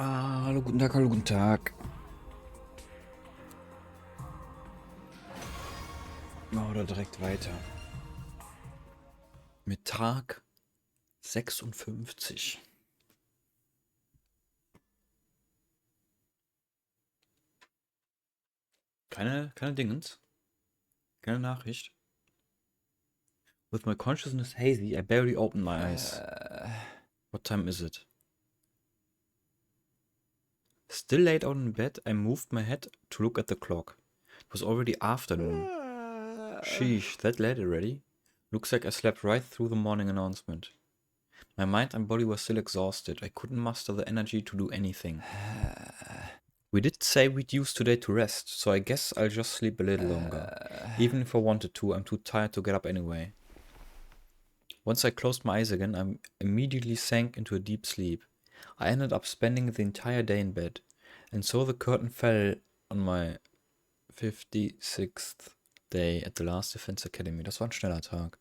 Hallo, guten Tag, hallo, guten Tag. Machen wir direkt weiter. Mit Tag 56. Keine Dingens. Keine Nachricht. With my consciousness hazy, I barely opened my eyes. What time is it? Still laid out in bed, I moved my head to look at the clock. It was already afternoon. Sheesh, that late already? Looks like I slept right through the morning announcement. My mind and body were still exhausted. I couldn't muster the energy to do anything. We did say we'd use today to rest, so I guess I'll just sleep a little longer. Even if I wanted to, I'm too tired to get up anyway. Once I closed my eyes again, I immediately sank into a deep sleep. I ended up spending the entire day in bed, and so the curtain fell on my 56th day at the last Defense Academy. Das war ein schneller Tag.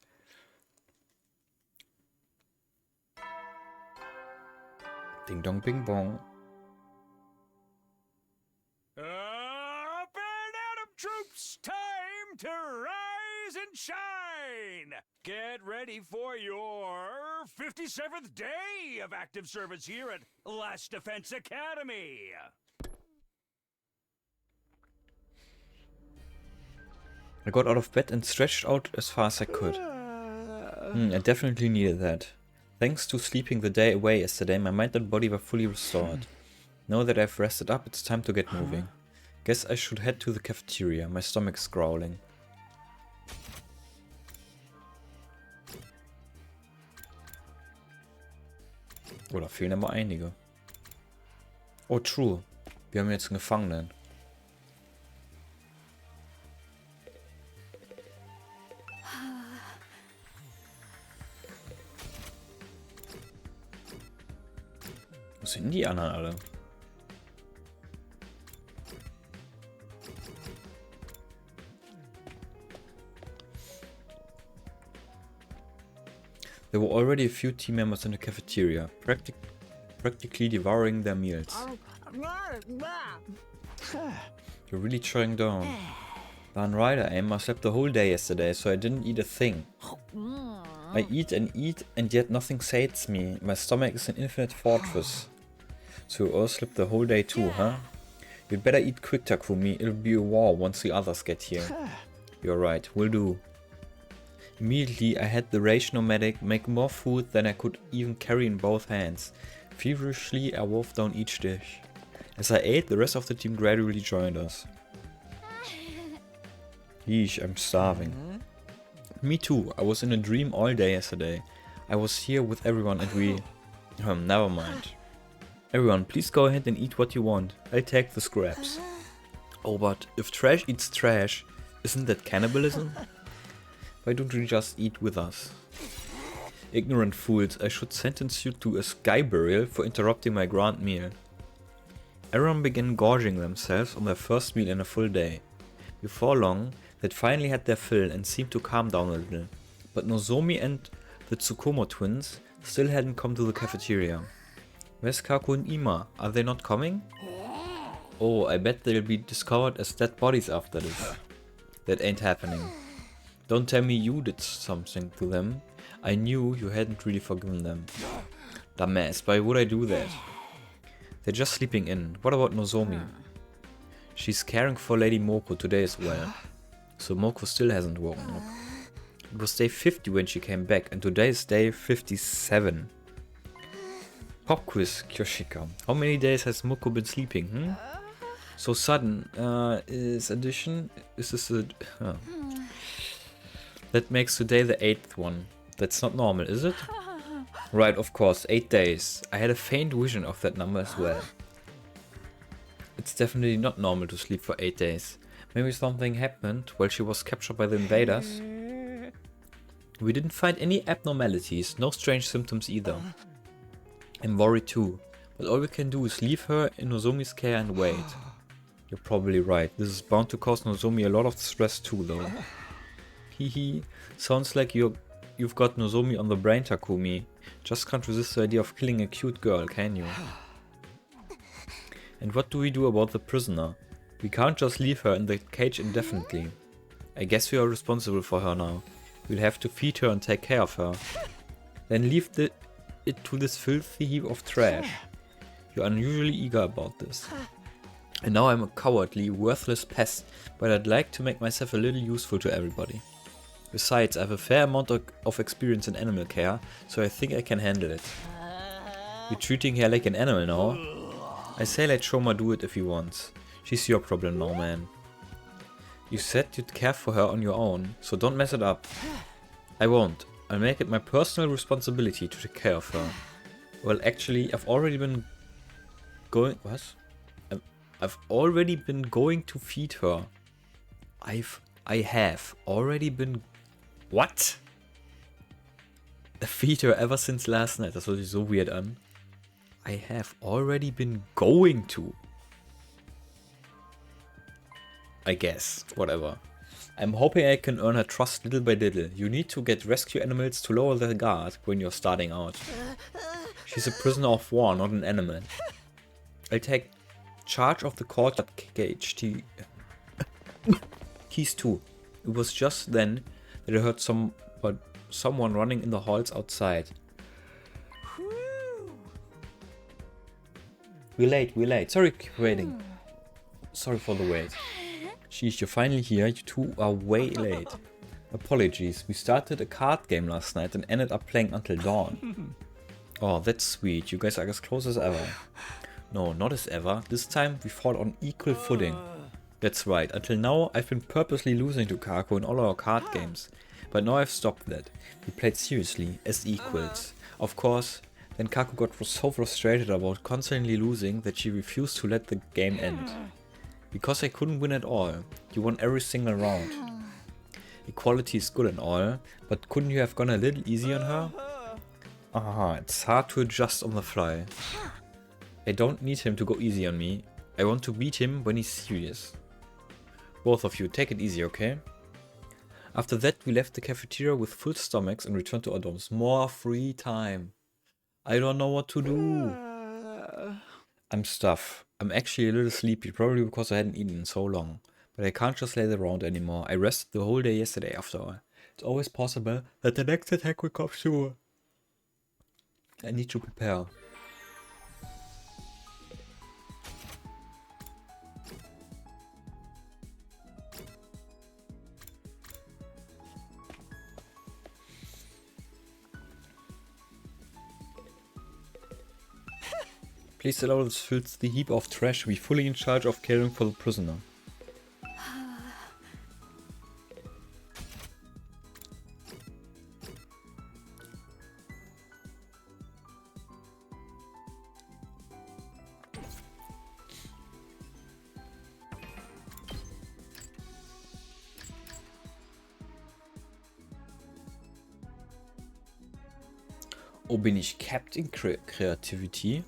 Ding dong bing bong. Up and out of troops, time to rise and shine. Get ready for your 57th day of active service here at Last Defense Academy. I got out of bed and stretched out as far as I could. I definitely needed that. Thanks to sleeping the day away yesterday, my mind and body were fully restored. Now that I've rested up, it's time to get moving. Guess I should head to the cafeteria. My stomach's growling. Oh, da fehlen aber einige. Oh, true. Wir haben jetzt einen Gefangenen. Wo sind die anderen alle? There were already a few team members in the cafeteria, practically devouring their meals. You're really chowing down. Darn right I am. I slept the whole day yesterday, so I didn't eat a thing. I eat, and yet nothing sates me. My stomach is an infinite fortress. So you all slept the whole day too, huh? You'd better eat quick, Takumi. It'll be a war once the others get here. You're right, will do. Immediately, I had the ration-o-medic make more food than I could even carry in both hands. Feverishly, I wolfed down each dish. As I ate, the rest of the team gradually joined us. Yeesh, I'm starving. Me too, I was in a dream all day yesterday. I was here with everyone and we... never mind. Everyone, please go ahead and eat what you want. I'll take the scraps. Oh, but if trash eats trash, isn't that cannibalism? Why don't you just eat with us? Ignorant fools, I should sentence you to a sky burial for interrupting my grand meal. Everyone began gorging themselves on their first meal in a full day. Before long, they'd finally had their fill and seemed to calm down a little. But Nozomi and the Tsukumo twins still hadn't come to the cafeteria. Where's Kaku and Ima? Are they not coming? Oh, I bet they'll be discovered as dead bodies after this. That ain't happening. Don't tell me you did something to them. I knew you hadn't really forgiven them. Dumbass, why would I do that? They're just sleeping in. What about Nozomi? She's caring for Lady Moko today as well. So Moko still hasn't woken up. It was day 50 when she came back, and today is day 57. Pop quiz, Kyoshika. How many days has Moko been sleeping, So sudden, is addition... Is this a... That makes today the 8th one. That's not normal, is it? Right, of course, 8 days. I had a faint vision of that number as well. It's definitely not normal to sleep for 8 days. Maybe something happened while she was captured by the invaders. We didn't find any abnormalities, no strange symptoms either. I'm worried too, but all we can do is leave her in Nozomi's care and wait. You're probably right, this is bound to cause Nozomi a lot of stress too though. Hehe, sounds like you've got Nozomi on the brain, Takumi. Just can't resist the idea of killing a cute girl, can you? And what do we do about the prisoner? We can't just leave her in the cage indefinitely. I guess we are responsible for her now. We'll have to feed her and take care of her. Then leave it to this filthy heap of trash. You're unusually eager about this. And now I'm a cowardly, worthless pest, but I'd like to make myself a little useful to everybody. Besides, I have a fair amount of experience in animal care, so I think I can handle it. You're treating her like an animal now? I say let Shoma do it if he wants. She's your problem now, man. You said you'd care for her on your own, so don't mess it up. I won't. I'll make it my personal responsibility to take care of her. Well, actually, I've already been going... What? I've already been going to feed her. I have already been... What? Feed her ever since last night. Das hört sich so weird an. I have already been going to. I guess. Whatever. I'm hoping I can earn her trust little by little. You need to get rescue animals to lower their guard when you're starting out. She's a prisoner of war, not an animal. I'll take charge of the courtyard cage keys too. It was just then that I heard someone running in the halls outside. We're late. Sorry for waiting. Sorry for the wait. Sheesh, you're finally here. You two are way late. Apologies. We started a card game last night and ended up playing until dawn. Oh, that's sweet. You guys are as close as ever. No, not as ever. This time we fought on equal footing. That's right. Until now I've been purposely losing to Kako in all our card games. But now I've stopped that. We played seriously, as equals. Of course, then Kako got so frustrated about constantly losing that she refused to let the game end. Because I couldn't win at all. You won every single round. Equality is good and all, but couldn't you have gone a little easy on her? It's hard to adjust on the fly. I don't need him to go easy on me. I want to beat him when he's serious. Both of you, take it easy, okay? After that, we left the cafeteria with full stomachs and returned to our dorms. More free time. I don't know what to do. I'm stuffed. I'm actually a little sleepy, probably because I hadn't eaten in so long. But I can't just lay around anymore. I rested the whole day yesterday after all. It's always possible that the next attack will come soon. I need to prepare. Please allow this filthy heap of trash to be fully in charge of caring for the prisoner. Oh, bin ich capped in Creativity?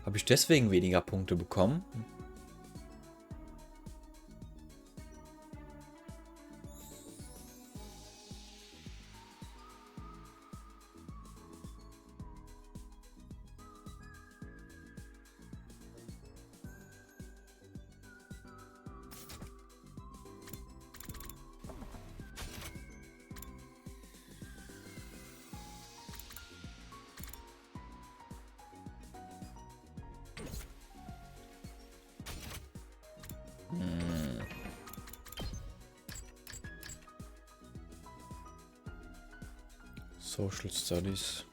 Habe ich deswegen weniger Punkte bekommen? Social Studies.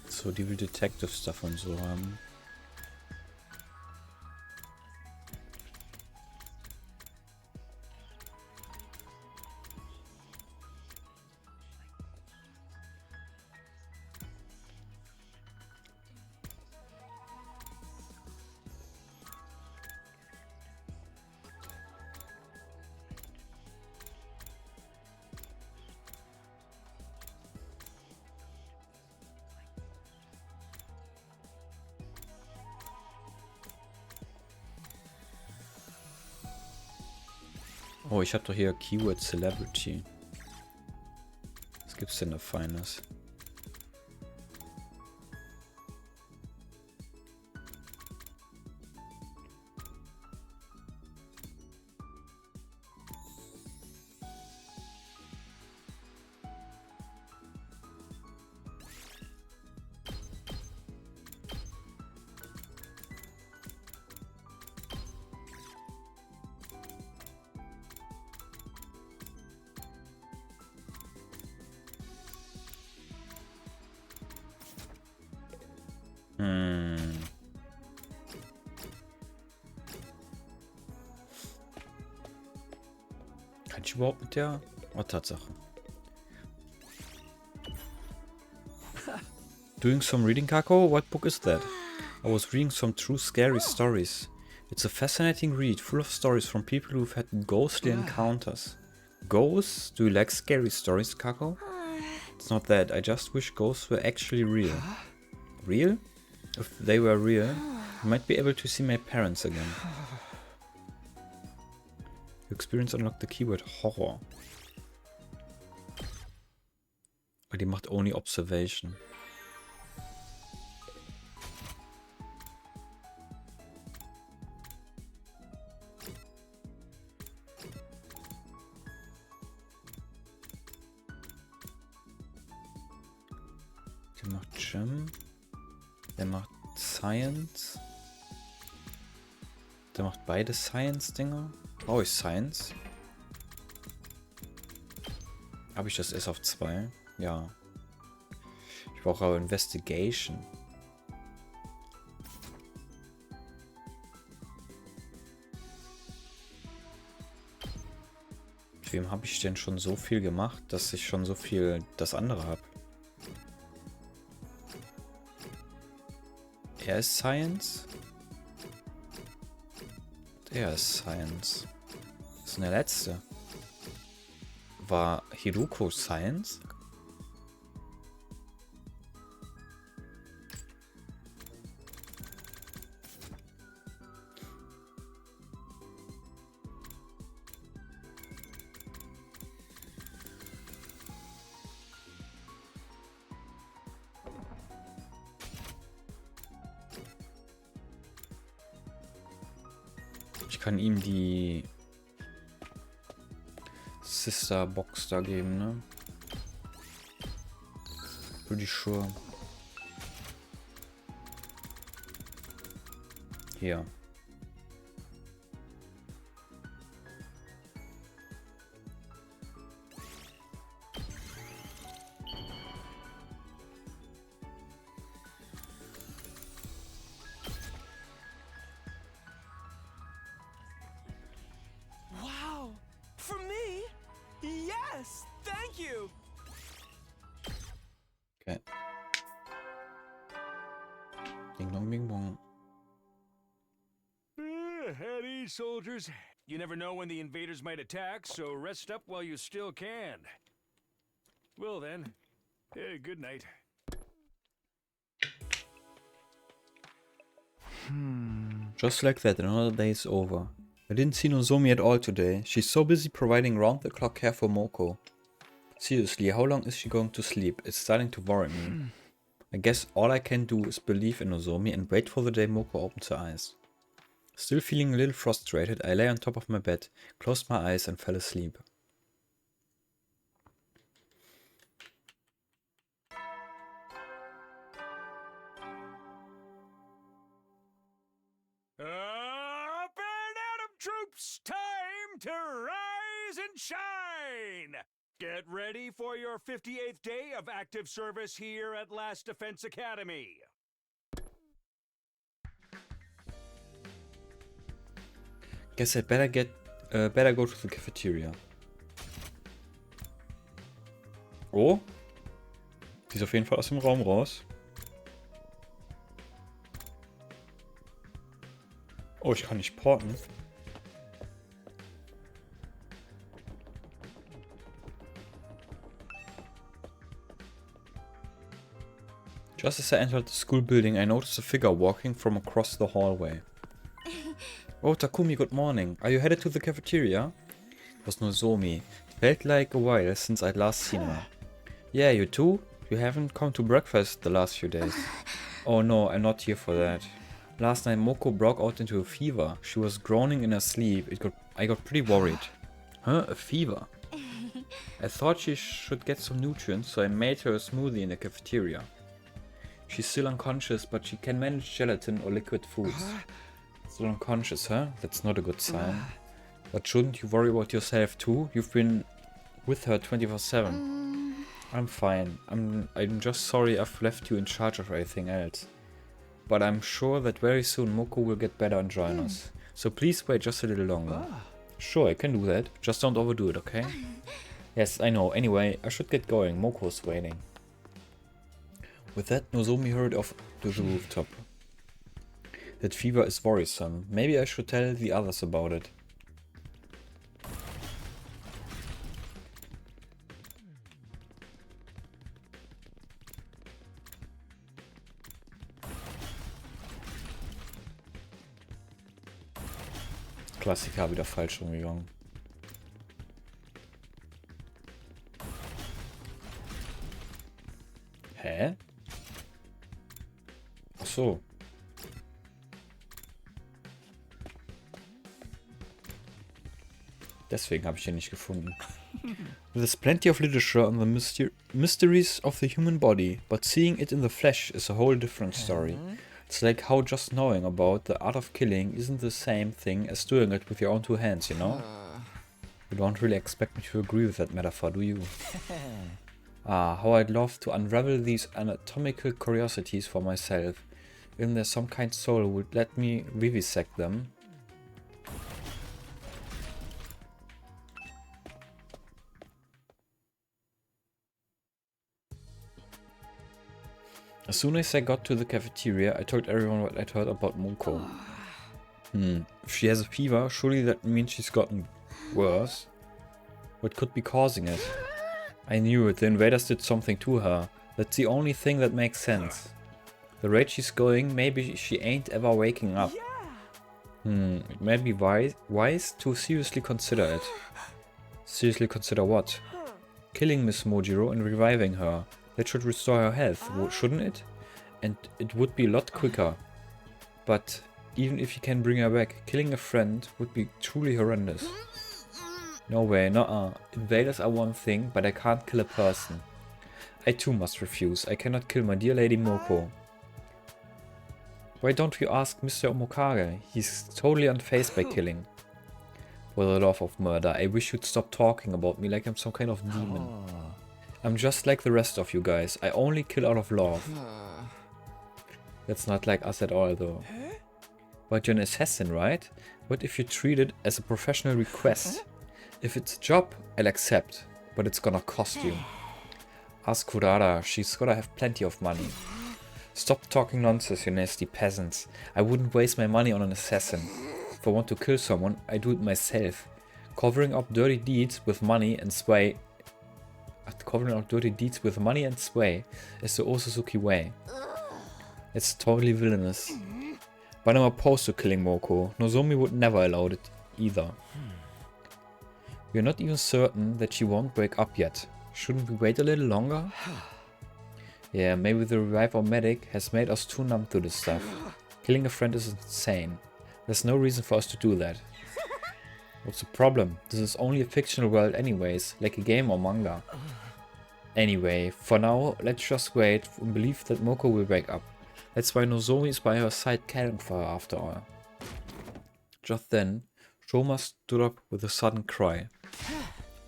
So, die will Detective Stuff und so haben. Oh, ich habe doch hier Keyword Celebrity. Was gibt's denn da Feines? Kann ich überhaupt mit der? Oh, Tatsache. Doing some reading, Kako? What book is that? I was reading some true scary stories. It's a fascinating read, full of stories from people who've had ghostly encounters. Ghosts? Do you like scary stories, Kako? It's not that. I just wish ghosts were actually real. Real? If they were real, I might be able to see my parents again. You experience unlock the keyword horror. But die macht only observation. Der macht Gym. Der macht Science. Der macht beide Science-Dinger. Brauche ich Science? Habe ich das erst auf 2? Ja. Ich brauche aber Investigation. Mit wem habe ich denn schon so viel gemacht, dass ich schon so viel das andere habe? Er ist Science. Der ist Science. Das ist der letzte. War Hiruko Science? Ich kann ihm die Sister Box da geben, ne? Pretty sure. Hier. Okay. Ding dong, bing bong. At ease, soldiers. You never know when the invaders might attack, so rest up while you still can. Well then, good night. Just like that, another day is over. I didn't see Nozomi at all today. She's so busy providing round-the-clock care for Moko. Seriously, how long is she going to sleep? It's starting to worry me. I guess all I can do is believe in Nozomi and wait for the day Moko opens her eyes. Still feeling a little frustrated, I lay on top of my bed, closed my eyes and fell asleep. Up and at 'em, troops! Time to rise and shine! Get ready for your 58th day of active service here at Last Defense Academy. Guess I'd better go to the cafeteria. Oh? Die ist auf jeden Fall aus dem Raum raus. Oh, ich kann nicht porten. Just as I entered the school building, I noticed a figure walking from across the hallway. Oh, Takumi, good morning. Are you headed to the cafeteria? was Nozomi. It felt like a while since I'd last seen her. Yeah, you too? You haven't come to breakfast the last few days. Oh no, I'm not here for that. Last night Moko broke out into a fever. She was groaning in her sleep. I got pretty worried. Huh? A fever? I thought she should get some nutrients, so I made her a smoothie in the cafeteria. She's still unconscious, but she can manage gelatin or liquid foods. Still unconscious, huh? That's not a good sign. But shouldn't you worry about yourself too? You've been with her 24/7. I'm fine. I'm just sorry I've left you in charge of everything else. But I'm sure that very soon Moko will get better and join us. So please wait just a little longer. Sure, I can do that. Just don't overdo it, okay? Yes, I know. Anyway, I should get going. Moko's waiting. With that, Nozomi hurried off to the rooftop. That fever is worrisome. Maybe I should tell the others about it. Klassiker, wieder falsch rumgegangen. Hä? Ach so. Deswegen habe ich den nicht gefunden. There's plenty of literature on the mysteries of the human body, but seeing it in the flesh is a whole different story. It's like how just knowing about the art of killing isn't the same thing as doing it with your own 2 hands, you know? You don't really expect me to agree with that metaphor, do you? Ah, how I'd love to unravel these anatomical curiosities for myself. Even there's some kind soul who would let me vivisect them. As soon as I got to the cafeteria, I told everyone what I'd heard about Moko. If she has a fever, surely that means she's gotten worse. What could be causing it? I knew it, the invaders did something to her. That's the only thing that makes sense. The rate she's going, maybe she ain't ever waking up. It might be wise to seriously consider it. Seriously consider what? Killing Miss Mojiro and reviving her. That should restore her health, shouldn't it? And it would be a lot quicker. But even if you can bring her back, killing a friend would be truly horrendous. No way, nuh-uh. Invaders are one thing, but I can't kill a person. I too must refuse. I cannot kill my dear Lady Moko. Why don't we ask Mr. Omokage? He's totally unfazed by killing. For the love of murder, I wish you'd stop talking about me like I'm some kind of demon. I'm just like the rest of you guys. I only kill out of love. That's not like us at all, though. But you're an assassin, right? What if you treat it as a professional request? If it's a job, I'll accept, but it's gonna cost you. Ask Kurara, she's gotta have plenty of money. Stop talking nonsense, you nasty peasants. I wouldn't waste my money on an assassin. If I want to kill someone, I do it myself. Covering up dirty deeds with money and sway. Covering up dirty deeds with money and sway is the Osuzuki way. It's totally villainous. But I'm opposed to killing Moko. Nozomi would never allow it either. We're not even certain that she won't wake up yet. Shouldn't we wait a little longer? Yeah, maybe the revive medic has made us too numb to this stuff. Killing a friend is insane. There's no reason for us to do that. What's the problem? This is only a fictional world anyways, like a game or manga. Anyway, for now, let's just wait and believe that Moko will wake up. That's why Nozomi is by her side caring for her after all. Just then, Shoma stood up with a sudden cry.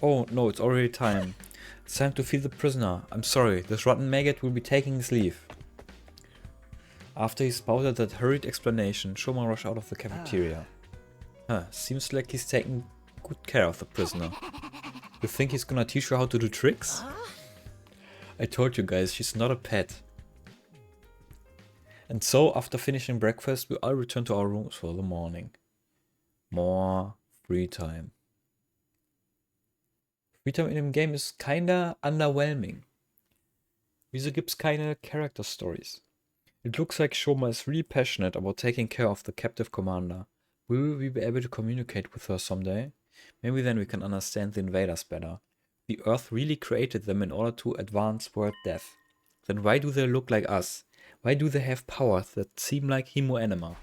Oh no, it's already time. It's time to feed the prisoner. I'm sorry, this rotten maggot will be taking his leave. After he spouted that hurried explanation, Shoma rushed out of the cafeteria. Seems like he's taking good care of the prisoner. You think he's gonna teach her how to do tricks? I told you guys, she's not a pet. And so, after finishing breakfast, we all returned to our rooms for the morning. More free time. Free time in dem Game ist kinda underwhelming. Wieso gibt's keine character stories? It looks like Shoma is really passionate about taking care of the captive commander. Will we be able to communicate with her someday? Maybe then we can understand the invaders better. The Earth really created them in order to advance world death. Then why do they look like us? Why do they have powers that seem like Hemo-Anima?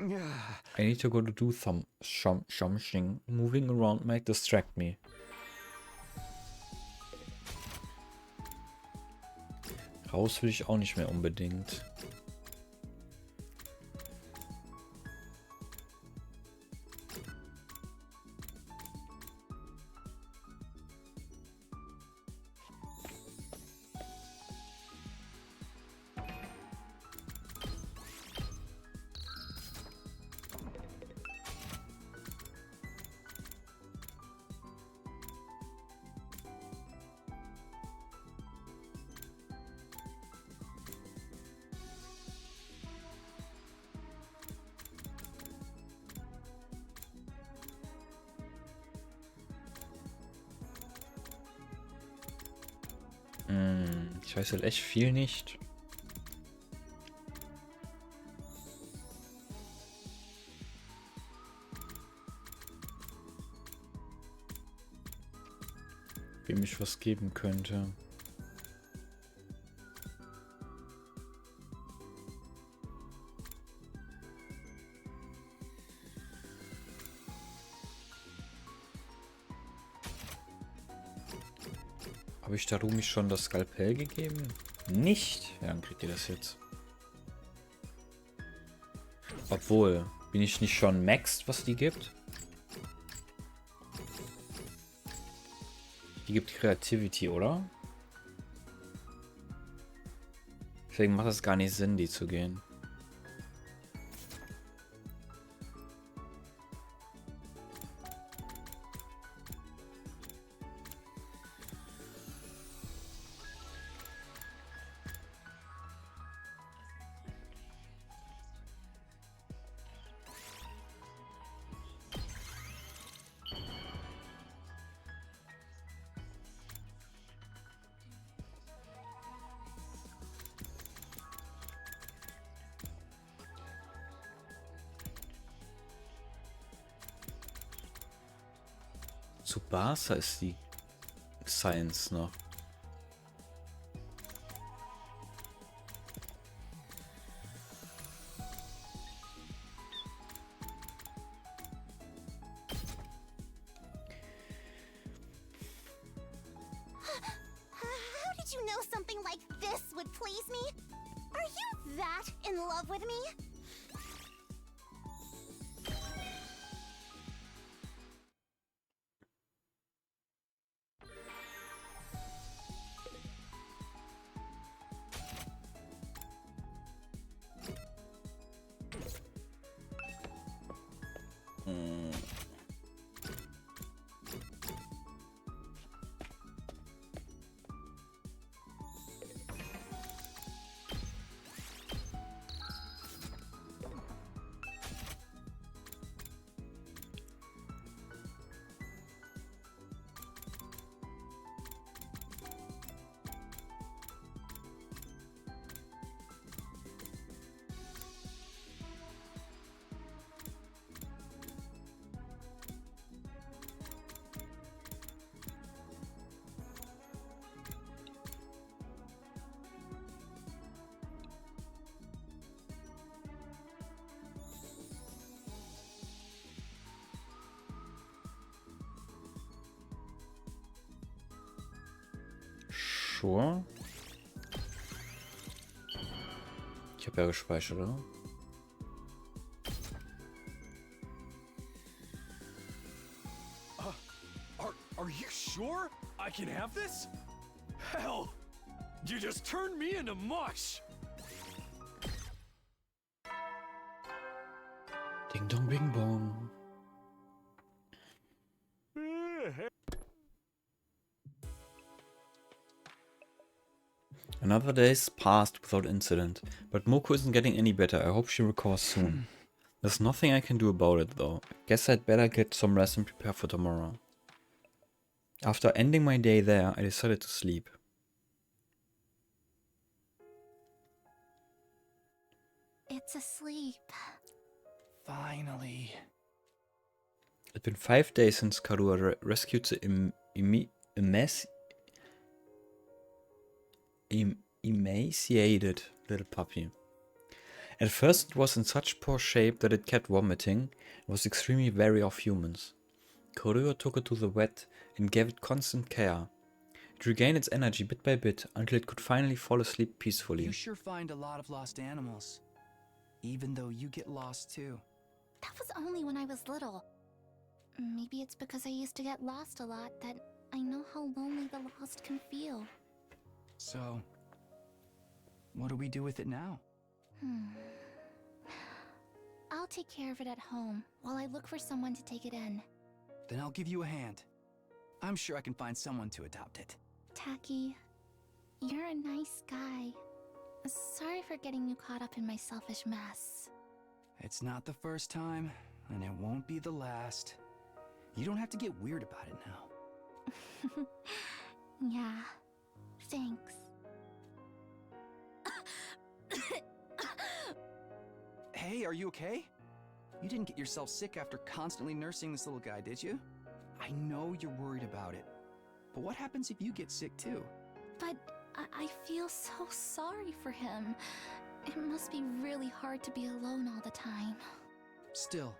I need to go to do some something. Moving around might distract me. Raus will ich auch nicht mehr unbedingt. Ich weiß halt echt viel nicht. Wem ich was geben könnte. Habe ich Darumi schon das Skalpell gegeben? Nicht? Ja, dann kriegt ihr das jetzt. Obwohl, bin ich nicht schon maxed, was die gibt? Die gibt Creativity, oder? Deswegen macht es gar nicht Sinn, die zu gehen. Zu Barca ist die Science noch. How did you know something like this would please me? Are you that in love with me? Sure. Ich habe ja gespeichert, oder? Are you sure I can have this? Hell, you just turned me into mush. Ding dong bing bong. Another day's passed without incident, but Moko isn't getting any better. I hope she recovers soon. There's nothing I can do about it though. Guess I'd better get some rest and prepare for tomorrow. After ending my day there, I decided to sleep. It's asleep. Finally. It's been 5 days since Karua rescued the emaciated little puppy. At first it was in such poor shape that it kept vomiting and was extremely wary of humans. Karua took it to the vet and gave it constant care. It regained its energy bit by bit until it could finally fall asleep peacefully. You sure find a lot of lost animals, even though you get lost too. That was only when I was little. Maybe it's because I used to get lost a lot that I know how lonely the lost can feel. So, what do we do with it now? I'll take care of it at home while I look for someone to take it in. Then I'll give you a hand. I'm sure I can find someone to adopt it. Taki, you're a nice guy. Sorry for getting you caught up in my selfish mess. It's not the first time, and it won't be the last. You don't have to get weird about it now. Yeah, thanks. Hey, are you okay? You didn't get yourself sick after constantly nursing this little guy, did you? I know you're worried about it. But what happens if you get sick too? But I feel so sorry for him. It must be really hard to be alone all the time. Still,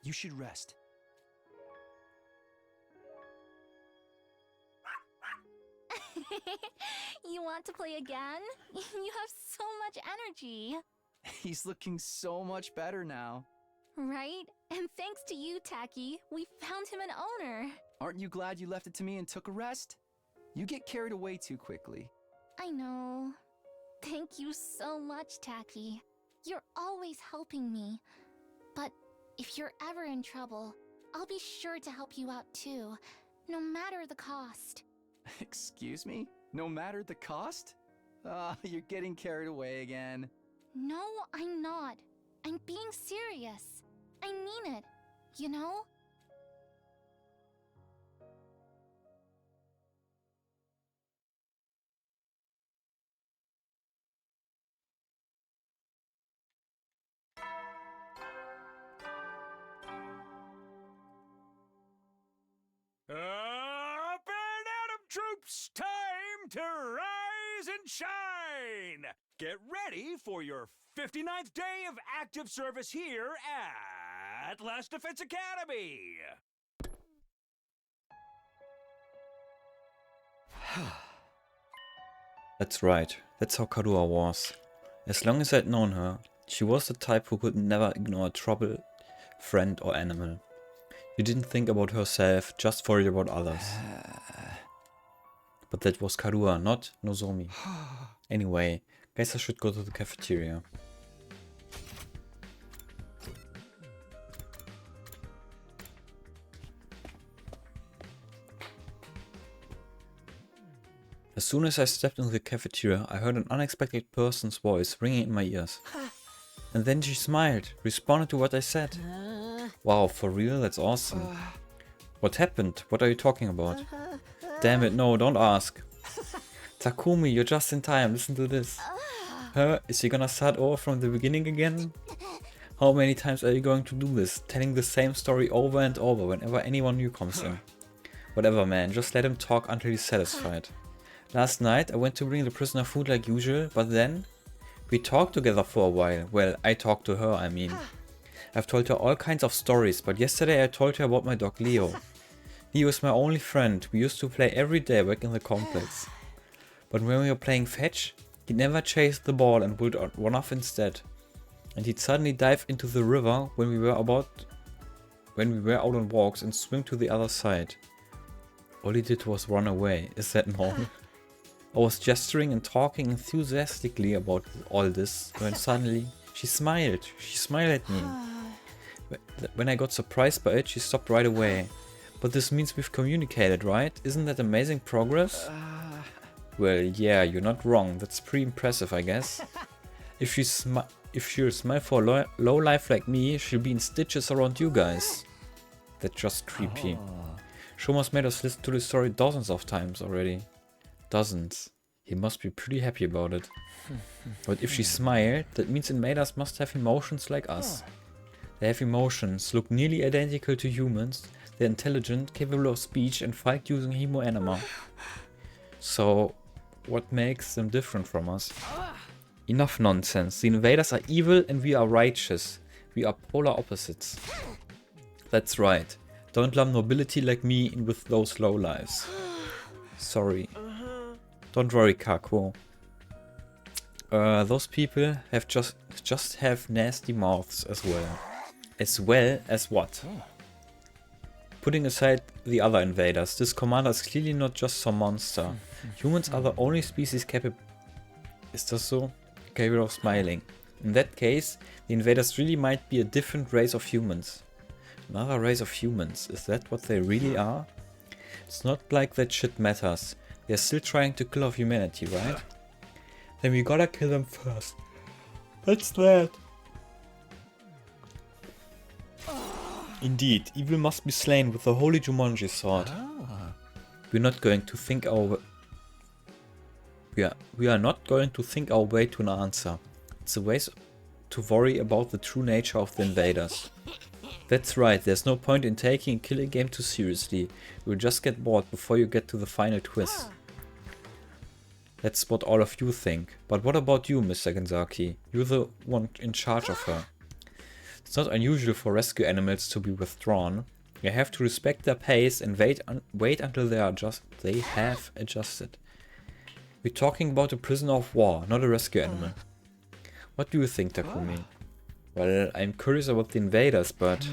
you should rest. You want to play again? You have so much energy. He's looking so much better now. Right? And thanks to you, Taki, we found him an owner. Aren't you glad you left it to me and took a rest? You get carried away too quickly. I know. Thank you so much, Taki. You're always helping me. But if you're ever in trouble, I'll be sure to help you out too, no matter the cost. Excuse me? No matter the cost? You're getting carried away again. No, I'm not. I'm being serious. I mean it, you know? Up and atom, troops! Time to rise and shine! Get ready for your 59th day of active service here at Last Defense Academy! That's right, that's how Karua was. As long as I'd known her, she was the type who could never ignore a troubled friend or animal. She didn't think about herself, just worried about others. But that was Karua, not Nozomi. Anyway, guess I should go to the cafeteria. As soon as I stepped into the cafeteria, I heard an unexpected person's voice ringing in my ears. And then she smiled, responded to what I said. Wow, for real? That's awesome. What happened? What are you talking about? Damn it, no, don't ask. Takumi, you're just in time, listen to this. Huh? Is she gonna start over from the beginning again? How many times are you going to do this? Telling the same story over and over whenever anyone new comes in. Whatever, man, just let him talk until he's satisfied. Last night I went to bring the prisoner food like usual, but then we talked together for a while. Well, I talked to her, I mean. I've told her all kinds of stories, but yesterday I told her about my dog Leo. Leo is my only friend. We used to play every day back in the complex. But when we were playing fetch, he never chased the ball and would run off instead. And he'd suddenly dive into the river when we were out on walks and swim to the other side. All he did was run away. Is that normal? I was gesturing and talking enthusiastically about all this when suddenly she smiled. She smiled at me. When I got surprised by it, she stopped right away. But this means we've communicated, right? Isn't that amazing progress? Well, yeah, you're not wrong. That's pretty impressive, I guess. If she'll smile for a low life like me, she'll be in stitches around you guys. That's just creepy. Shoma's made us listen to this story dozens of times already. Dozens. He must be pretty happy about it. But if she smiled, that means Inmadas must have emotions like us. They have emotions, look nearly identical to humans. They're intelligent, capable of speech, and fight using hemoanima. So, what makes them different from us? Enough nonsense. The invaders are evil and we are righteous. We are polar opposites. That's right. Don't lump nobility like me in with those lowlives. Sorry. Don't worry, Kako. Those people have just have nasty mouths as well. As well as what? Putting aside the other invaders, this commander is clearly not just some monster. Humans are the only species capable... Is that so? Capable of smiling. In that case, the invaders really might be a different race of humans. Another race of humans. Is that what they really are? It's not like that shit matters. They're still trying to kill off humanity, right? Then we gotta kill them first. That's that. Indeed, evil must be slain with the holy Jumanji sword. We're not going to think our... We are not going to think our way to an answer. It's a waste to worry about the true nature of the invaders. That's right, there's no point in taking a killing game too seriously. You'll just get bored before you get to the final twist. That's what all of you think. But what about you, Mr. Genzaki? You're the one in charge of her. It's not unusual for rescue animals to be withdrawn. You have to respect their pace and wait until they have adjusted. We're talking about a prisoner of war, not a rescue animal. What do you think, Takumi? Well, I'm curious about the invaders, but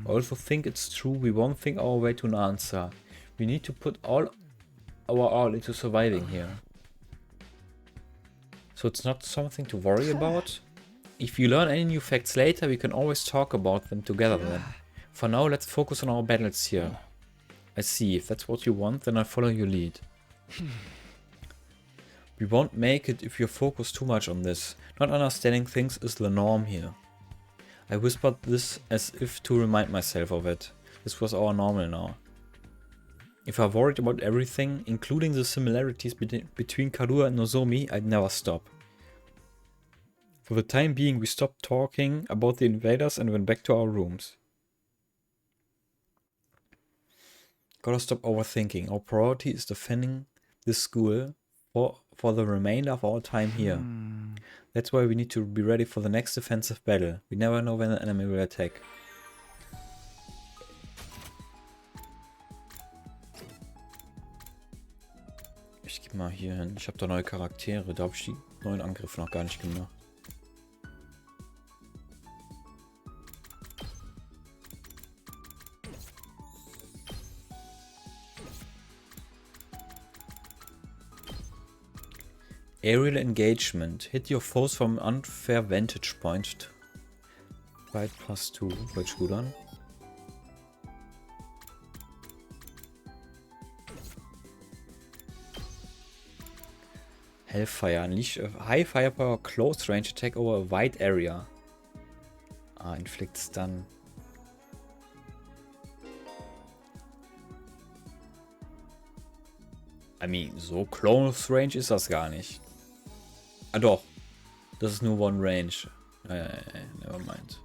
I also think it's true we won't think our way to an answer. We need to put all our all into surviving here. So it's not something to worry about? If you learn any new facts later, we can always talk about them together then. For now, let's focus on our battles here. I see, if that's what you want, then I'll follow your lead. We won't make it if you focus too much on this. Not understanding things is the norm here. I whispered this as if to remind myself of it. This was our normal now. If I worried about everything, including the similarities between Karua and Nozomi, I'd never stop. For the time being, we stopped talking about the invaders and went back to our rooms. Gotta stop overthinking. Our priority is defending this school for the remainder of our time here. That's why we need to be ready for the next defensive battle. We never know when an enemy will attack. Ich geh mal hier hin. Ich habe da neue Charaktere. Da habe ich die neuen Angriffe noch gar nicht gemacht. Aerial engagement. Hit your foes from an unfair vantage point. Right +2. Hört sich gut an. Hellfire. Unleash a high firepower close range attack over a wide area. Inflict stun. I mean, so close range ist das gar nicht. Ah doch. Das ist nur one range. Never mind.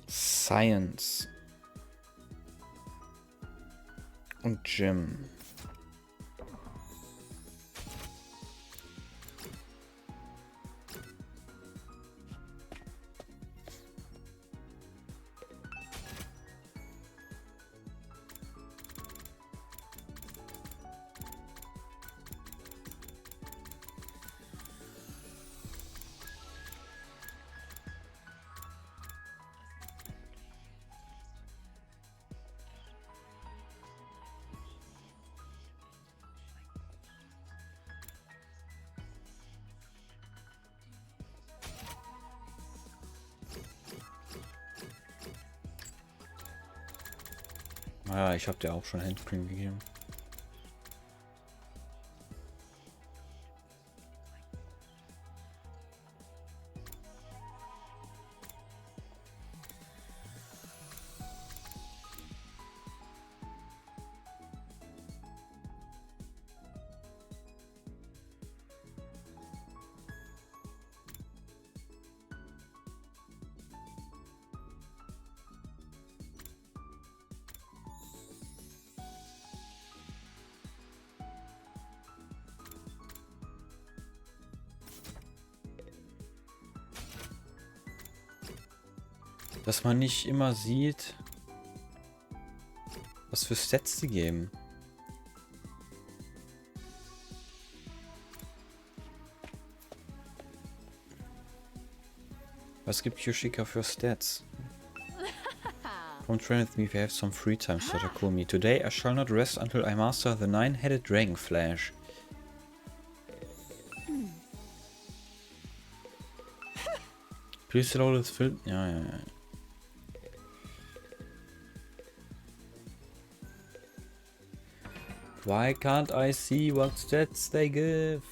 Science und Gym. Ja, ich habe dir auch schon Handcream gegeben. dass man nicht immer sieht, was für Stats die geben. Was gibt Yoshika für Stats? Come train with me if you have some free time, said Takumi. Today I shall not rest until I master the nine-headed dragon flash. Please slow this film. Ja. Why can't I see what stats they give?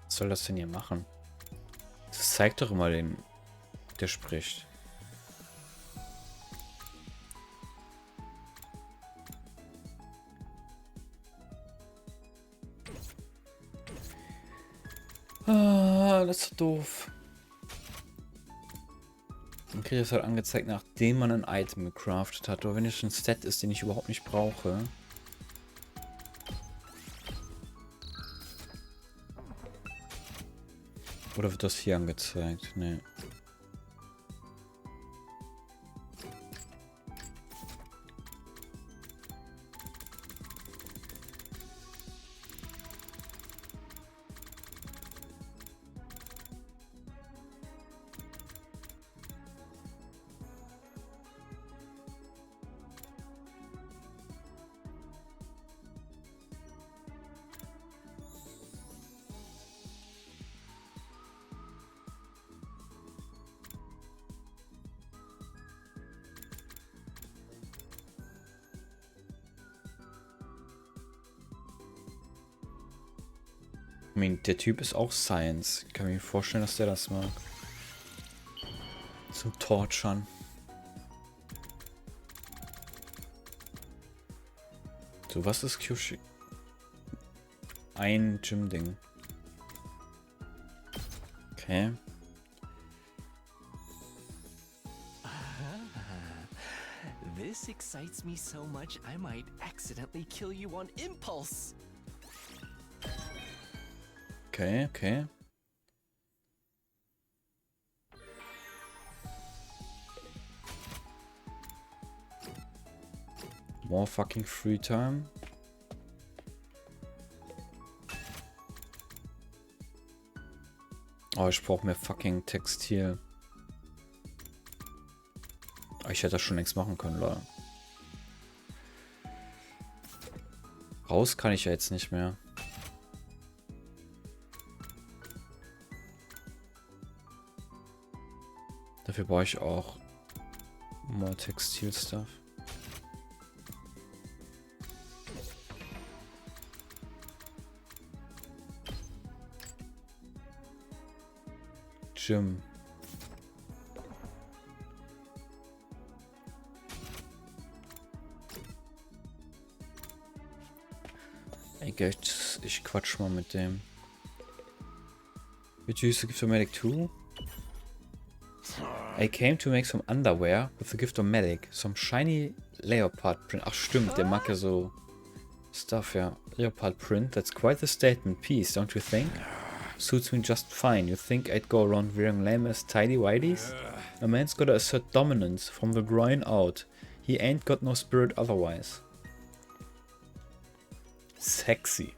Was soll das denn hier machen? Das zeigt doch immer den, der spricht. Ah, das ist doof. Dann kriege ich das halt angezeigt, nachdem man ein Item gecraftet hat. Oder wenn es ein Stat ist, den ich überhaupt nicht brauche. Oder wird das hier angezeigt? Nee. Ich meine, der Typ ist auch Science. Ich kann mir vorstellen, dass der das mag. Zum Torturen. So, was ist Kyushi? Ein Gym-Ding. Okay. This excites me so much I might accidentally kill you on impulse. Okay. More fucking free time. Oh, ich brauche mehr fucking Textil. Ich hätte das schon längst machen können, Leute. Raus kann ich ja jetzt nicht mehr. Dafür brauche ich auch more Textil-Stuff. Gym. Ey, ich quatsch mal mit dem. Would you use the gift of medic too? I came to make some underwear with the gift of medic. Some shiny leopard print. Ach stimmt, der mag ja so Stuff, ja. Leopard print, that's quite a statement piece, don't you think? Suits me just fine. You think I'd go around wearing lame as tidy whities? A man's gotta assert dominance from the groin out. He ain't got no spirit otherwise. Sexy,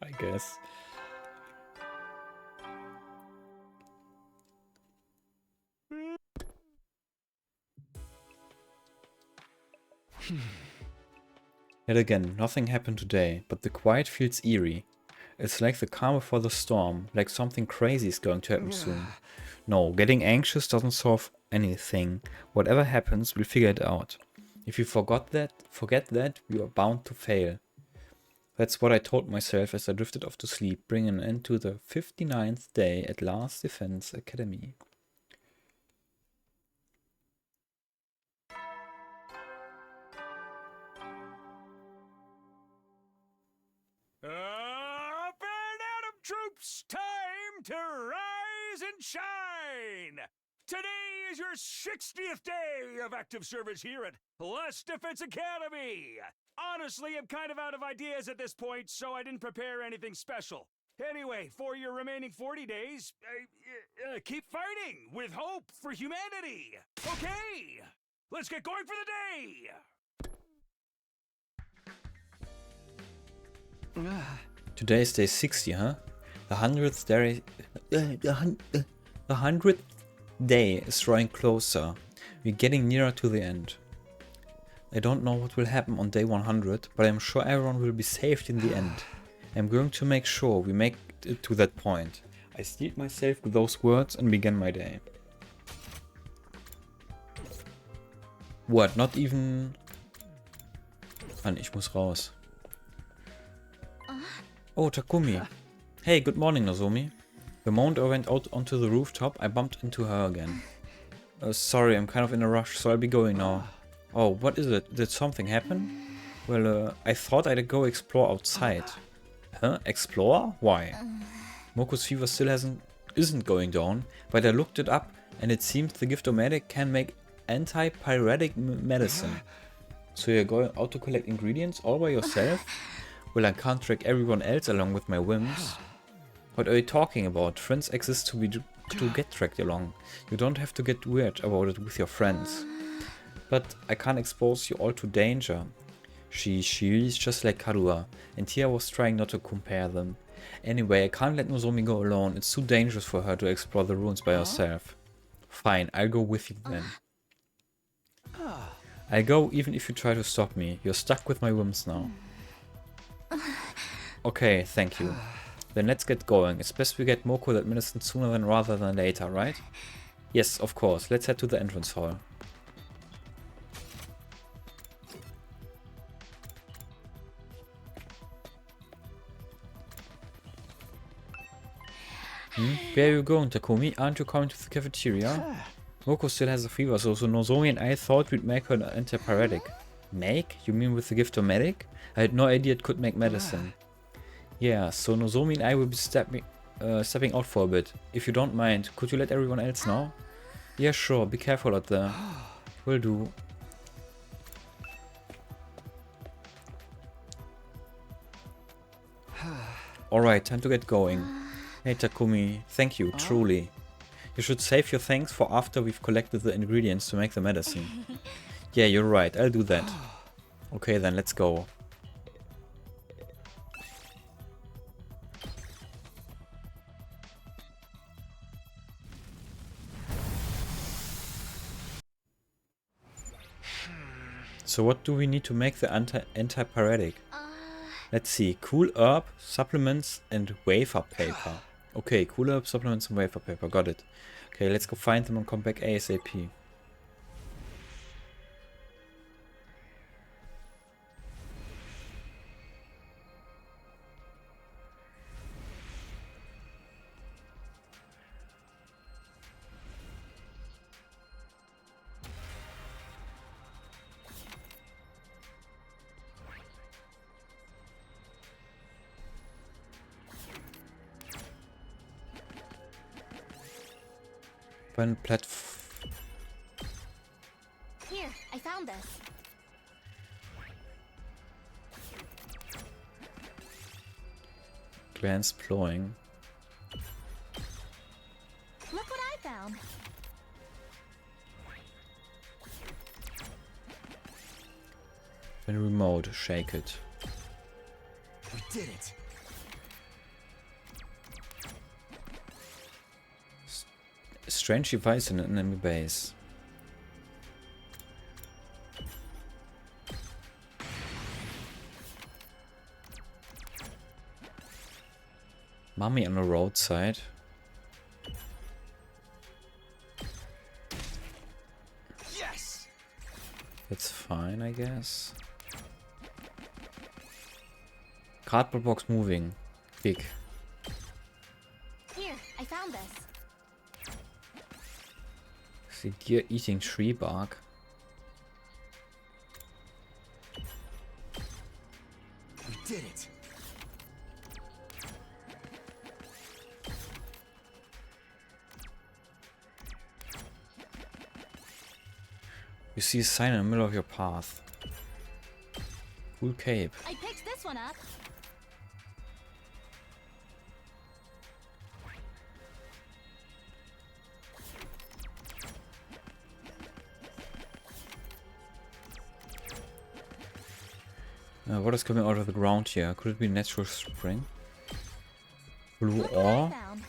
I guess. Yet again, nothing happened today, but the quiet feels eerie. It's like the calm before the storm, like something crazy is going to happen soon. No, getting anxious doesn't solve anything. Whatever happens, we'll figure it out. If you forget that, you are bound to fail. That's what I told myself as I drifted off to sleep, bringing an end to the 59th day at Last Defense Academy. Up and Adam troops, time to rise and shine! Today is your 60th day of active service here at Last Defense Academy! Honestly, I'm kind of out of ideas at this point, so I didn't prepare anything special. Anyway, for your remaining 40 days, keep fighting with hope for humanity! Okay, let's get going for the day! Today is day 60, huh? The 100th day, the 100th day is drawing closer. We're getting nearer to the end. I don't know what will happen on day 100, but I'm sure everyone will be saved in the end. I'm going to make sure we make it to that point. I steeled myself with those words and began my day. What? Not even... Mann, ich muss raus. Oh, Takumi. Hey, good morning, Nozomi. The moment I went out onto the rooftop, I bumped into her again. Sorry, I'm kind of in a rush, so I'll be going now. Oh, what is it? Did something happen? Well, I thought I'd go explore outside. Huh? Explore? Why? Moko's fever still isn't going down, but I looked it up and it seems the Gift-O-Matic can make anti-pyretic medicine. So you're going out to collect ingredients all by yourself? Well, I can't drag everyone else along with my whims. What are you talking about? Friends exist to get dragged along. You don't have to get weird about it with your friends. But I can't expose you all to danger. She is just like Karua, and here I was trying not to compare them. Anyway, I can't let Nozomi go alone. It's too dangerous for her to explore the ruins by herself. Fine, I'll go with you then. I'll go even if you try to stop me. You're stuck with my whims now. Okay, thank you. Then let's get going. It's best we get Moko that medicine sooner rather than later, right? Yes, of course. Let's head to the entrance hall. Where are you going, Takumi? Aren't you coming to the cafeteria? Moko still has a fever, so Nozomi and I thought we'd make her an antipyretic. Make? You mean with the Gift-O-Matic? I had no idea it could make medicine. Yeah, so Nozomi and I will be stepping out for a bit. If you don't mind, could you let everyone else know? Yeah, sure. Be careful out there. Will do. Alright, time to get going. Hey Takumi, thank you, truly. You should save your thanks for after we've collected the ingredients to make the medicine. Yeah, you're right, I'll do that. Okay then, let's go. So what do we need to make the antipyretic? Let's see, cool herb, supplements and wafer paper. Okay, cool herb, supplements and wafer paper, got it. Okay, let's go find them and come back ASAP. One platform. Here, I found this. Glance plowing. Look what I found. When remote, shake it. did it. Strange device in an enemy base. Mummy on the roadside. Yes! That's fine, I guess. Cardboard box moving. Big. Here, I found this. See deer eating tree bark. We did it. You see a sign in the middle of your path. Cool cape. I picked this one up. What is coming out of the ground here? Could it be natural spring? Blue Look what I ore? found.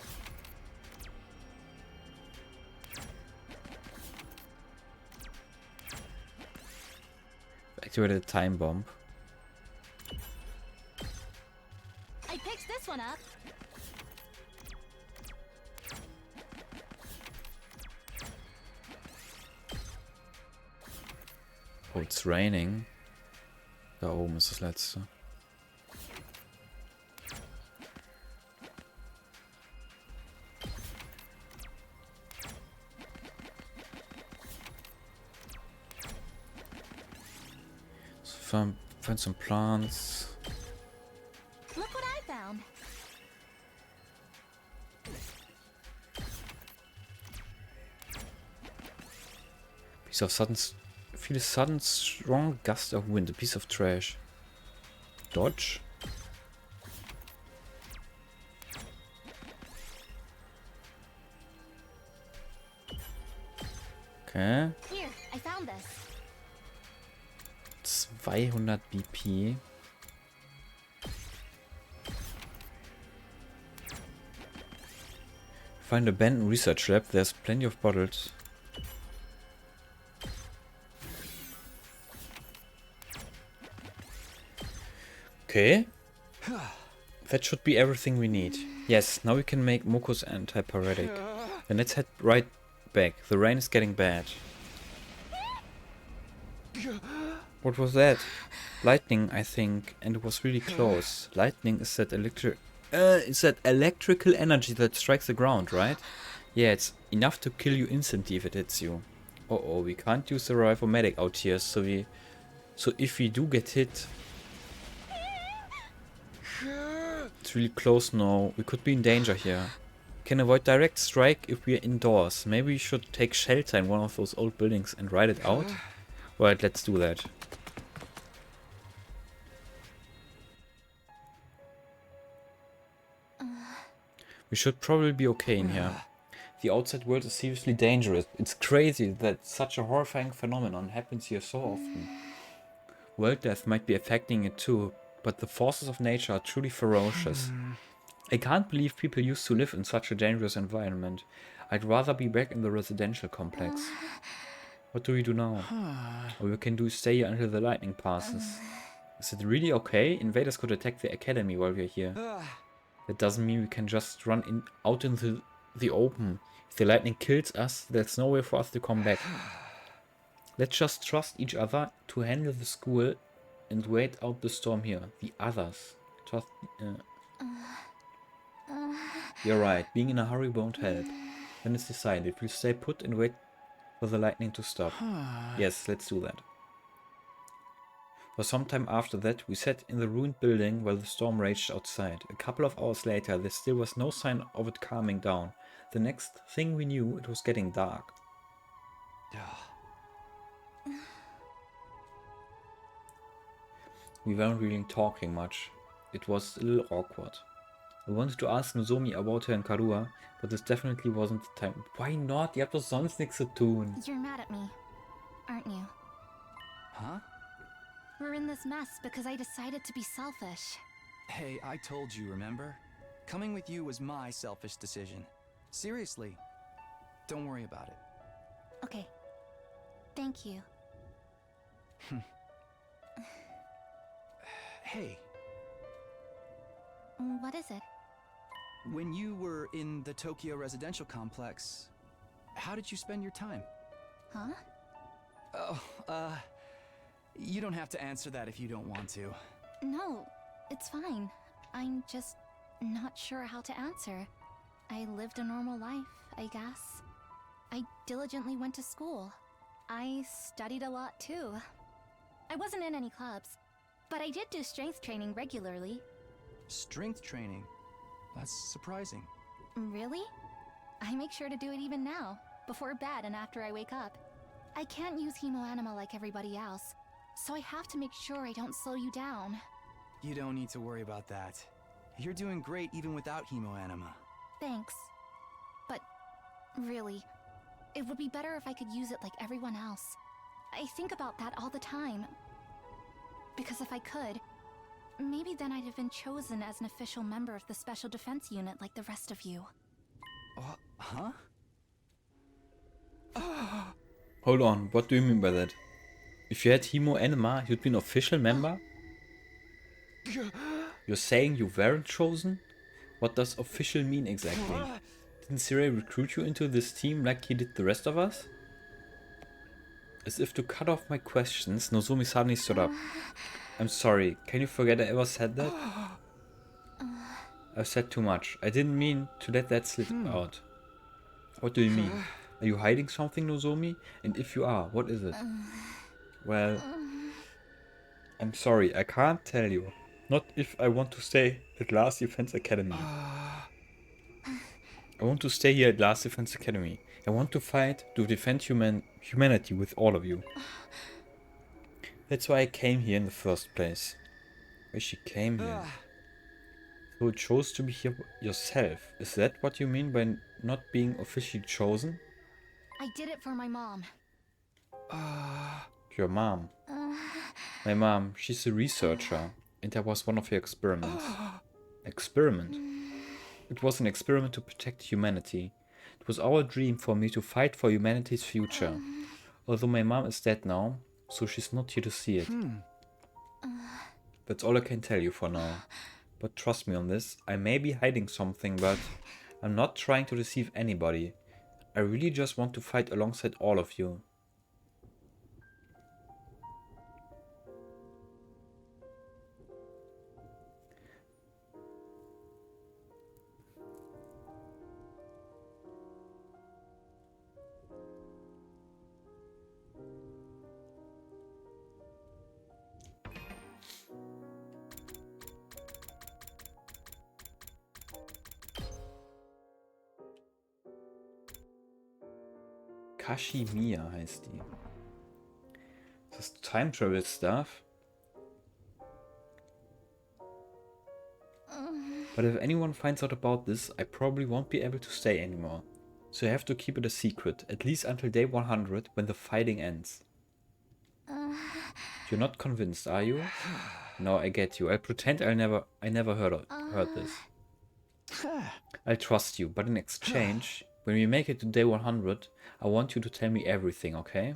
Activated time bomb. I picked this one up. Oh, it's raining. Da oben ist das letzte. So find some plants. Look what I found. Piece of sudden, feel a sudden strong gust of wind. A piece of trash. Dodge. Okay. Here, I found this. 200 BP. Find abandoned research lab. There's plenty of bottles. Okay. That should be everything we need. Yes, now we can make Moko's antipyretic. Then let's head right back. The rain is getting bad. What was that? Lightning, I think, and it was really close. Lightning is that electrical energy that strikes the ground, right? Yeah, it's enough to kill you instantly if it hits you. Uh-oh, we can't use the rifle medic out here, so if we do get hit, it's really close now. We could be in danger here. Can avoid direct strike if we are indoors. Maybe we should take shelter in one of those old buildings and ride it out. Right, let's do that. We should probably be okay in here. The outside world is seriously dangerous. It's crazy that such a horrifying phenomenon happens here so often. World death might be affecting it too, but the forces of nature are truly ferocious. I can't believe people used to live in such a dangerous environment. I'd rather be back in the residential complex. What do we do now? All we can do is stay here until the lightning passes. Is it really okay? Invaders could attack the academy while we're here. That doesn't mean we can just run out into the open. If the lightning kills us, there's no way for us to come back. Let's just trust each other to handle the school and wait out the storm here. The others. Trust. You're right. Being in a hurry won't help. Then it's decided. We'll stay put and wait for the lightning to stop. Yes, let's do that. For some time after that, we sat in the ruined building while the storm raged outside. A couple of hours later, there still was no sign of it calming down. The next thing we knew, it was getting dark. We weren't really talking much. It was a little awkward. I wanted to ask Nozomi about her and Karua, but this definitely wasn't the time. Why not? Ihr habt doch sonst nichts zu tun. You're mad at me, aren't you? Huh? We're in this mess because I decided to be selfish. Hey, I told you, remember? Coming with you was my selfish decision. Seriously, don't worry about it. Okay. Thank you. Hey, What is it? when you were in the Tokyo residential complex, how did you spend your time? Huh? Oh, you don't have to answer that if you don't want to. No, it's fine. I'm just not sure how to answer. I lived a normal life, I guess. I diligently went to school. I studied a lot too. I wasn't in any clubs, but I did do strength training regularly. Strength training? That's surprising. Really? I make sure to do it even now, before bed and after I wake up. I can't use hemoanima like everybody else, so I have to make sure I don't slow you down. You don't need to worry about that. You're doing great even without hemoanima. Thanks. But really, it would be better if I could use it like everyone else. I think about that all the time. Because if I could, maybe then I'd have been chosen as an official member of the Special Defense Unit like the rest of you. Huh? Hold on, what do you mean by that? If you had Hemo Enema, you'd be an official member? You're saying you weren't chosen? What does official mean exactly? Didn't Siri recruit you into this team like he did the rest of us? As if to cut off my questions, Nozomi suddenly stood up. I'm sorry, can you forget I ever said that? I've said too much. I didn't mean to let that slip out. What do you mean? Are you hiding something, Nozomi? And if you are, what is it? Well, I'm sorry, I can't tell you. Not if I want to stay at Last Defense Academy. I want to stay here at Last Defense Academy. I want to fight to defend humanity with all of you. That's why I came here in the first place. Why she came here. So you chose to be here yourself. Is that what you mean by not being officially chosen? I did it for my mom. Your mom. My mom, she's a researcher. And that was one of her experiments. Experiment? It was an experiment to protect humanity. It was our dream for me to fight for humanity's future. Although my mom is dead now, so she's not here to see it. That's all I can tell you for now. But trust me on this, I may be hiding something, but I'm not trying to deceive anybody. I really just want to fight alongside all of you. Kashimiya heißt die. Das ist Time Travel Stuff. But if anyone finds out about this, I probably won't be able to stay anymore. So I have to keep it a secret, at least until day 100 when the fighting ends. You're not convinced, are you? No, I get you. I'll pretend I never heard this. I'll trust you, but in exchange, when we make it to day 100, I want you to tell me everything, okay?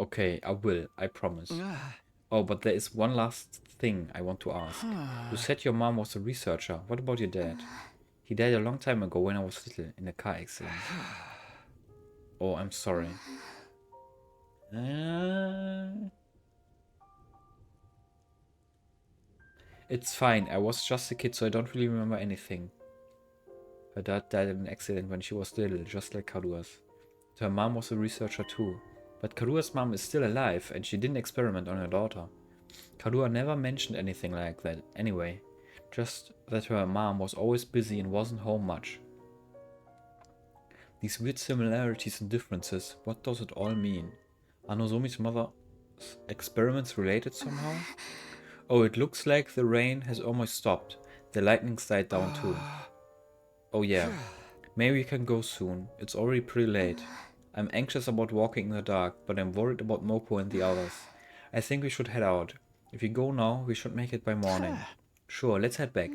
Okay, I will, I promise. Oh, but there is one last thing I want to ask. You said your mom was a researcher. What about your dad? He died a long time ago when I was little, in a car accident. Oh, I'm sorry. It's fine, I was just a kid, so I don't really remember anything. Her dad died in an accident when she was little, just like Karua's. Her mom was a researcher too. But Karua's mom is still alive, and she didn't experiment on her daughter. Karua never mentioned anything like that, anyway. Just that her mom was always busy and wasn't home much. These weird similarities and differences, what does it all mean? Are Nozomi's mother's experiments related somehow? Oh, it looks like the rain has almost stopped. The lightning's died down too. Oh yeah, maybe we can go soon. It's already pretty late. I'm anxious about walking in the dark, but I'm worried about Moko and the others. I think we should head out. If we go now, we should make it by morning. Sure, let's head back.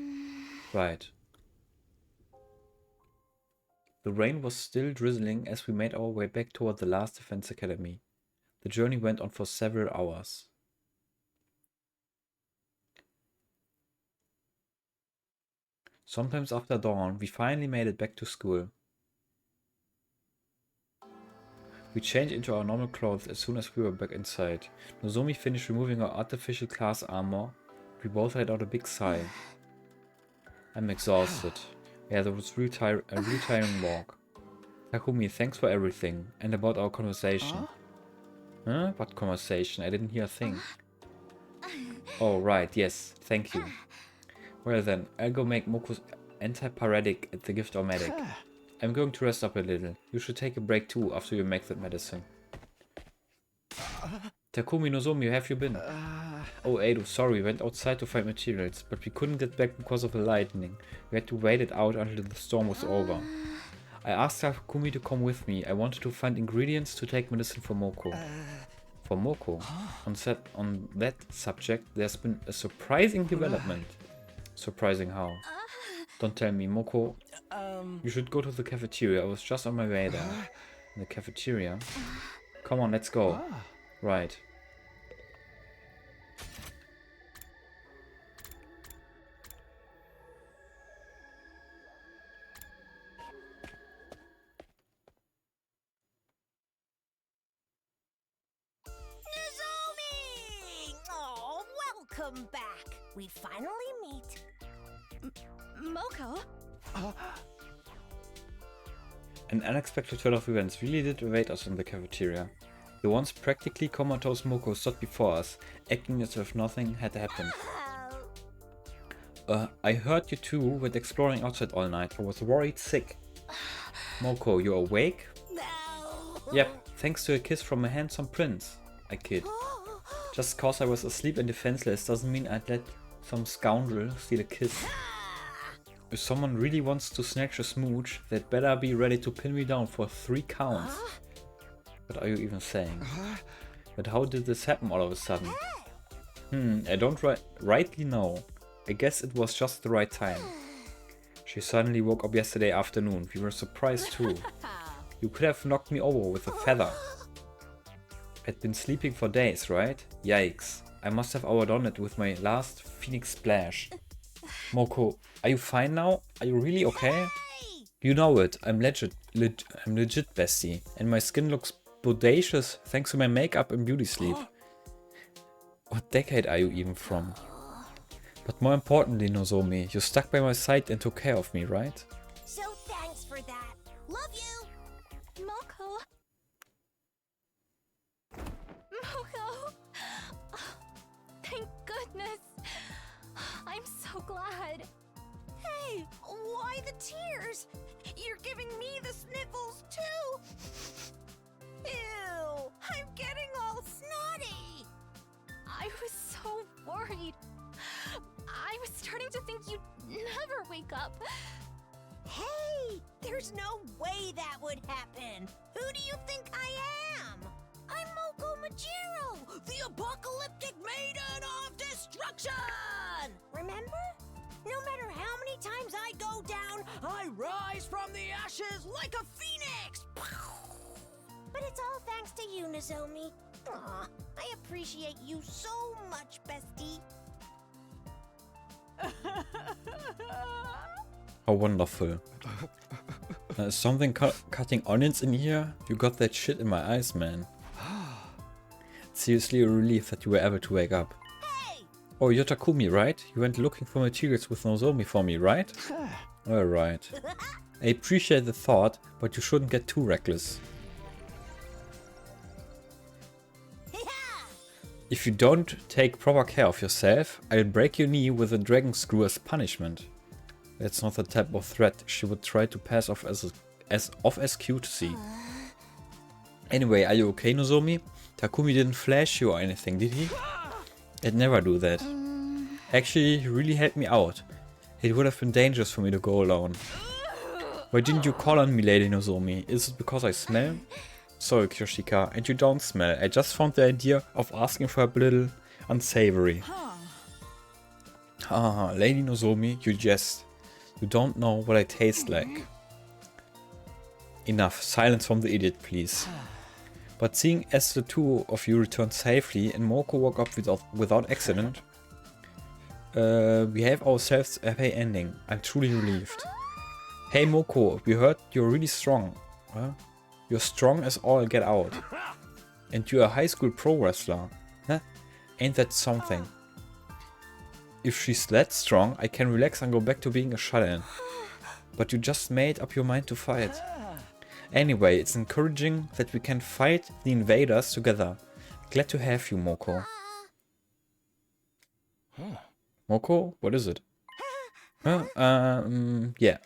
Right. The rain was still drizzling as we made our way back toward the last defense academy. The journey went on for several hours. Sometimes after dawn, we finally made it back to school. We changed into our normal clothes as soon as we were back inside. Nozomi finished removing her artificial class armor. We both let out a big sigh. I'm exhausted. Yeah, that was a real tiring walk. Takumi, thanks for everything. And about our conversation. Huh? What conversation? I didn't hear a thing. Oh, right, yes, thank you. Well then, I'll go make Moko's antipyretic at the gift-o-matic. I'm going to rest up a little. You should take a break too after you make that medicine. Takumi, Nozomi, where have you been? Oh, Edo, sorry, we went outside to find materials, but we couldn't get back because of the lightning. We had to wait it out until the storm was over. I asked Takumi to come with me. I wanted to find ingredients to take medicine for Moko. For Moko? On that subject, there's been a surprising development. Surprising how? Don't tell me, Moko. You should go to the cafeteria. I was just on my way there. In the cafeteria? Come on, let's go. Right. Nozomi! Oh, welcome back. We finally meet. Moko? An unexpected turn of events really did await us in the cafeteria. The once practically comatose Moko stood before us, acting as if nothing had happened. I heard you two went exploring outside all night. I was worried sick. Moko, you awake? No. Yep, thanks to a kiss from a handsome prince. I kid. Just cause I was asleep and defenseless doesn't mean I'd let some scoundrel steal a kiss. If someone really wants to snatch a smooch, they'd better be ready to pin me down for 3 counts. What are you even saying? But how did this happen all of a sudden? I don't rightly know. I guess it was just the right time. She suddenly woke up yesterday afternoon. We were surprised too. You could have knocked me over with a feather. I'd been sleeping for days, right? Yikes. I must have overdone it with my last Phoenix splash. Moko, are you fine now? Are you really okay? You know it. I'm legit, bestie. And my skin looks bodacious thanks to my makeup and beauty sleep. What decade are you even from? But more importantly, Nozomi, you stuck by my side and took care of me, right? So thanks for that. Love you. Moko. Moko. Thank goodness. I'm so glad. Hey, why the tears? You're giving me the sniffles too. Ew, I'm getting all snotty. I was so worried. I was starting to think you'd never wake up. Hey, there's no way that would happen. Who do you think I am? I'm Moko Majiro, the apocalyptic maiden of destruction! Remember? No matter how many times I go down, I rise from the ashes like a phoenix! But it's all thanks to you, Nozomi. Aw, I appreciate you so much, bestie. How wonderful. Is something cutting onions in here? You got that shit in my eyes, man. Seriously a relief that you were able to wake up. Hey! Oh, you're Takumi, right? You went looking for materials with Nozomi for me, right? Alright. I appreciate the thought, but you shouldn't get too reckless. If you don't take proper care of yourself, I'll break your knee with a dragon screw as punishment. That's not the type of threat she would try to pass off as cute to see. Anyway, are you okay, Nozomi? Takumi didn't flash you or anything, did he? I'd never do that. Actually, he really helped me out. It would have been dangerous for me to go alone. Why didn't you call on me, Lady Nozomi? Is it because I smell? Sorry, Kyoshika, and you don't smell. I just found the idea of asking for a little unsavory. Ah, Lady Nozomi, you don't know what I taste like. Enough, silence from the idiot, please. But seeing as the two of you returned safely and Moko woke up without accident, we have ourselves a happy ending. I'm truly relieved. Hey Moko, we heard you're really strong. Huh? You're strong as all get out. And you're a high school pro wrestler. Huh? Ain't that something? If she's that strong, I can relax and go back to being a shut-in. But you just made up your mind to fight. Anyway, it's encouraging that we can fight the invaders together. Glad to have you, Moko. Moko? What is it? Yeah.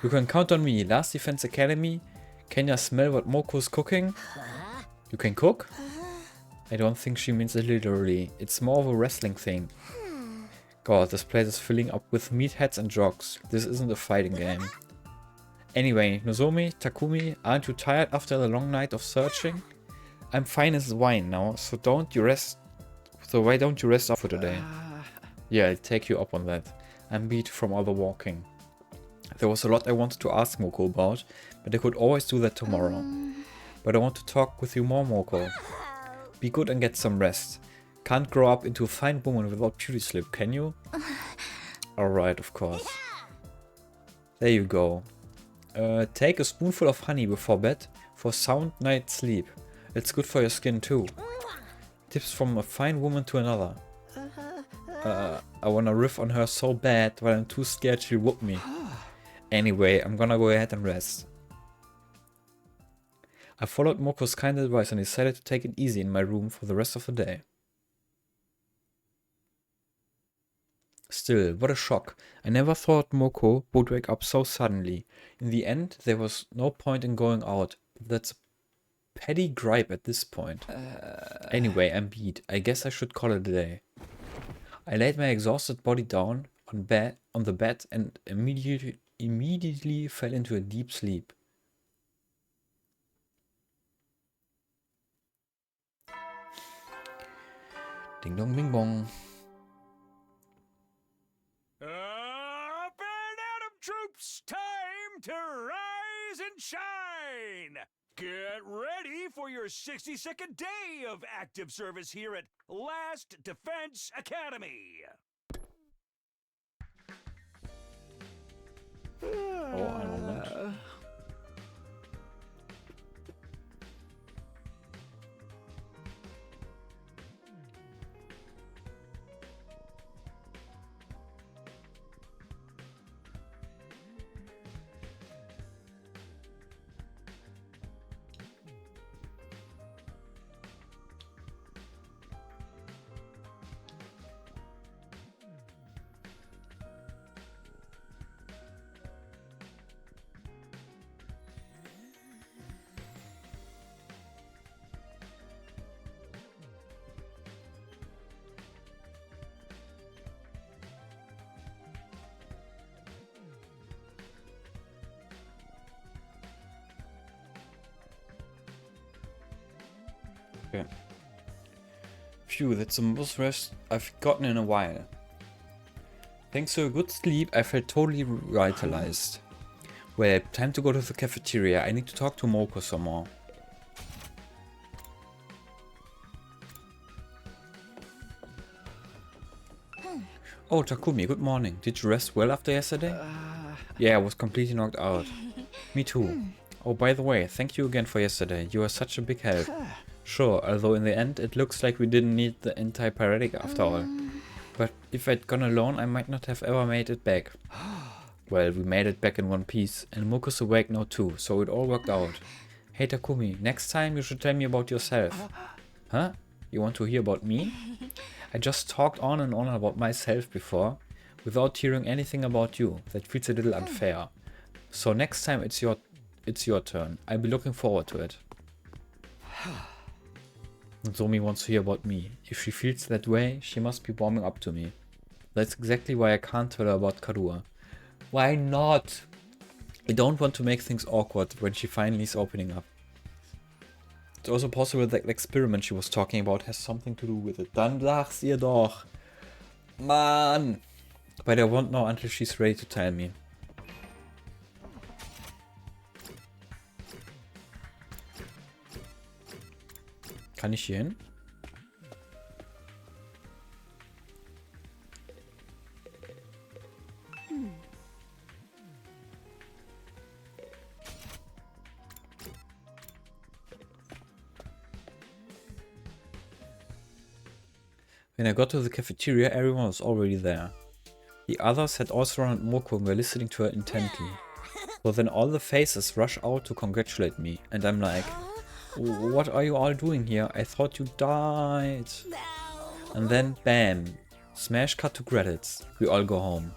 You can count on me. Last Defense Academy. Can you smell what Moko's cooking? You can cook? I don't think she means it literally. It's more of a wrestling thing. God, this place is filling up with meatheads and jocks. This isn't a fighting game. Anyway, Nozomi, Takumi, aren't you tired after the long night of searching? I'm fine as wine now, so why don't you rest up for today? Yeah, I'll take you up on that. I'm beat from all the walking. There was a lot I wanted to ask Moko about, but I could always do that tomorrow. But I want to talk with you more, Moko. Be good and get some rest. Can't grow up into a fine woman without beauty sleep, can you? Alright, of course. There you go. Take a spoonful of honey before bed for sound night's sleep. It's good for your skin too. Tips from a fine woman to another. I wanna riff on her so bad, but I'm too scared she'll whoop me. Anyway, I'm gonna go ahead and rest. I followed Moko's kind advice and decided to take it easy in my room for the rest of the day. Still, what a shock. I never thought Moko would wake up so suddenly. In the end, there was no point in going out. That's a petty gripe at this point. Anyway, I'm beat. I guess I should call it a day. I laid my exhausted body down on the bed and immediately fell into a deep sleep. Ding dong bing bong. Up and at 'em, troops! Time to rise and shine! Get ready for your 60-second day of active service here at Last Defense Academy! Oh, einen Moment. Okay. Phew, that's the most rest I've gotten in a while. Thanks to a good sleep, I felt totally revitalized. Well, time to go to the cafeteria. I need to talk to Moko some more. Oh, Takumi, good morning. Did you rest well after yesterday? Yeah, I was completely knocked out. Me too. Oh, by the way, thank you again for yesterday. You were such a big help. Sure, although in the end it looks like we didn't need the antipyretic after all. But if I'd gone alone, I might not have ever made it back. Well, we made it back in one piece, and Moko's awake now too, so it all worked out. Hey Takumi, next time you should tell me about yourself. Huh? You want to hear about me? I just talked on and on about myself before, without hearing anything about you. That feels a little unfair. So next time it's your turn. I'll be looking forward to it. Nozomi wants to hear about me. If she feels that way, she must be warming up to me. That's exactly why I can't tell her about Karua. Why not? I don't want to make things awkward when she finally is opening up. It's also possible that the experiment she was talking about has something to do with it. Dann sag's ihr doch. Man! But I won't know until she's ready to tell me. Kann ich hier hin? When I got to the cafeteria, everyone was already there. The others had all surrounded Moko and were listening to her intently. So then all the faces rush out to congratulate me, and I'm like, what are you all doing here? I thought you died. And then, bam, smash cut to credits. We all go home.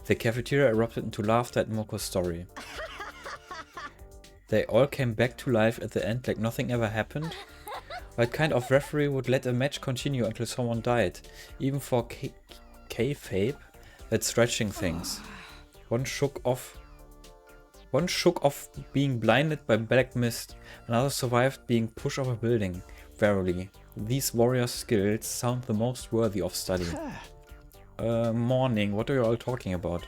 The cafeteria erupted into laughter at Moko's story. They all came back to life at the end like nothing ever happened. What kind of referee would let a match continue until someone died? Even for kayfabe? That's stretching things. One shook off being blinded by black mist. Another survived being pushed off a building. Verily, these warrior skills sound the most worthy of study. Morning, what are you all talking about?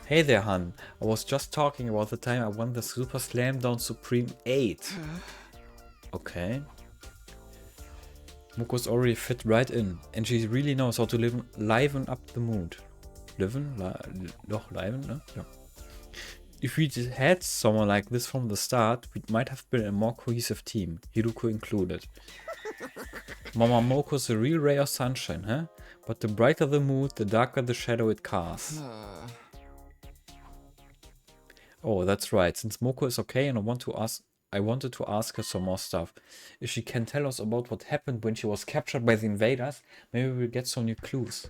Hey there, hun. I was just talking about the time I won the Super Slam Down Supreme 8. Okay. Moko's already fit right in, and she really knows how to liven up the mood. Liven? Liven, ne? Yeah. If we had someone like this from the start, we might have been a more cohesive team, Hiruko included. Mama Moko's a real ray of sunshine, huh? But the brighter the mood, the darker the shadow it casts. Oh, that's right. Since Moko is okay and I wanted to ask her some more stuff. If she can tell us about what happened when she was captured by the invaders, maybe we'll get some new clues.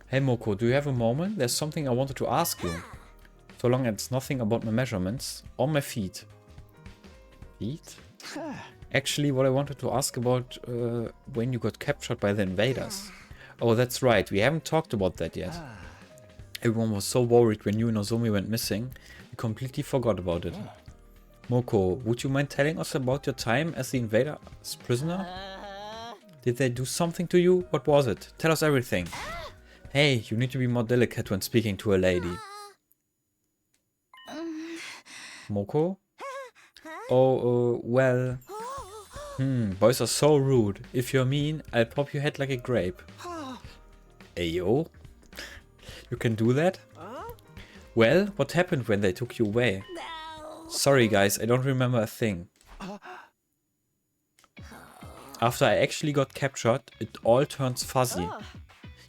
Hey Moko, do you have a moment? There's something I wanted to ask you. So long as it's nothing about my measurements or my feet. Feet? Actually, what I wanted to ask about when you got captured by the invaders. Oh, that's right. We haven't talked about that yet. Everyone was so worried when you and Nozomi went missing. We completely forgot about it. Moko, would you mind telling us about your time as the invader's prisoner? Did they do something to you? What was it? Tell us everything. Hey, you need to be more delicate when speaking to a lady. Moko? Oh, well... boys are so rude. If you're mean, I'll pop your head like a grape. Ayo? You can do that? Well, what happened when they took you away? Sorry guys, I don't remember a thing. After I actually got captured, it all turns fuzzy.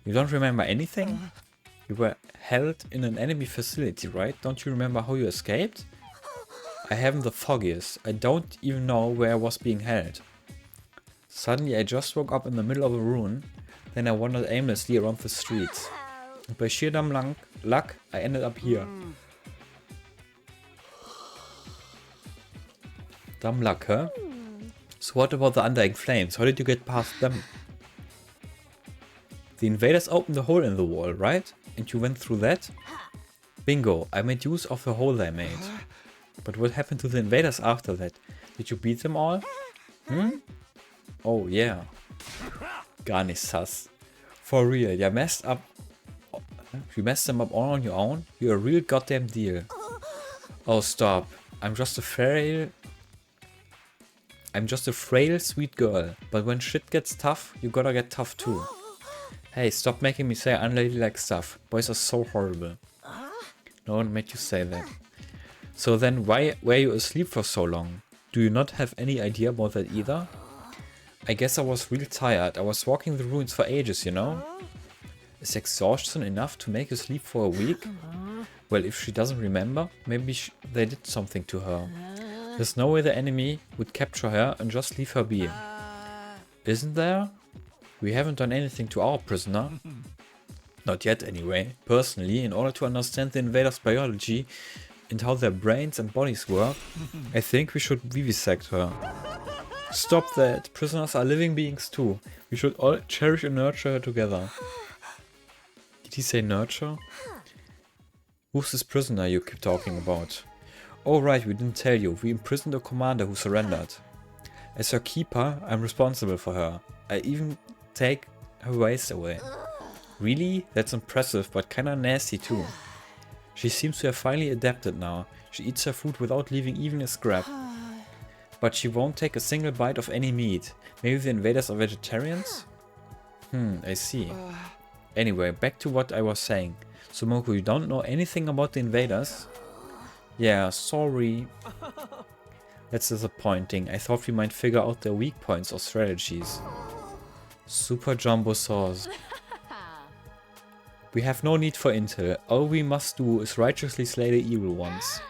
You don't remember anything? You were held in an enemy facility, right? Don't you remember how you escaped? I haven't the foggiest. I don't even know where I was being held. Suddenly I just woke up in the middle of a ruin. Then I wandered aimlessly around the streets. And by sheer dumb luck, I ended up here. Dumb luck, huh? So what about the undying flames? How did you get past them? The invaders opened a hole in the wall, right? And you went through that? Bingo, I made use of the hole they made. But what happened to the invaders after that? Did you beat them all? Oh yeah. Gar nicht sus. For real, you messed them up all on your own? You're a real goddamn deal. Oh stop. I'm just a frail, sweet girl. But when shit gets tough, you gotta get tough too. Hey, stop making me say unladylike stuff. Boys are so horrible. No one made you say that. So then why were you asleep for so long? Do you not have any idea about that either? I guess I was real tired. I was walking the ruins for ages, you know? Is exhaustion enough to make you sleep for a week? Well, if she doesn't remember, maybe they did something to her. There's no way the enemy would capture her and just leave her be. Isn't there? We haven't done anything to our prisoner. Not yet anyway. Personally, in order to understand the invaders' biology and how their brains and bodies work, I think we should vivisect her. Stop that. Prisoners are living beings too. We should all cherish and nurture her together. Did he say nurture? Who's this prisoner you keep talking about? Oh right, we didn't tell you. We imprisoned a commander who surrendered. As her keeper, I'm responsible for her. I even take her waist away. Really? That's impressive, but kinda nasty too. She seems to have finally adapted now. She eats her food without leaving even a scrap. But she won't take a single bite of any meat. Maybe the invaders are vegetarians? I see. Anyway, back to what I was saying. So Moko, you don't know anything about the invaders? Yeah, sorry. That's disappointing. I thought we might figure out their weak points or strategies. Super Jumbo Sauce. We have no need for intel. All we must do is righteously slay the evil ones.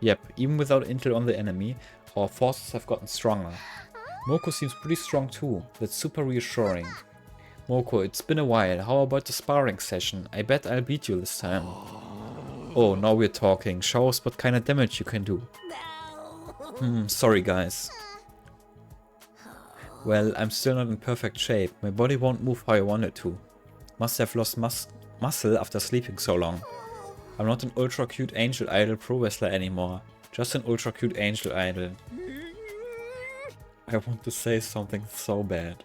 Yep, even without intel on the enemy, our forces have gotten stronger. Moko seems pretty strong too. That's super reassuring. Moko, it's been a while. How about the sparring session? I bet I'll beat you this time. Oh, now we're talking. Show us what kind of damage you can do. Sorry guys. Well, I'm still not in perfect shape. My body won't move how I want it to. Must have lost muscle after sleeping so long. I'm not an ultra cute angel idol pro wrestler anymore. Just an ultra cute angel idol. I want to say something so bad.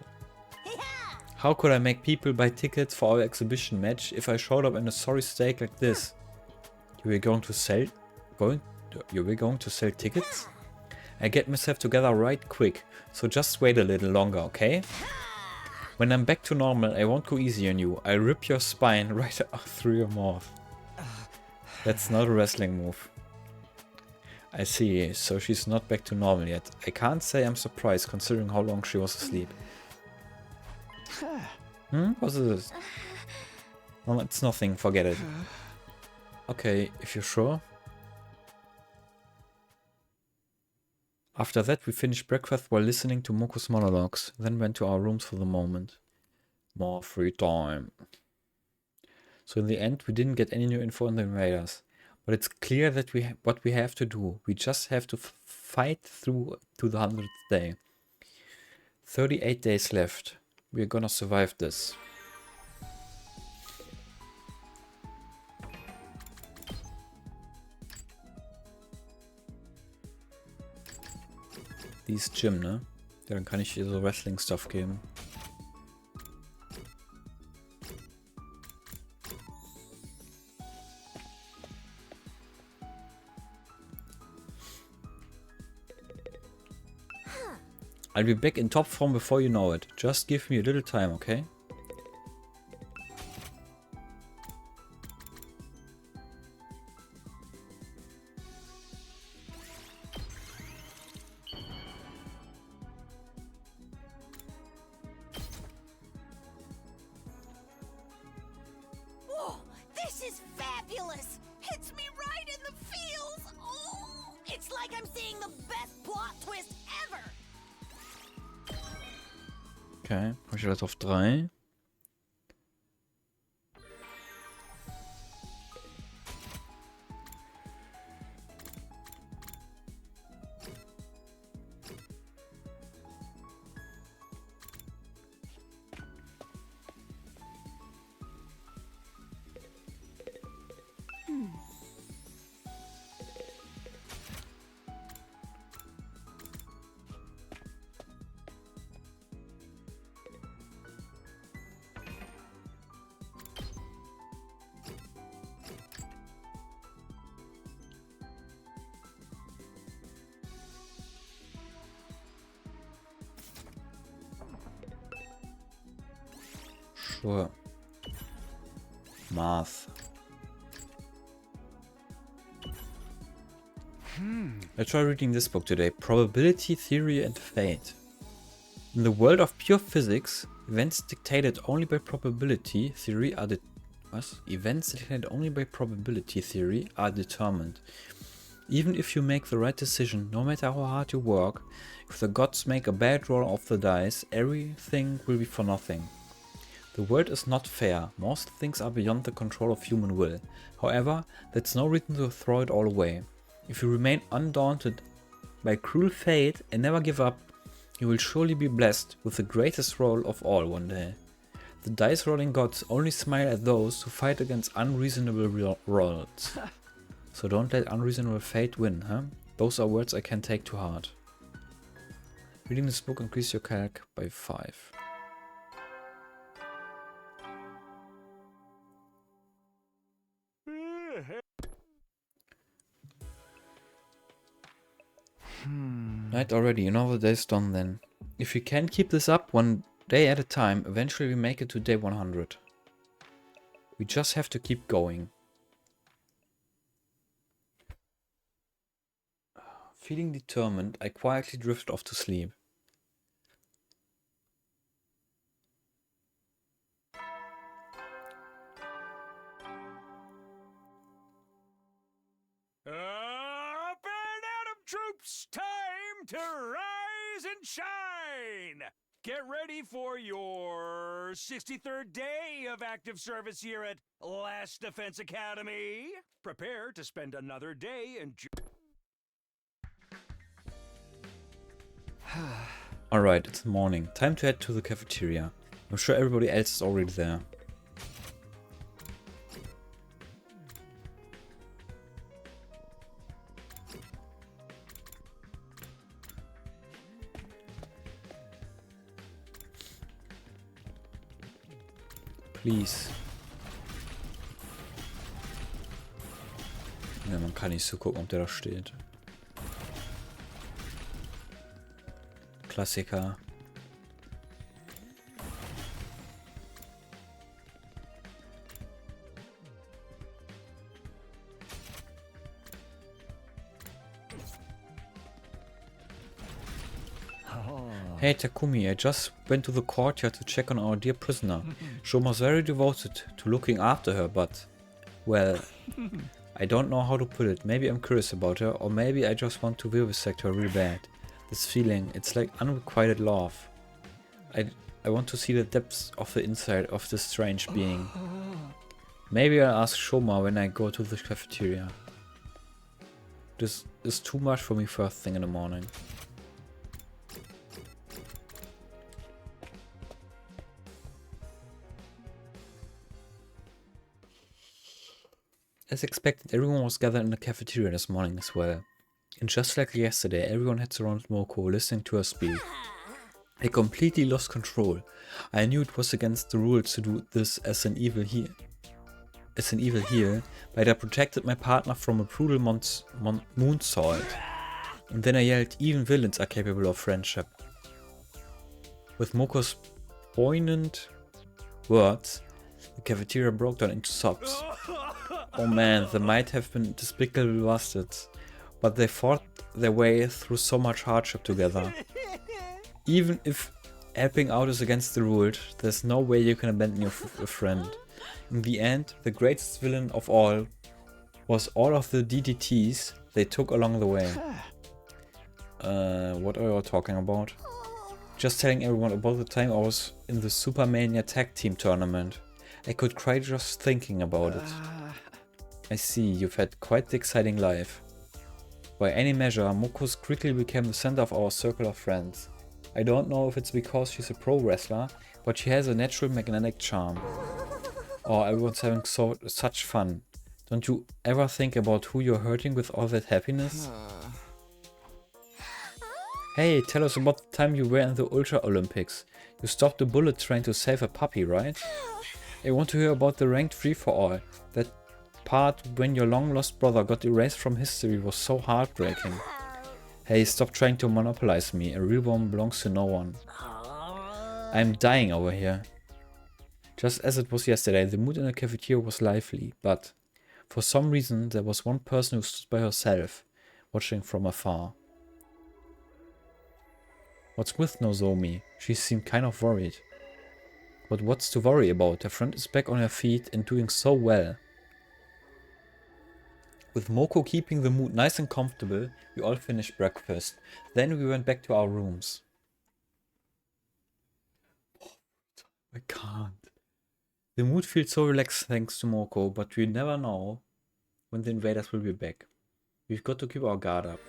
How could I make people buy tickets for our exhibition match if I showed up in a sorry state like this? You were going to sell tickets? I get myself together right quick, so just wait a little longer, okay? When I'm back to normal, I won't go easy on you. I'll rip your spine right through your mouth. That's not a wrestling move. I see, so she's not back to normal yet. I can't say I'm surprised considering how long she was asleep. What's this? Well, it's nothing, forget it. Okay, if you're sure. After that, we finished breakfast while listening to Moko's monologues, then went to our rooms for the moment. More free time. So in the end, we didn't get any new info on the invaders. But it's clear that what we have to do. We just have to fight through to the 100th day. 38 days left. We're gonna survive this. Die ist Gym, ne? Ja, dann kann ich hier so Wrestling-Stuff geben. I'll be back in top form before you know it. Just give me a little time, okay? Whoa, this is fabulous! Hits me right in the feels! Oh, it's like I'm seeing the best plot twist ever! Okay, mach ich das auf 3. Sure. Math. Let's try reading this book today. Probability, Theory and Fate. In the world of pure physics, events dictated only by probability theory are Events dictated only by probability theory are determined. Even if you make the right decision, no matter how hard you work, if the gods make a bad roll of the dice, everything will be for nothing. The world is not fair. Most things are beyond the control of human will. However, that's no reason to throw it all away. If you remain undaunted by cruel fate and never give up, you will surely be blessed with the greatest roll of all one day. The dice rolling gods only smile at those who fight against unreasonable rolls. So don't let unreasonable fate win, huh? Those are words I can take to heart. Reading this book increases your calc by 5. hell? Night already, you know the day's done then. If we can keep this up one day at a time, eventually we make it to day 100. We just have to keep going. Feeling determined, I quietly drift off to sleep. Up and Adam troops, time to rise and shine! Get ready for your 63rd day of active service here at Last Defense Academy. Prepare to spend another day in... Alright, it's morning. Time to head to the cafeteria. I'm sure everybody else is already there. Please. Ja, man kann nicht so gucken, ob der da steht. Klassiker. Hey Takumi, I just went to the courtyard to check on our dear prisoner. Shoma's very devoted to looking after her, but... well... I don't know how to put it. Maybe I'm curious about her, or maybe I just want to vivisect her real bad. This feeling, it's like unrequited love. I want to see the depths of the inside of this strange being. Maybe I'll ask Shoma when I go to the cafeteria. This is too much for me first thing in the morning. As expected, everyone was gathered in the cafeteria this morning as well. And just like yesterday, everyone had surrounded Moko, listening to her speak. I completely lost control. I knew it was against the rules to do this as an evil heel, but I protected my partner from a brutal moonsault. And then I yelled, even villains are capable of friendship. With Moko's poignant words, the cafeteria broke down into sobs. Oh man, they might have been despicable bastards, but they fought their way through so much hardship together. Even if helping out is against the rules, there's no way you can abandon your friend. In the end, the greatest villain of all was all of the DDTs they took along the way. What are you all talking about? Just telling everyone about the time I was in the Supermania tag team tournament. I could cry just thinking about it. I see, you've had quite the exciting life. By any measure, Moko quickly became the center of our circle of friends. I don't know if it's because she's a pro wrestler, but she has a natural magnetic charm. Oh, everyone's having such fun. Don't you ever think about who you're hurting with all that happiness? Hey, tell us about the time you were in the Ultra Olympics. You stopped a bullet train to save a puppy, right? I want to hear about the ranked free-for-all. That part when your long-lost brother got erased from history was so heartbreaking. Hey, stop trying to monopolize me. A real one belongs to no one. I'm dying over here. Just as it was yesterday, the mood in the cafeteria was lively, but for some reason there was one person who stood by herself, watching from afar. What's with Nozomi? She seemed kind of worried. But what's to worry about? Her friend is back on her feet and doing so well. With Moko keeping the mood nice and comfortable, we all finished breakfast. Then we went back to our rooms. I can't. The mood feels so relaxed thanks to Moko, but we never know when the invaders will be back. We've got to keep our guard up.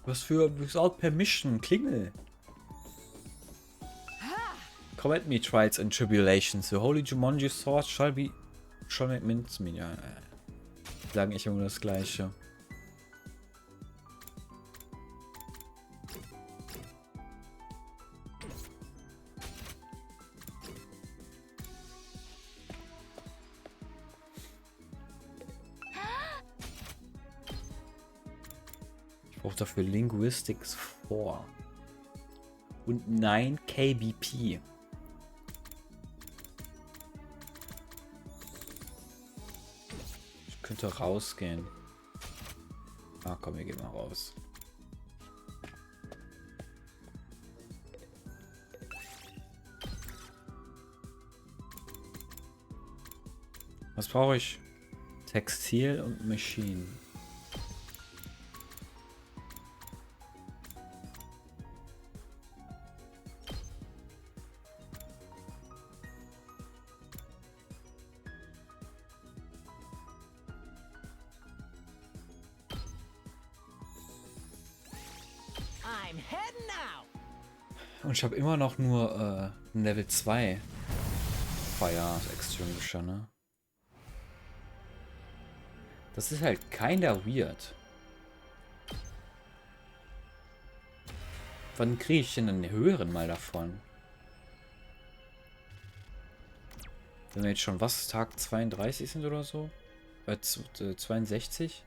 Was für without permission, Klingel. Come at me, trials and tribulations. The holy Jumanji sword shall make mincemeat. sagen echt immer das Gleiche. Ich brauche dafür Linguistics 4. Und 9 KBP. Ich könnte rausgehen. Ah, komm, wir gehen mal raus. Was brauche ich? Textil und Machine. I'm heading out. Und ich habe immer noch nur ein Level 2 Fire Extinguisher, ne? Das ist halt keiner weird. Wann kriege ich denn einen höheren mal davon? Wenn wir jetzt schon was, Tag 32 sind oder so? 62?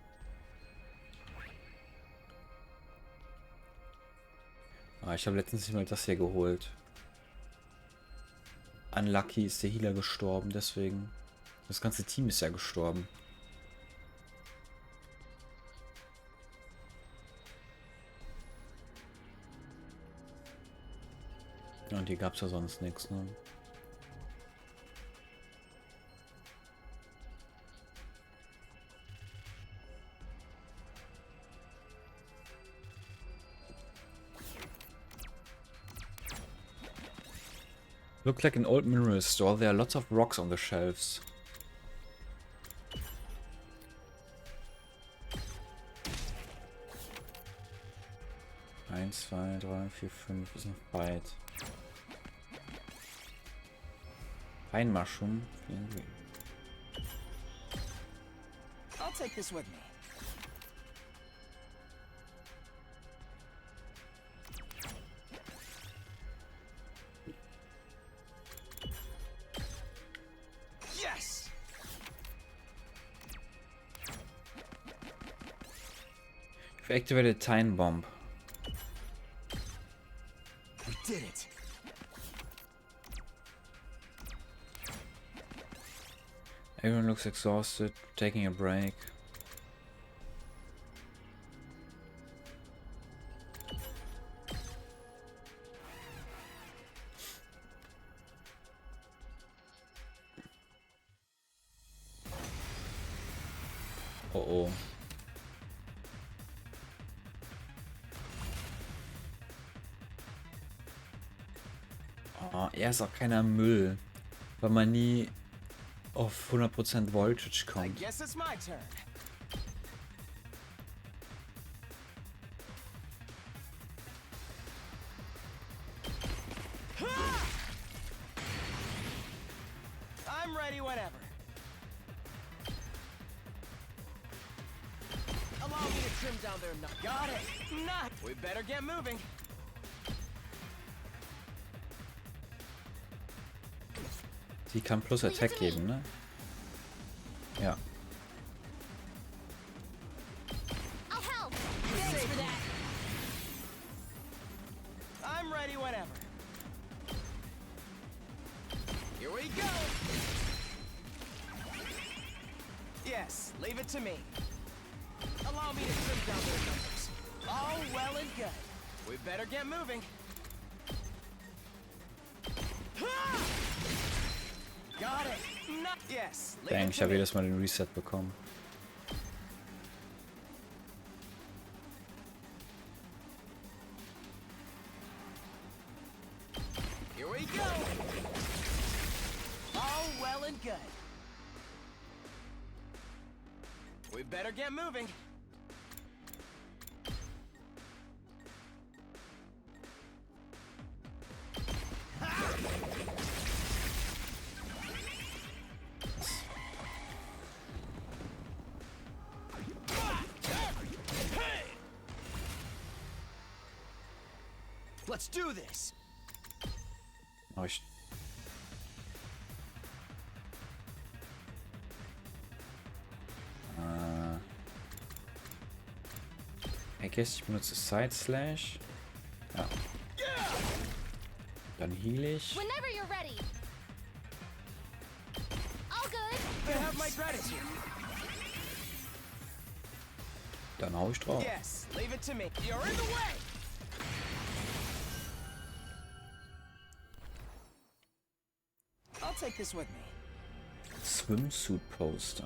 Ah, ich habe letztens nicht mal das hier geholt. Unlucky ist der Healer gestorben, deswegen. Das ganze Team ist ja gestorben. Ja, und hier gab es ja sonst nichts, ne? Look like an old mineral store. There are lots of rocks on the shelves. Eins, zwei, drei, vier, fünf. Ist noch weit. Ein Mushroom. I'll take this with me. Yes! You've activated Time Bomb. We did it. Everyone looks exhausted, taking a break. Oh oh. Oh, er ist auch keiner Müll, weil man nie auf 100% Voltage I kommt. guess it's my turn. I'm ready whenever. Allow me to trim down their nut. Got it. Nut. We better get moving. Die kann plus Attack geben, ne? Ja. I'll help. Thanks for that. I'm ready whenever. Here we go. Yes, leave it to me. Allow me to trim down their numbers. All well and good. We better get moving. Got it. Not yes. Leave Dang, it ich to habe me. jedes Mal den Reset bekommen. Here we go. All well and good. We better get moving. Let's do this. Oh, ich... I guess ich benutze Side Slash. Ja. Dann heal ich. Whenever you're ready. All good. You have my gratitude. Dann hau ich drauf. Yes, leave it to me. You're in the way. I'll take this with me. Swimsuit Poster.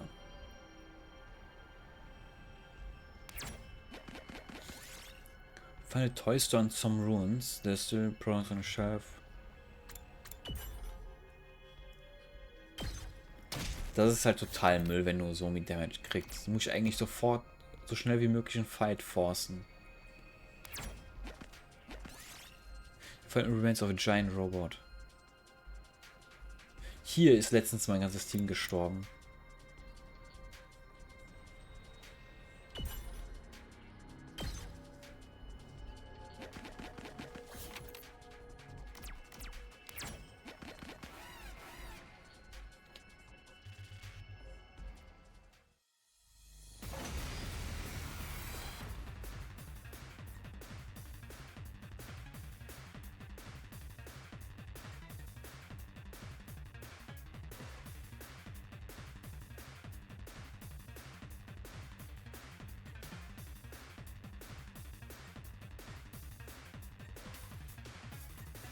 Find a toy store and some ruins. There's still products on the shelf. Das ist halt total Müll, wenn du so mit Damage kriegst. Du musst eigentlich sofort so schnell wie möglich einen Fight forcen. Find remains of a giant robot. Hier ist letztens mein ganzes Team gestorben.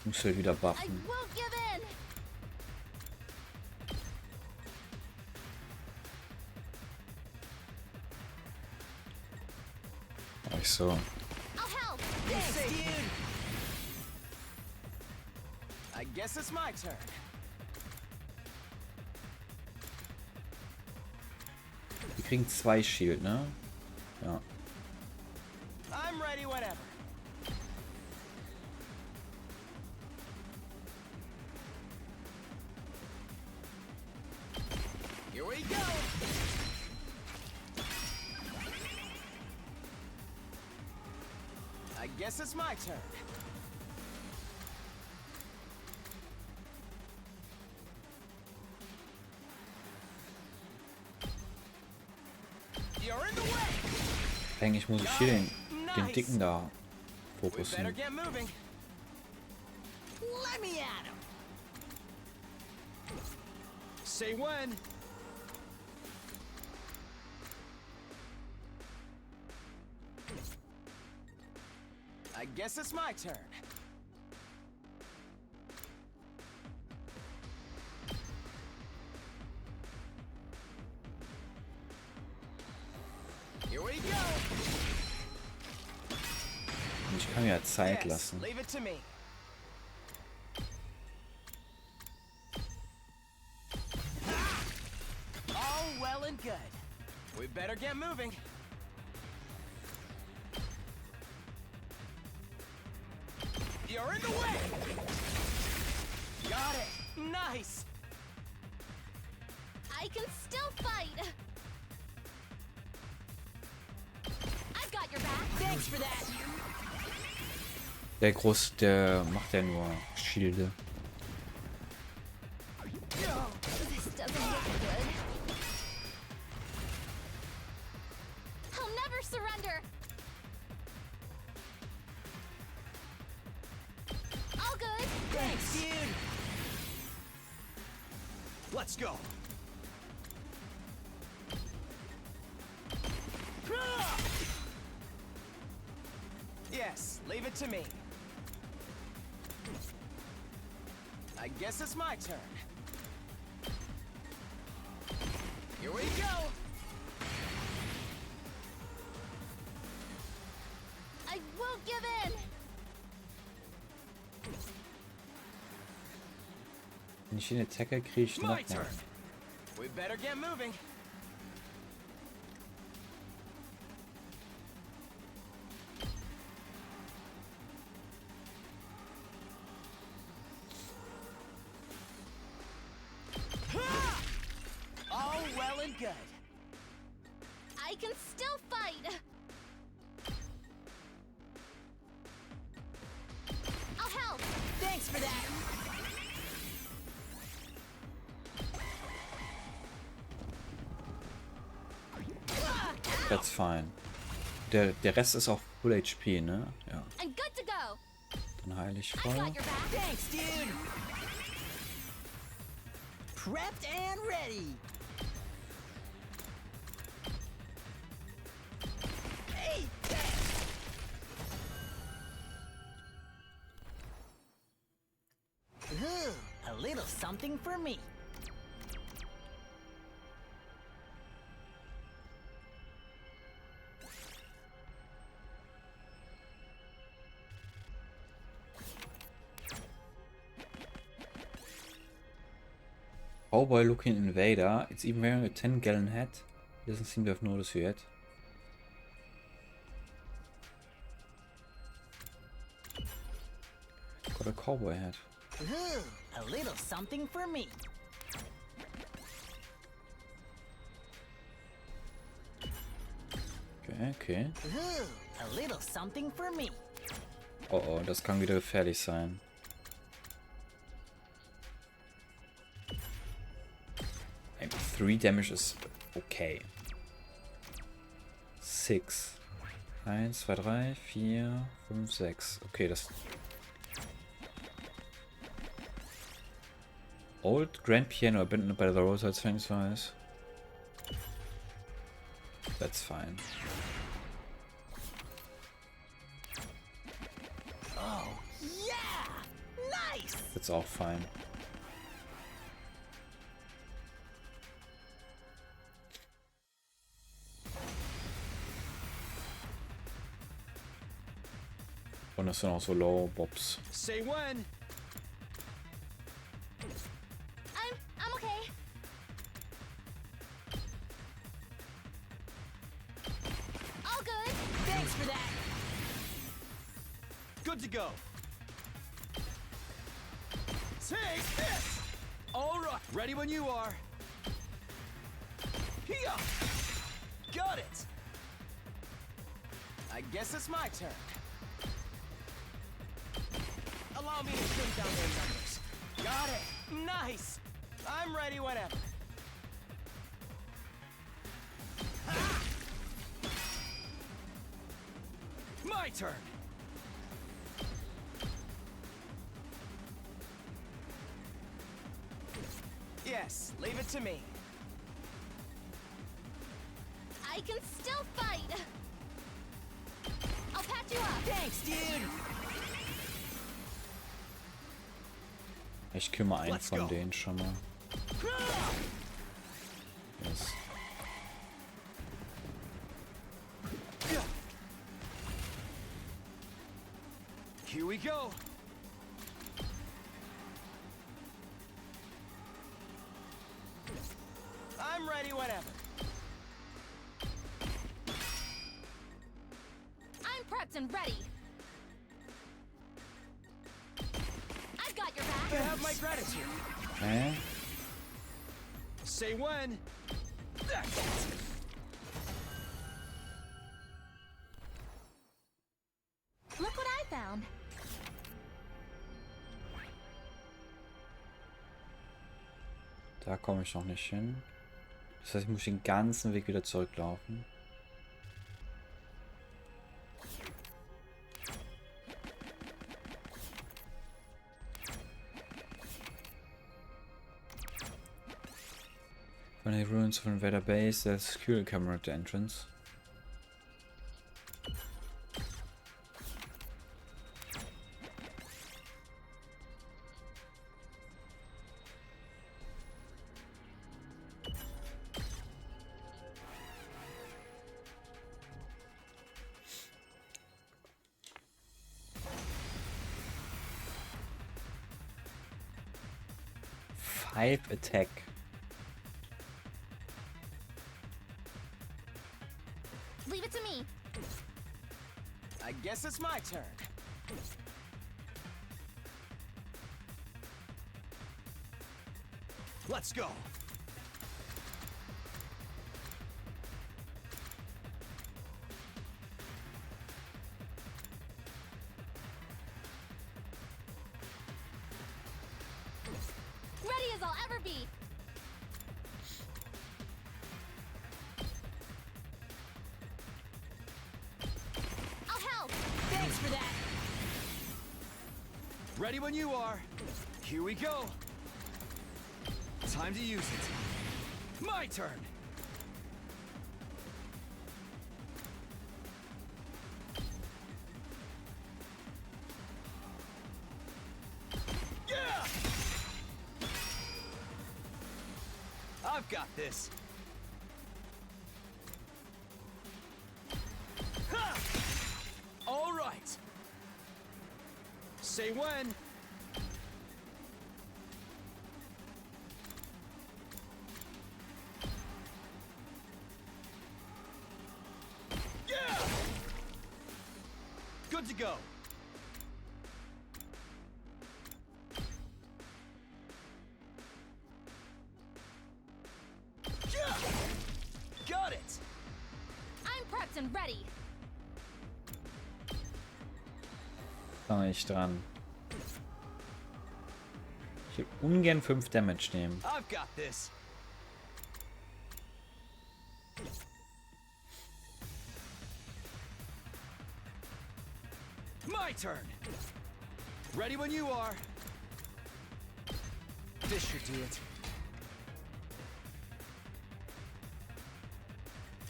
Muss halt wieder I buffen. won't give in. Ach so. I'll help. Thanks, dude. I guess it's my turn. Wir kriegen 2 Shield, ne? Ja. I'm ready whenever. Here we go. I guess it's my turn. You're in the way. Eigentlich muss ich hier den Dicken da We better fokussen. get moving. Let me at him. Say when. I guess it's my turn. Here we go. Und ich kann ja Zeit Yes, lassen. leave it to me. All well and good. We better get moving. You're in the way. Got it. Nice. I can still fight. I've got your back. Thanks for that. Der Groß, der macht ja nur Schilde. This doesn't look good. I'll never surrender. All good. Thanks, dude. Let's go. Yes, leave it to me. I guess it's my turn. Here we go. I won't give in. Wenn ich den Attacker kriege, ich noch My mehr. turn. We better get moving. All well and good. I can still fight. for that. That's fine. Der Rest ist auch Full HP, ne? Ja. I'm good to go. Dann heile ich I voll. got your back. Thanks, dude. Prepped and ready. Hey, ooh, a little something for me. Cowboy looking invader. It's even wearing a 10-gallon hat. He doesn't seem to have noticed you yet. Got a cowboy hat. Ooh, a little something for me. Okay, okay. Ooh, a little something for me. Oh oh, das kann wieder gefährlich sein. Maybe 3 damage is okay. 6. 1, 2, 3, 4, 5, 6. Okay, das... Old Grand Piano abandoned by the roadside thanks wise. That's fine. Oh, yeah! Nice! That's auch fine. Und das sind auch so Low Bobs. Say when. I'm okay. All good. Thanks for that. Good to go. Take this! All right, ready when you are. Here! Got it! I guess it's my turn. Allow me to shrink down their numbers. Got it! Nice! I'm ready whenever. Ha! My turn! Yes, leave it to me. I can still fight. I'll patch you up. Thanks, dude. Ich kümmere einen Let's von go. denen schon mal. Yes. Here we go. I'm ready whenever. I'm prepped and ready. I've got your back. You have my gratitude. Okay. Say when. Look what I found. Da komme ich noch nicht hin. Das heißt, ich muss den ganzen Weg wieder zurücklaufen. When the ruins of Invader Base, there's a security camera at the entrance. Five attack. Leave it to me. I guess it's my turn. Let's go. ever be. I'll help. Thanks for that. Ready when you are. Here we go. Time to use it. My turn. Yeah! I've got this. Ha! All right. Say when. Yeah! Good to go. Yeah! Got it. I'm prepped and ready. Da ich dran. Ich will ungern 5 Damage nehmen. I've got this. My turn. Ready when you are. This should do it.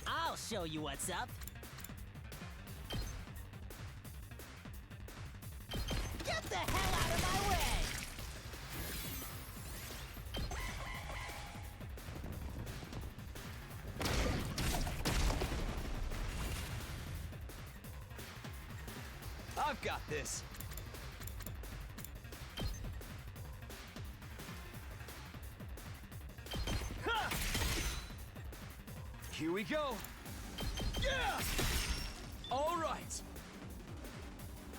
I'll show you what's up. Get the hell out of my way! I've got this. Ha! Here we go. Yeah! All right.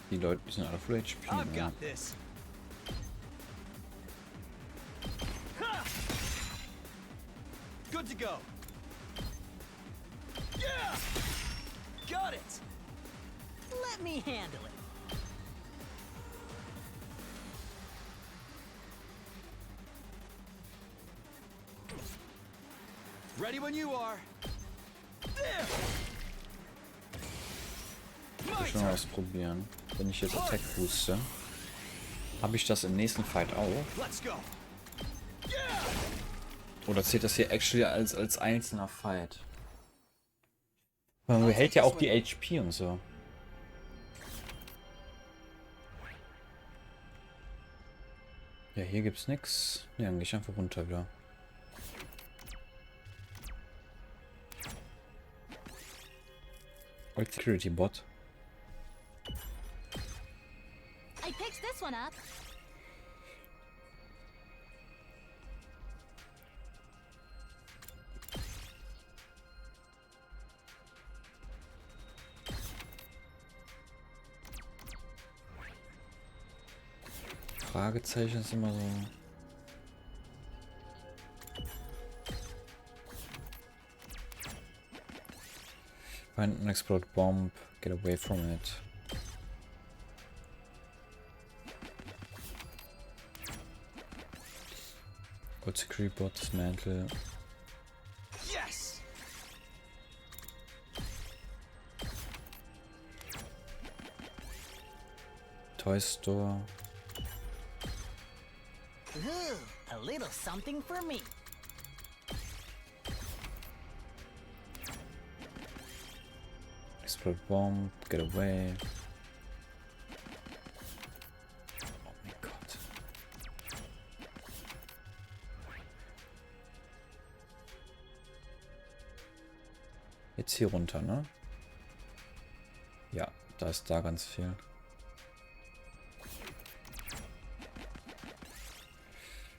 Die Leute sind alle Full HP. I've Ja. got this. Ha! Good to go. Yeah! Got it. Let me handle it. Ready when you are. There! My Schon turn. mal ausprobieren. Wenn ich jetzt Attack booste, habe ich das im nächsten Fight auch? Let's go. Yeah! Oder zählt das hier actually als einzelner Fight? Man behält ja auch die HP und so. Ja, hier gibt's nix. Ja, dann geh ich einfach runter wieder. Old Security Bot. I picked this one up. Fragezeichen ist immer so. Find an explode bomb, get away from it. Old security bot, dismantle. Yes! Toy store. Ooh, a little something for me. Explode bomb, get away. Oh mein Gott. Jetzt hier runter, ne? Ja, da ist da ganz viel.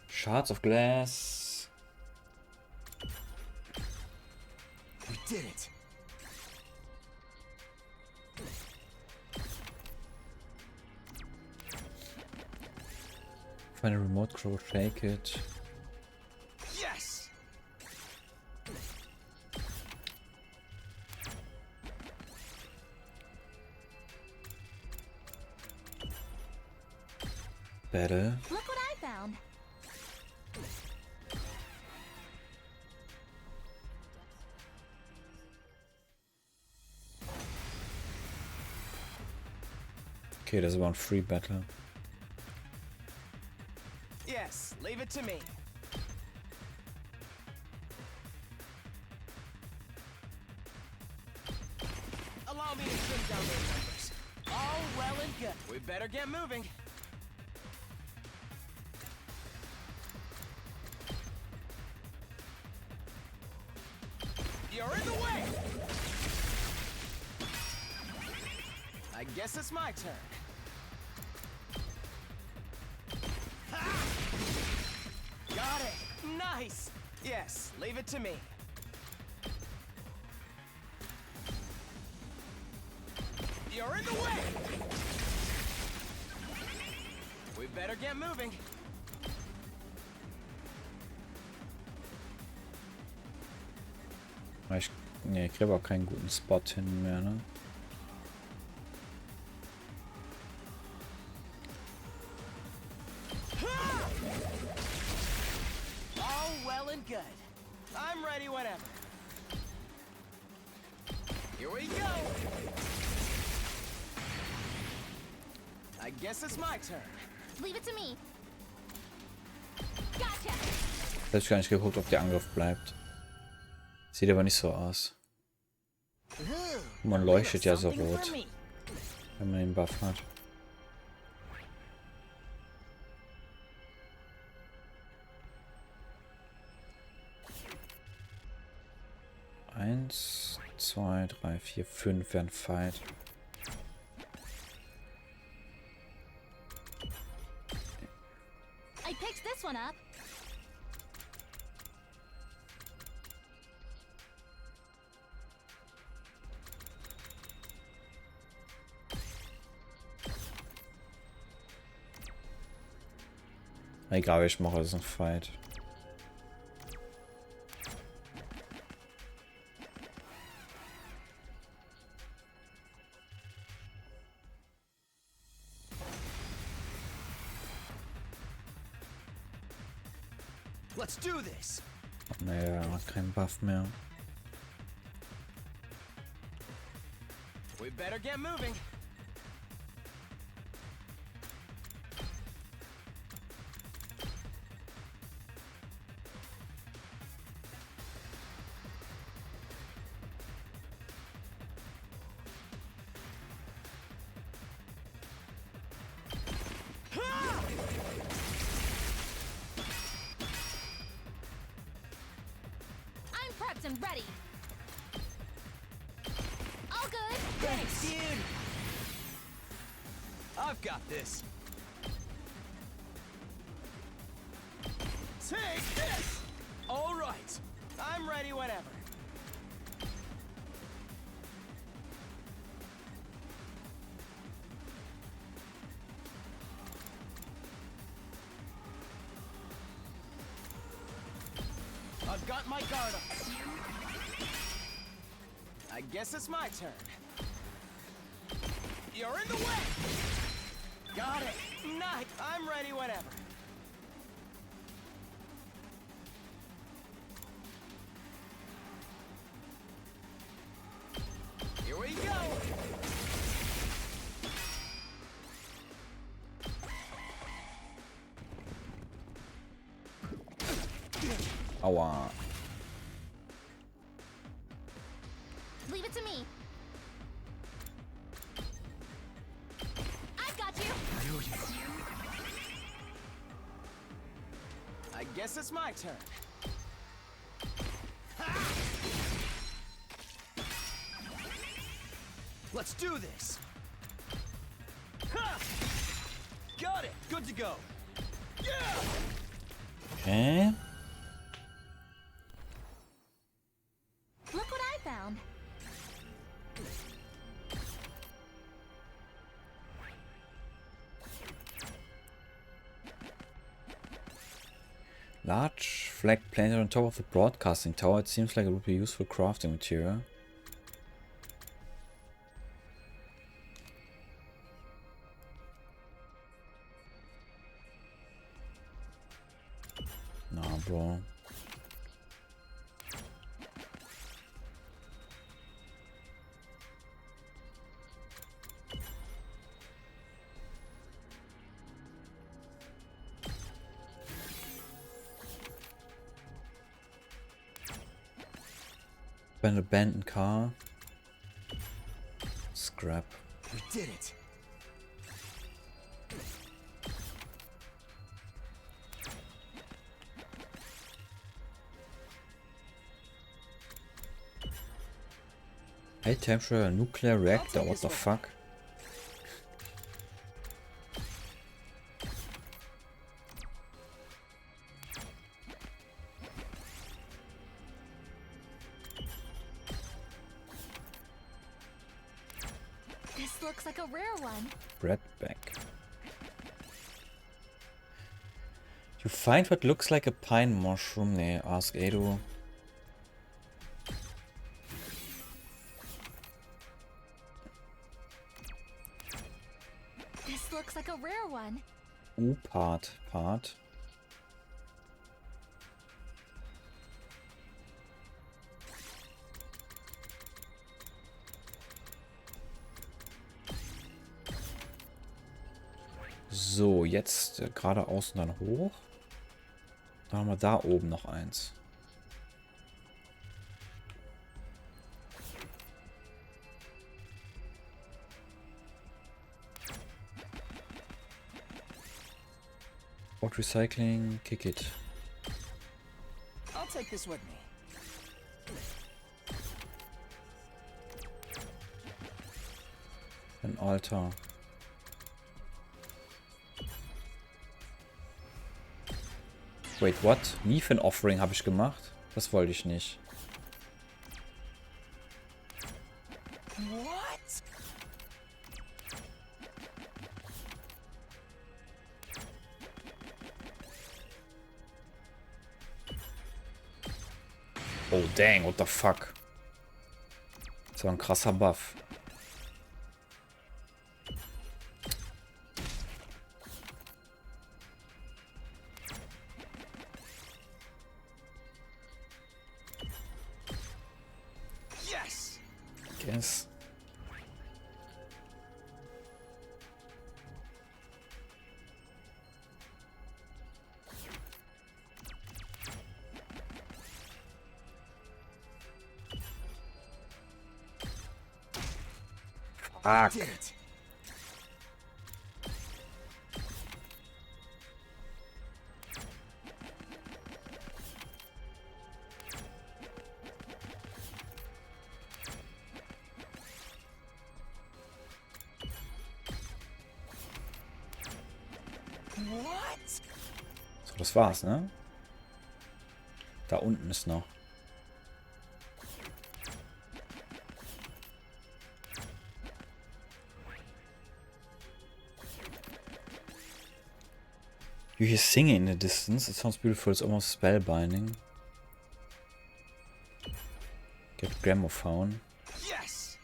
Shards of glass. We did it. Find a remote control, shake it. Yes! Battle. Look what I found. Okay, das war ein Free Battle. Yes, leave it to me. Allow me to trim down those numbers. All well and good. We better get moving. You're in the way! I guess it's my turn. Ha! Got it! Nice! Yes, leave it to me. You're in the way! We better get moving. Ich kriege auch keinen guten Spot hin mehr, ne? All well and good. I'm ready whenever. Here we go. I guess it's my turn. Leave it to me. Gotcha. Ich habe gar nicht geguckt, ob der Angriff bleibt. Sieht aber nicht so aus. Man leuchtet ja so rot, wenn man den Buff hat. Eins, zwei, drei, vier, fünf werden Fight. I picked this one up. Egal, ich mache es ein Fight. Let's do this. Naja, hat keinen Buff mehr. We better get moving. I'm prepped and ready. All good. Thanks, dude. I've got this. Take this! All right. I'm ready whenever. I've got my guard up. I guess it's my turn. You're in the way! Got it! Nice! I'm ready whenever. Here we go! Aua. Leave it to me. I've got you. I guess it's my turn. Let's do this. Ha! Got it. Good to go. Yeah! Okay. Look what I found. Large flag planted on top of the broadcasting tower. It seems like it would be useful crafting material. Nah, bro. An abandoned car. Scrap. We did it. High temperature nuclear reactor, what the fuck? This looks like a rare one. Breadback. You find what looks like a pine mushroom. Nee, ask Edu. This looks like a rare one. U-Part. Part. So, jetzt geradeaus und dann hoch. Dann haben wir da oben noch eins. What Recycling, kick it. I'll take this with me. Ein Altar. Wait, what? Leaf and Offering habe ich gemacht? Das wollte ich nicht. What? Oh dang, what the fuck? Das war ein krasser Buff. Yes. Guess. Fuck. Did it. What? So, das war's, ne? Da unten ist noch. You hear singing in the distance. It sounds beautiful. It's almost spellbinding. Get gramophone. Yes.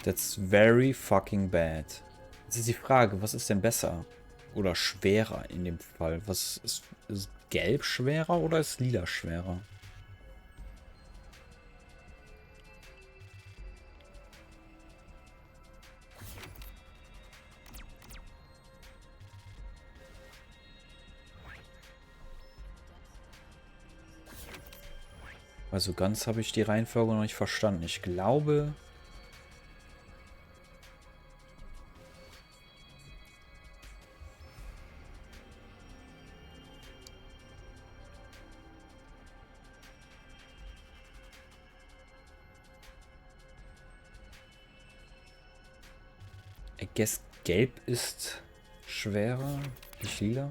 That's very fucking bad. Jetzt ist die Frage, was ist denn besser? Oder schwerer in dem Fall? Was ist gelb schwerer oder ist lila schwerer? Also ganz habe ich die Reihenfolge noch nicht verstanden. Ich glaube... I guess gelb ist schwerer, nicht lila.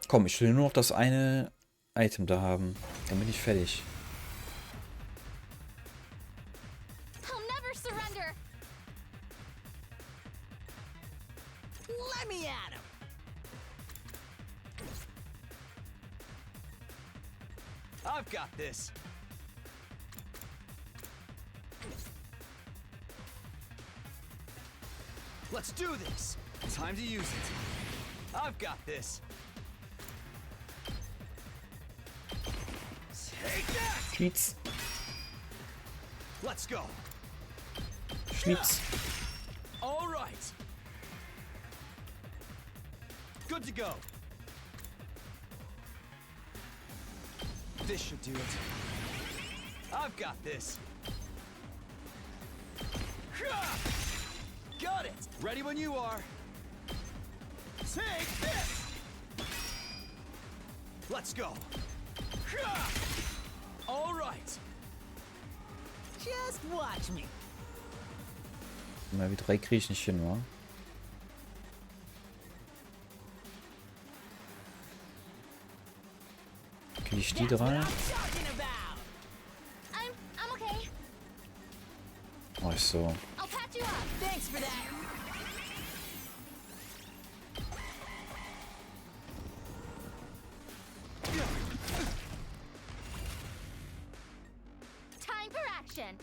Komm, ich will nur noch das eine Item da haben. Dann bin ich fertig. I'll never surrender. Let me at him. I've got this. Let's do this. Time to use it. I've got this. Take that. Cheats. Let's go. Schnitz. All right. Good to go. This should do it. I've got this. Got it. Ready when you are. Take this. Let's go. All right. Just watch me. Mal wie 3 Kriechenchen, wa? Krieg ich die 3? Talking about. I'm okay. Mach ich so. I'll patch you up. Thanks for that. Time for action.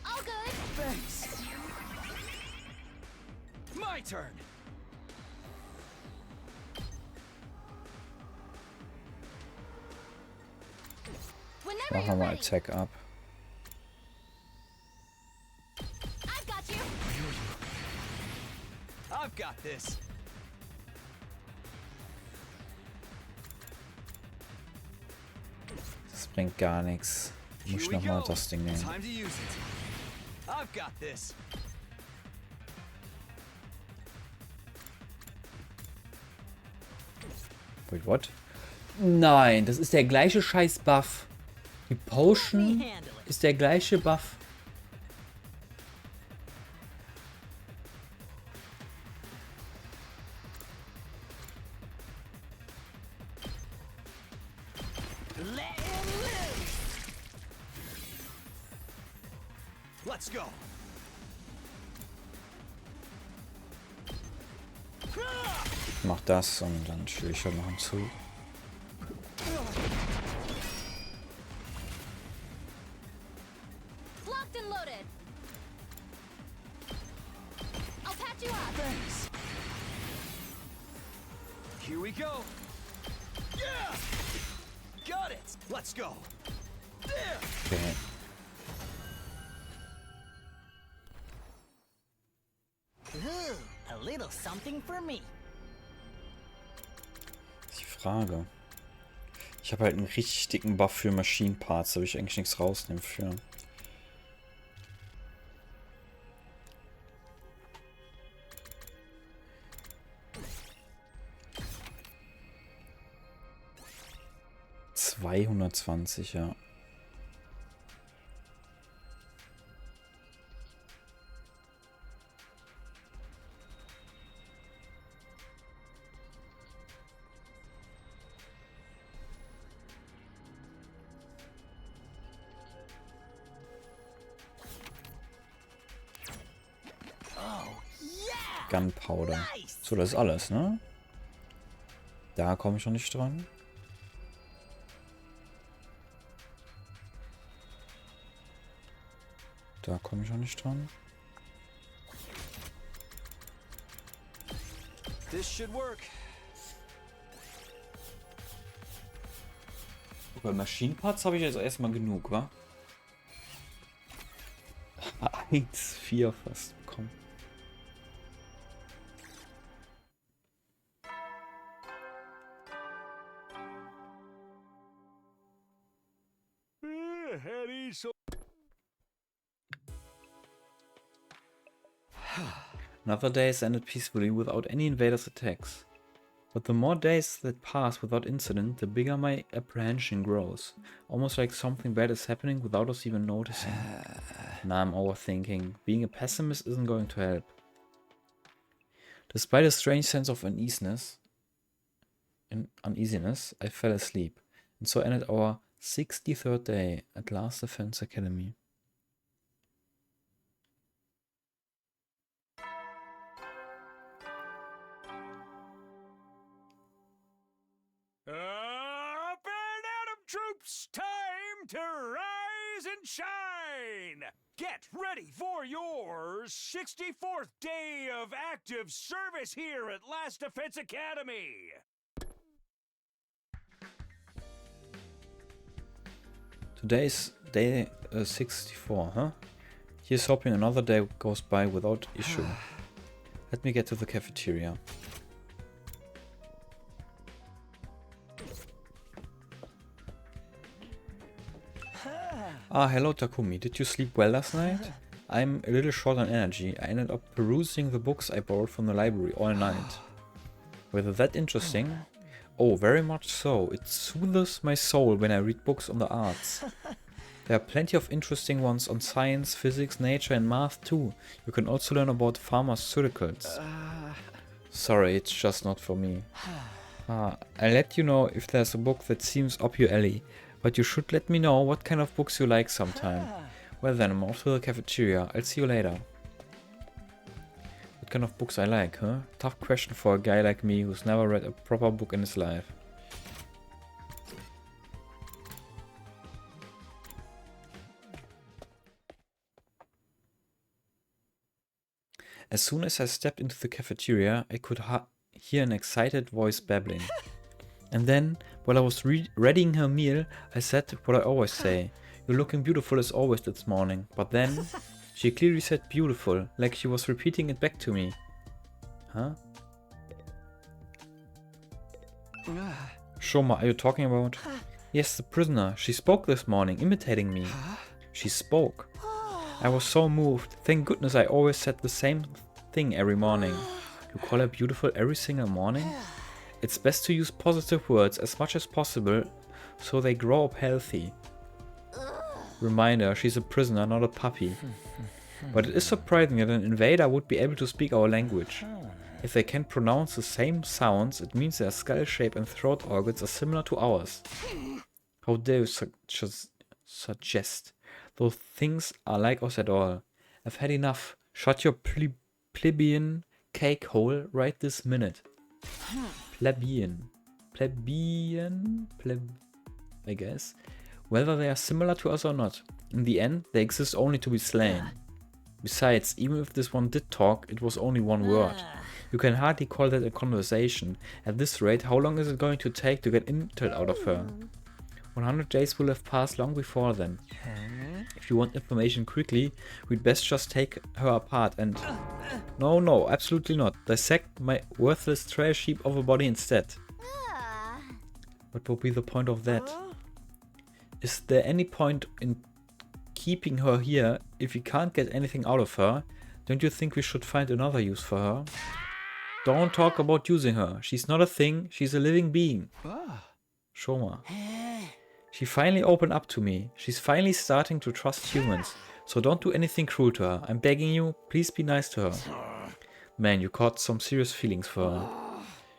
All good. Thanks. My turn. Whenever Machen you're wir mal ready. Attack ab. I've got you. I've got this. Das bringt gar nichts. Muss ich Here we nochmal go. das Ding nehmen. Time to use it. I've got this. Wait, what? Nein, das ist der gleiche scheiß Buff. Die Potion Handle it. ist der gleiche Buff. Let him loose. Let's go. Ich mach das und dann spiele ich halt noch einen Zug. Locked and loaded. I'll patch you up. Thanks. Here we go. Yeah! Got it. Let's go. There. Okay. Ooh, a little something for me. Die Frage. Ich habe halt einen richtig dicken Buff für Machine Parts, da will ich eigentlich nichts rausnehmen für. ...220, ja. Yeah! Gunpowder. Nice! So, das ist alles, ne? Da komme ich noch nicht dran. Da komme ich noch nicht dran. This should work. Bei Machine Parts habe ich jetzt erstmal genug, wa? 1,4 fast bekommen. Heady, so Another day has ended peacefully without any invaders' attacks. But the more days that pass without incident, the bigger my apprehension grows. Almost like something bad is happening without us even noticing. Now I'm overthinking. Being a pessimist isn't going to help. Despite a strange sense of uneasiness, I fell asleep. And so ended our 63rd day at Last Defense Academy. Up and Atom troops, time to rise and shine! Get ready for your 64th day of active service here at Last Defense Academy! Today is day 64, huh? Here's hoping another day goes by without issue. Let me get to the cafeteria. Ah, hello Takumi. Did you sleep well last night? I'm a little short on energy. I ended up perusing the books I borrowed from the library all night. Whether that interesting? Oh, very much so. It soothes my soul when I read books on the arts. There are plenty of interesting ones on science, physics, nature and math too. You can also learn about pharmaceuticals. Sorry, it's just not for me. I'll let you know if there's a book that seems up your alley. But you should let me know what kind of books you like sometime. Well then, I'm off to the cafeteria. I'll see you later. What kind of books I like, huh? Tough question for a guy like me who's never read a proper book in his life. As soon as I stepped into the cafeteria, I could hear an excited voice babbling. And then, while I was readying her meal, I said what I always say. You're looking beautiful as always this morning. But then, she clearly said beautiful, like she was repeating it back to me. Huh? Shoma, are you talking about? Yes, the prisoner. She spoke this morning, imitating me. She spoke. I was so moved. Thank goodness I always said the same thing every morning. You call her beautiful every single morning? It's best to use positive words as much as possible so they grow up healthy. Reminder, she's a prisoner, not a puppy. But it is surprising that an invader would be able to speak our language. If they can pronounce the same sounds, it means their skull shape and throat organs are similar to ours. How dare you suggest those things are like us at all? I've had enough. Shut your plebeian cake hole right this minute. Plebeian. I guess. Whether they are similar to us or not. In the end, they exist only to be slain. Besides, even if this one did talk, it was only one word. You can hardly call that a conversation. At this rate, how long is it going to take to get intel out of her? 100 days will have passed long before then. If you want information quickly, we'd best just take her apart and... No, absolutely not. Dissect my worthless trash heap of a body instead. What would be the point of that? Is there any point in keeping her here if we can't get anything out of her? Don't you think we should find another use for her? Don't talk about using her. She's not a thing, she's a living being. Shoma. She finally opened up to me. She's finally starting to trust humans. So don't do anything cruel to her. I'm begging you, please be nice to her. Man, you caught some serious feelings for her.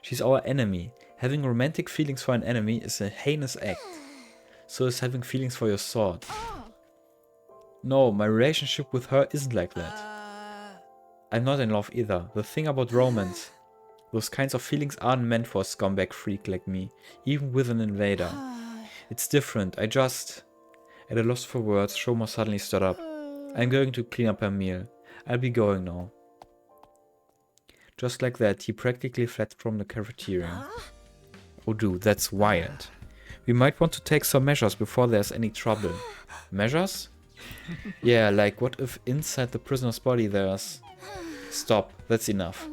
She's our enemy. Having romantic feelings for an enemy is a heinous act. So is having feelings for your sword. No, my relationship with her isn't like that. I'm not in love either. The thing about romance, those kinds of feelings aren't meant for a scumbag freak like me, even with an invader. It's different. At a loss for words, Shoma suddenly stood up. I'm going to clean up her meal. I'll be going now. Just like that, he practically fled from the cafeteria. Oh dude, that's wild. We might want to take some measures before there's any trouble. Measures? Yeah, like what if inside the prisoner's body there's... Stop, that's enough.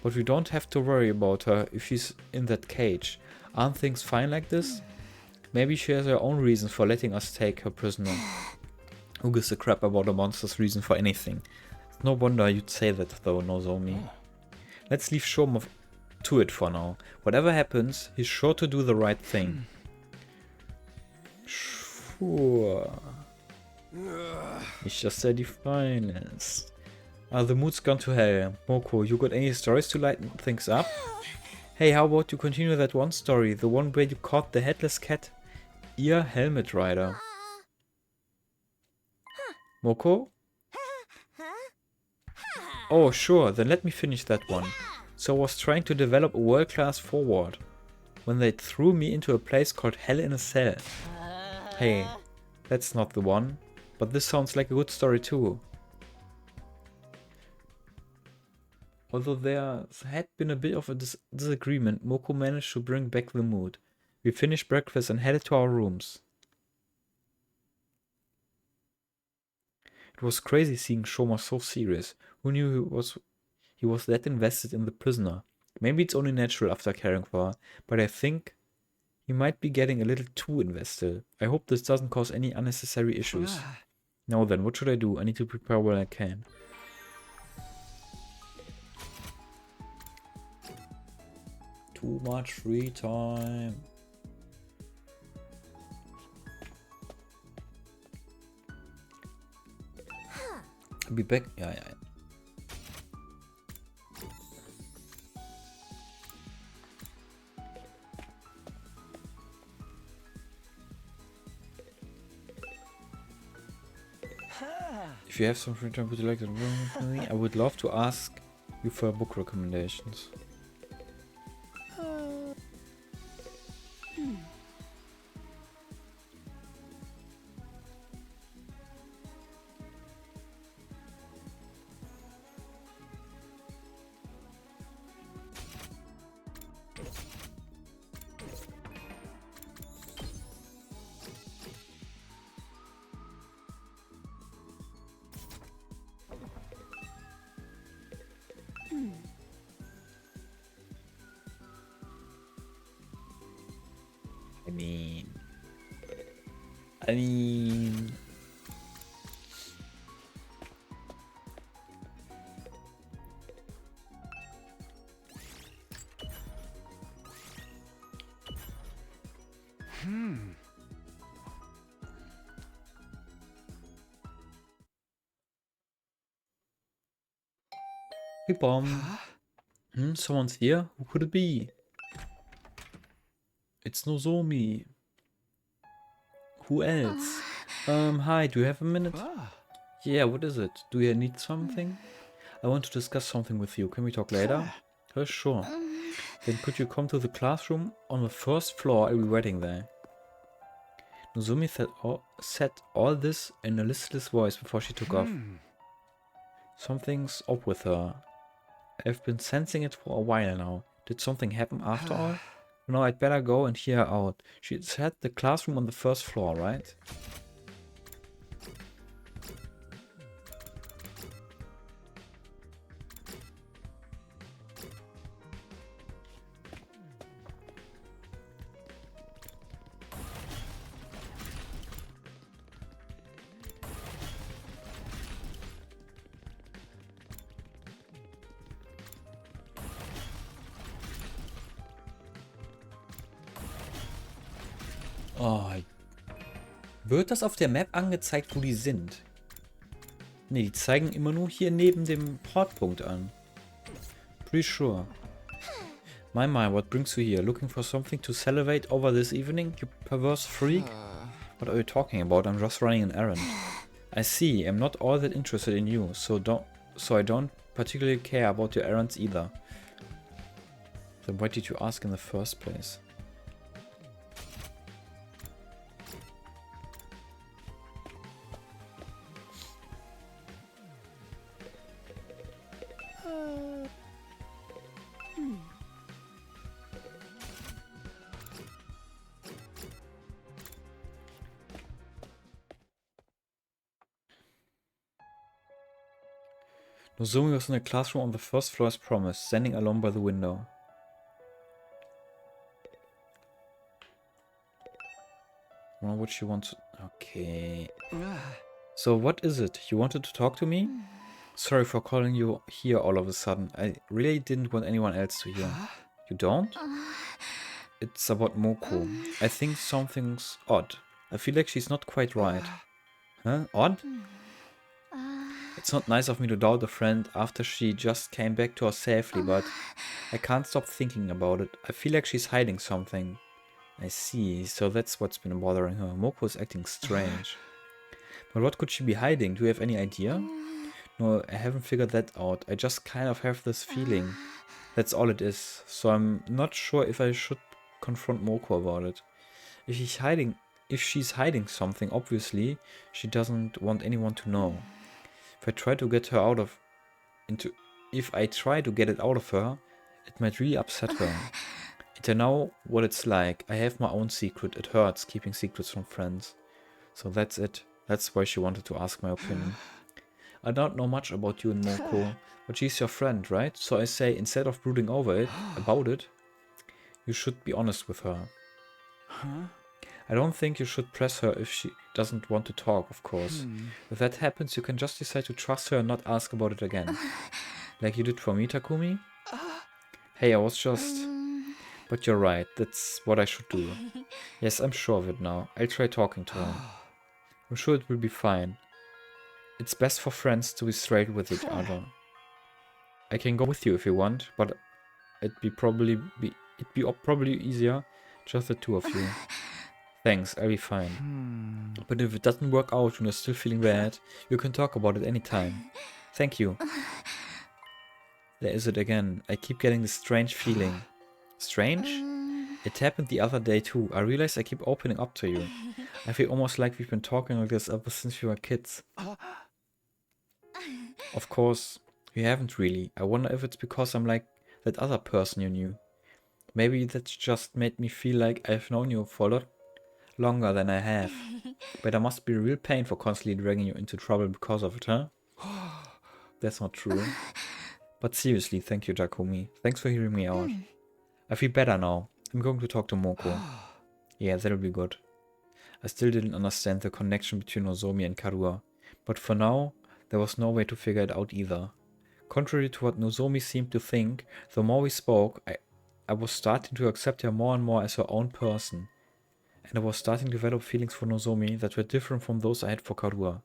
But we don't have to worry about her if she's in that cage. Aren't things fine like this? Maybe she has her own reasons for letting us take her prisoner. Who gives a crap about a monster's reason for anything? No wonder you'd say that though, Nozomi. Let's leave Shoma to it for now. Whatever happens, he's sure to do the right thing. Sure. He's just the finest. The mood's gone to hell. Moko, you got any stories to lighten things up? Hey, how about you continue that one story? The one where you caught the headless cat ear helmet rider. Moko? Oh, sure, then let me finish that one. So I was trying to develop a world-class forward when they threw me into a place called Hell in a Cell. Hey, that's not the one, but this sounds like a good story too. Although there had been a bit of a disagreement, Moko managed to bring back the mood. We finished breakfast and headed to our rooms. It was crazy seeing Shoma so serious. Who knew he was that invested in the prisoner? Maybe it's only natural after caring for her, but I think he might be getting a little too invested. I hope this doesn't cause any unnecessary issues. Now then, what should I do? I need to prepare what I can. Too much free time. I'll be back. Yeah. If you have some free time, would you like to room with me? I would love to ask you for book recommendations. I mean... Hey, bomb. Someone's here? Who could it be? It's Nozomi. Who else? Hi, do you have a minute? Yeah, what is it? Do you need something? I want to discuss something with you. Can we talk later? Sure. Then could you come to the classroom on the first floor? I'll be waiting there. Nozomi said all this in a listless voice before she took off. Something's up with her. I've been sensing it for a while now. Did something happen after all? No, I'd better go and hear her out. She said the classroom on the first floor, right? Oh. Wird das auf der Map angezeigt, wo die sind? Ne, die zeigen immer nur hier neben dem Portpunkt an. Pretty sure. My, what brings you here? Looking for something to salivate over this evening, you perverse freak? What are you talking about? I'm just running an errand. I see, I'm not all that interested in you, so I don't particularly care about your errands either. Then why did you ask in the first place? Nozomi was in a classroom on the first floor as promised, standing alone by the window. I wonder what she wants. Okay. So what is it? You wanted to talk to me? Sorry for calling you here all of a sudden. I really didn't want anyone else to hear. You don't? It's about Moko. I think something's odd. I feel like she's not quite right. Huh? Odd? It's not nice of me to doubt a friend after she just came back to us safely, but I can't stop thinking about it. I feel like she's hiding something. I see, so that's what's been bothering her. Moko is acting strange. But what could she be hiding? Do you have any idea? No, I haven't figured that out. I just kind of have this feeling. That's all it is. So I'm not sure if I should confront Moko about it. If she's hiding something, obviously, she doesn't want anyone to know. If I try to get it out of her, it might really upset her. And I know what it's like. I have my own secret. It hurts keeping secrets from friends. So that's it. That's why she wanted to ask my opinion. I don't know much about you and Moko, but she's your friend, right? So I say, instead of brooding about it, you should be honest with her. Huh? I don't think you should press her if she doesn't want to talk, of course. If that happens, you can just decide to trust her and not ask about it again. Like you did for me, Takumi? Hey, I was just... But you're right, that's what I should do. Yes, I'm sure of it now. I'll try talking to her. I'm sure it will be fine. It's best for friends to be straight with each other. I can go with you if you want, but it'd be probably easier just the two of you. Thanks, I'll be fine. But if it doesn't work out and you're still feeling bad, you can talk about it anytime. Thank you. There is it again. I keep getting this strange feeling. Strange? It happened the other day too. I realize I keep opening up to you. I feel almost like we've been talking like this ever since we were kids. Of course, you haven't really. I wonder if it's because I'm like that other person you knew. Maybe that's just made me feel like I've known you for a lot longer than I have. But it must be a real pain for constantly dragging you into trouble because of it, huh? That's not true. But seriously, thank you, Takumi. Thanks for hearing me out. I feel better now. I'm going to talk to Moko. Yeah, that'll be good. I still didn't understand the connection between Nozomi and Karua, but for now, there was no way to figure it out either. Contrary to what Nozomi seemed to think, the more we spoke, I was starting to accept her more and more as her own person. And I was starting to develop feelings for Nozomi that were different from those I had for Karua.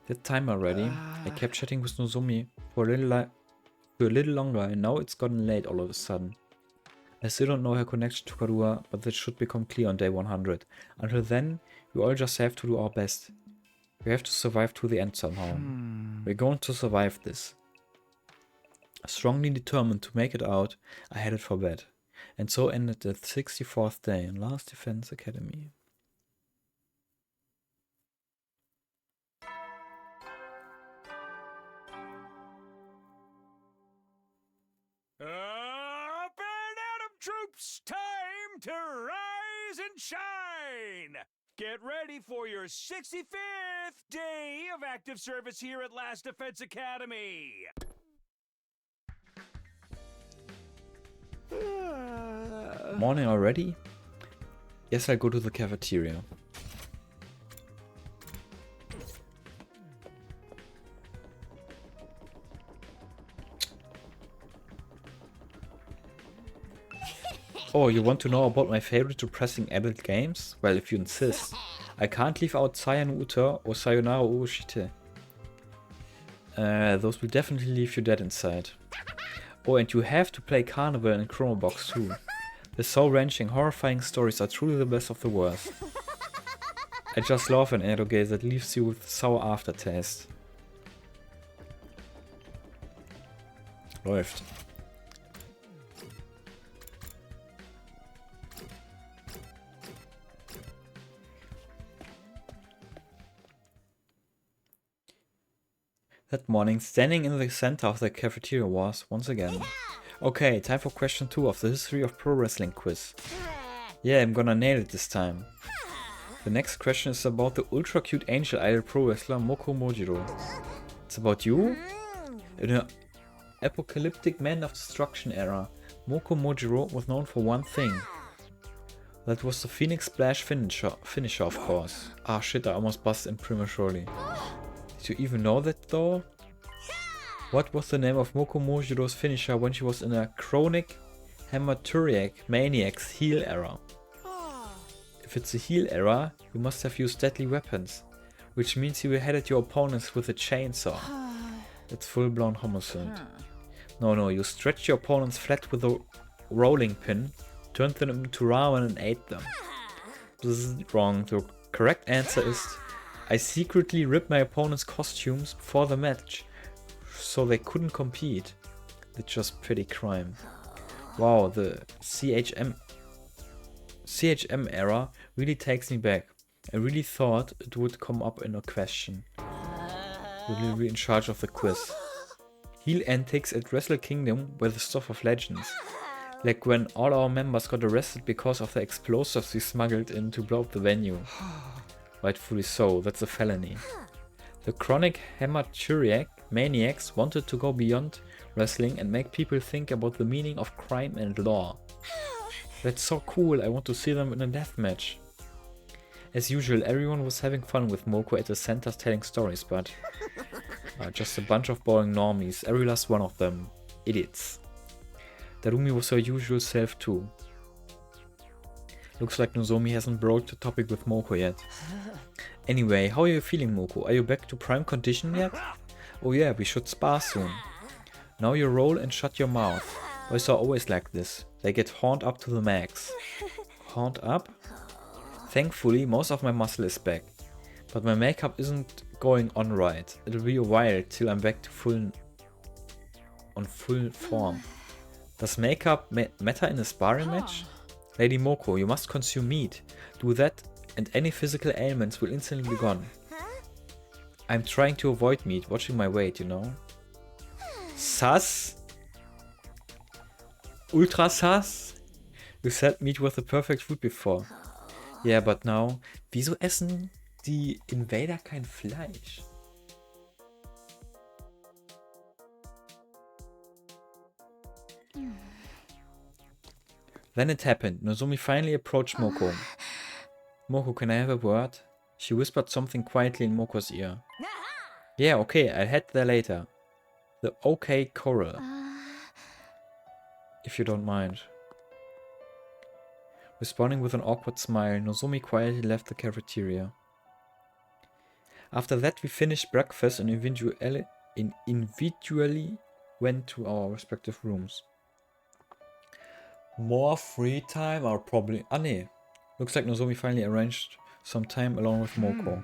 That time already, I kept chatting with Nozomi for a little longer, and now it's gotten late all of a sudden. I still don't know her connection to Karua, but that should become clear on day 100. Until then, we all just have to do our best. We have to survive to the end somehow. We're going to survive this. Strongly determined to make it out, I headed for bed. And so ended the 64th day in Last Defense Academy. Up and Atom troops, time to rise and shine! Get ready for your 65th day of active service here at Last Defense Academy! Morning already? Yes, I'll go to the cafeteria. Oh, you want to know about my favorite depressing adult games? Well, if you insist. I can't leave out Saiyan Uta or Sayonara Urushite. Those will definitely leave you dead inside. Oh, and you have to play Carnival and Chrono Box too. The soul-wrenching, horrifying stories are truly the best of the worst. I just love an anime game that leaves you with a sour aftertaste. Läuft. That morning, standing in the center of the cafeteria was, once again. Okay, time for question 2 of the History of Pro Wrestling quiz. Yeah, I'm gonna nail it this time. The next question is about the ultra cute angel idol pro wrestler Moko Mojiro. It's about you? In an apocalyptic man of destruction era, Moko Mojiro was known for one thing. That was the Phoenix Splash finisher, of course. Ah shit, I almost busted in prematurely. Did you even know that though? What was the name of Moko Mojiro's finisher when she was in a chronic hematuriac maniac's heel era? If it's a heel era, you must have used deadly weapons, which means you beheaded your opponents with a chainsaw. That's full-blown homicide. No, you stretched your opponents flat with a rolling pin, turned them into ramen and ate them. This is wrong. The correct answer is I secretly ripped my opponent's costumes before the match, so they couldn't compete. That's just petty crime. Wow, the CHM era really takes me back. I really thought it would come up in a question. Will you be in charge of the quiz? Heel antics at Wrestle Kingdom were the stuff of legends. Like when all our members got arrested because of the explosives we smuggled in to blow up the venue. Rightfully so, that's a felony. The chronic hematuriac maniacs wanted to go beyond wrestling and make people think about the meaning of crime and law. That's so cool, I want to see them in a deathmatch. As usual, everyone was having fun with Moko at the centers telling stories, but just a bunch of boring normies, every last one of them. Idiots. Darumi was her usual self too. Looks like Nozomi hasn't broached the topic with Moko yet. Anyway, how are you feeling, Moko? Are you back to prime condition yet? Oh yeah, we should spar soon. Now you roll and shut your mouth. Boys are always like this. They get horned up to the max. Horned up? Thankfully, most of my muscle is back. But my makeup isn't going on right. It'll be a while till I'm back to full form. Does makeup matter in a sparring match? Lady Moko, you must consume meat. Do that and any physical ailments will instantly be gone. I'm trying to avoid meat, watching my weight, you know. Sus? Ultra sus? You said meat was the perfect food before. Yeah, but now, wieso essen die Invader kein Fleisch? Then it happened. Nozomi finally approached Moko. Moko, can I have a word? She whispered something quietly in Moko's ear. Yeah, okay, I'll head there later. The OK Coral. If you don't mind. Responding with an awkward smile, Nozomi quietly left the cafeteria. After that, we finished breakfast and individually went to our respective rooms. More free time are probably... Ah, nee. Looks like Nozomi finally arranged some time along with Moko.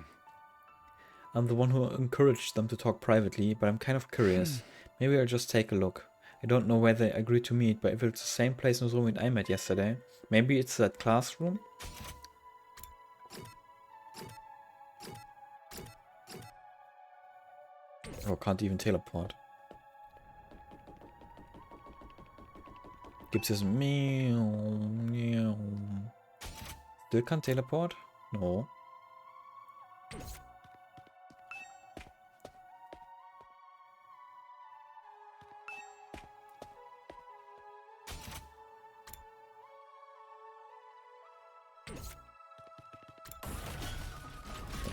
I'm the one who encouraged them to talk privately, but I'm kind of curious. Maybe I'll just take a look. I don't know where they agreed to meet, but if it's the same place Nozomi and I met yesterday, maybe it's that classroom? Oh, can't even teleport. Gibt's jetzt Meow. Still can't teleport? No.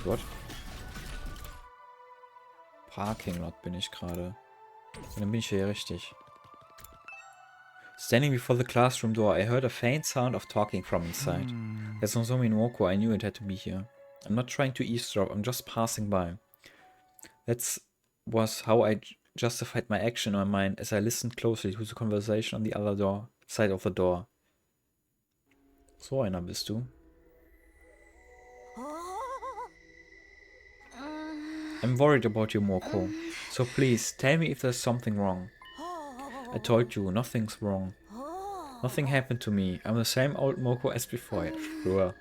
Gott. Parking Lot bin ich gerade. Und dann bin ich hier richtig. Standing before the classroom door, I heard a faint sound of talking from inside. There's Nozomi and Moko, I knew it had to be here. I'm not trying to eavesdrop, I'm just passing by. That was how I justified my action in my mind as I listened closely to the conversation on the other side of the door. So einer bist du. I'm worried about you, Moko. So please, tell me if there's something wrong. I told you, nothing's wrong. Nothing happened to me. I'm the same old Moko as before, sure.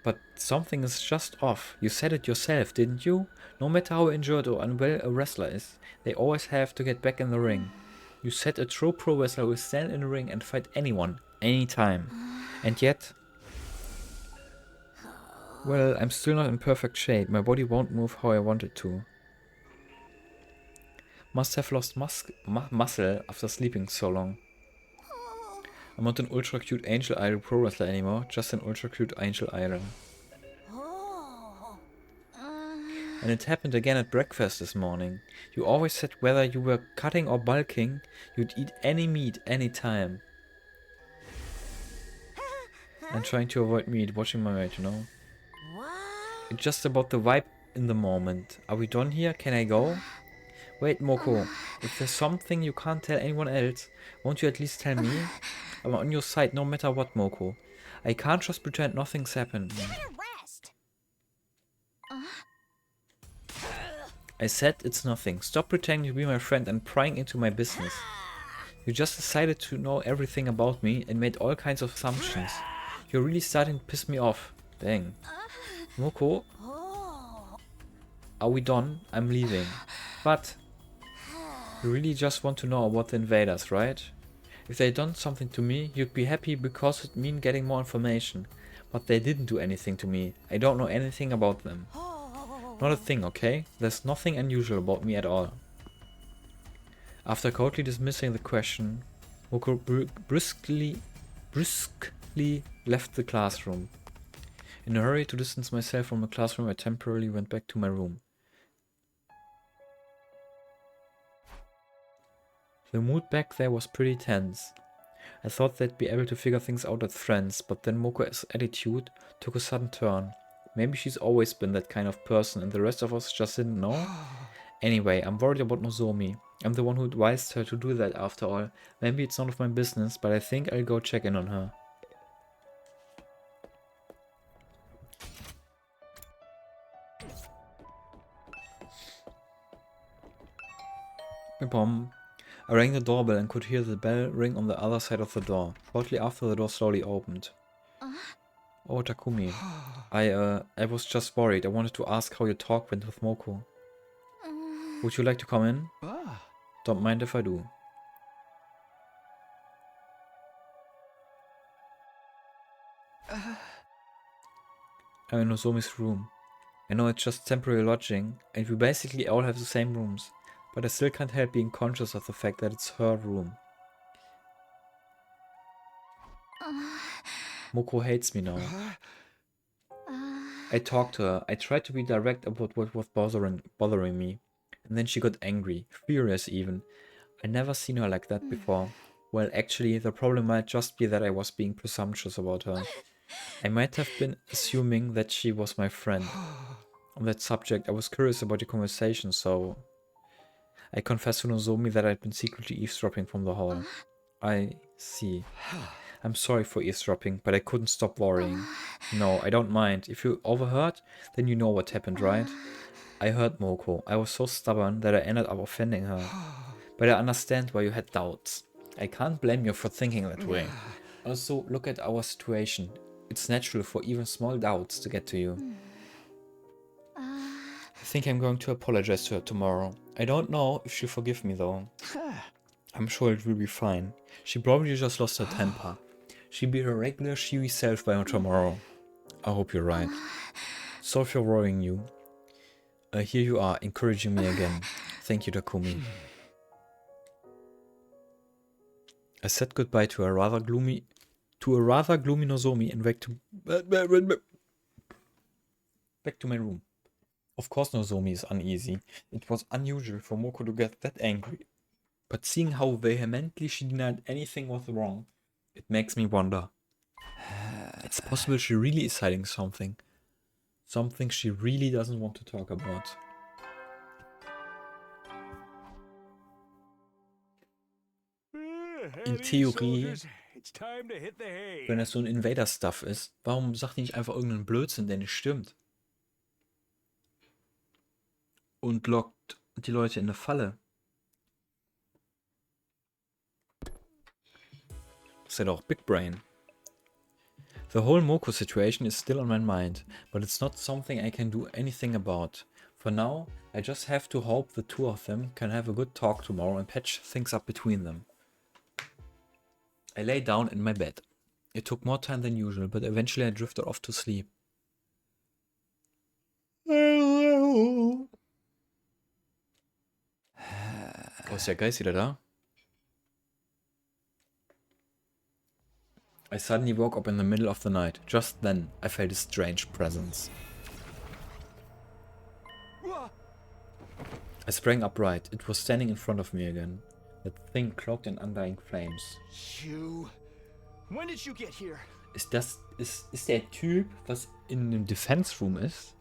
But something is just off. You said it yourself, didn't you? No matter how injured or unwell a wrestler is, they always have to get back in the ring. You said a true pro wrestler will stand in the ring and fight anyone, anytime. And yet... Well, I'm still not in perfect shape. My body won't move how I want it to. Must have lost muscle after sleeping so long. I'm not an ultra cute angel idol pro wrestler anymore, just an ultra cute angel idol. And it happened again at breakfast this morning. You always said whether you were cutting or bulking, you'd eat any meat anytime. I'm trying to avoid meat, watching my weight, you know. It's just about the vibe in the moment. Are we done here? Can I go? Wait, Moko. If there's something you can't tell anyone else, won't you at least tell me? I'm on your side no matter what, Moko. I can't just pretend nothing's happened. I said it's nothing. Stop pretending to be my friend and prying into my business. You just decided to know everything about me and made all kinds of assumptions. You're really starting to piss me off. Dang. Moko? Are we done? I'm leaving. But... You really just want to know about the invaders, right? If they'd done something to me, you'd be happy because it'd mean getting more information. But they didn't do anything to me. I don't know anything about them. Not a thing, okay? There's nothing unusual about me at all. After coldly dismissing the question, Moko briskly left the classroom. In a hurry to distance myself from the classroom, I temporarily went back to my room. The mood back there was pretty tense. I thought they'd be able to figure things out as friends, but then Moko's attitude took a sudden turn. Maybe she's always been that kind of person and the rest of us just didn't know? Anyway, I'm worried about Nozomi. I'm the one who advised her to do that after all. Maybe it's none of my business, but I think I'll go check in on her. Bum. I rang the doorbell and could hear the bell ring on the other side of the door. Shortly after, the door slowly opened. Oh, Takumi. I was just worried. I wanted to ask how your talk went with Moko. Would you like to come in? Don't mind if I do. I'm in Nozomi's room. I know it's just temporary lodging, and we basically all have the same rooms. But I still can't help being conscious of the fact that it's her room. Moko hates me now. I talked to her. I tried to be direct about what was bothering me. And then she got angry, furious even. I never seen her like that before. Well, actually, the problem might just be that I was being presumptuous about her. I might have been assuming that she was my friend. On that subject, I was curious about your conversation, so I confessed to Nozomi that I'd been secretly eavesdropping from the hall. I see. I'm sorry for eavesdropping, but I couldn't stop worrying. No, I don't mind. If you overheard, then you know what happened, right? I heard Moko. I was so stubborn that I ended up offending her. But I understand why you had doubts. I can't blame you for thinking that way. Also, look at our situation. It's natural for even small doubts to get to you. I think I'm going to apologize to her tomorrow. I don't know if she'll forgive me though. I'm sure it will be fine. She probably just lost her temper. She'll be her regular Shiwi self by tomorrow. I hope you're right. Sorry for worrying you. Here you are, encouraging me again. Thank you, Takumi. I said goodbye to a rather gloomy Nozomi and back to my room. Of course Nozomi is uneasy. It was unusual for Moko to get that angry. But seeing how vehemently she denied anything was wrong, it makes me wonder. It's possible she really is hiding something. Something she really doesn't want to talk about. In Theorie, wenn das so ein Invader-Stuff ist, warum sagt die nicht einfach irgendeinen Blödsinn, der nicht stimmt? Und lockt die Leute in eine Falle. Ist ja doch Big Brain. The whole Moko situation is still on my mind, but it's not something I can do anything about. For now, I just have to hope the two of them can have a good talk tomorrow and patch things up between them. I lay down in my bed. It took more time than usual, but eventually I drifted off to sleep. Oh, ist der Geist wieder da? I suddenly woke up in the middle of the night. Just then, I felt a strange presence. I sprang upright. It was standing in front of me again. That thing cloaked in undying flames. You. When did you get here? Ist der Typ, was in dem Defense Room ist?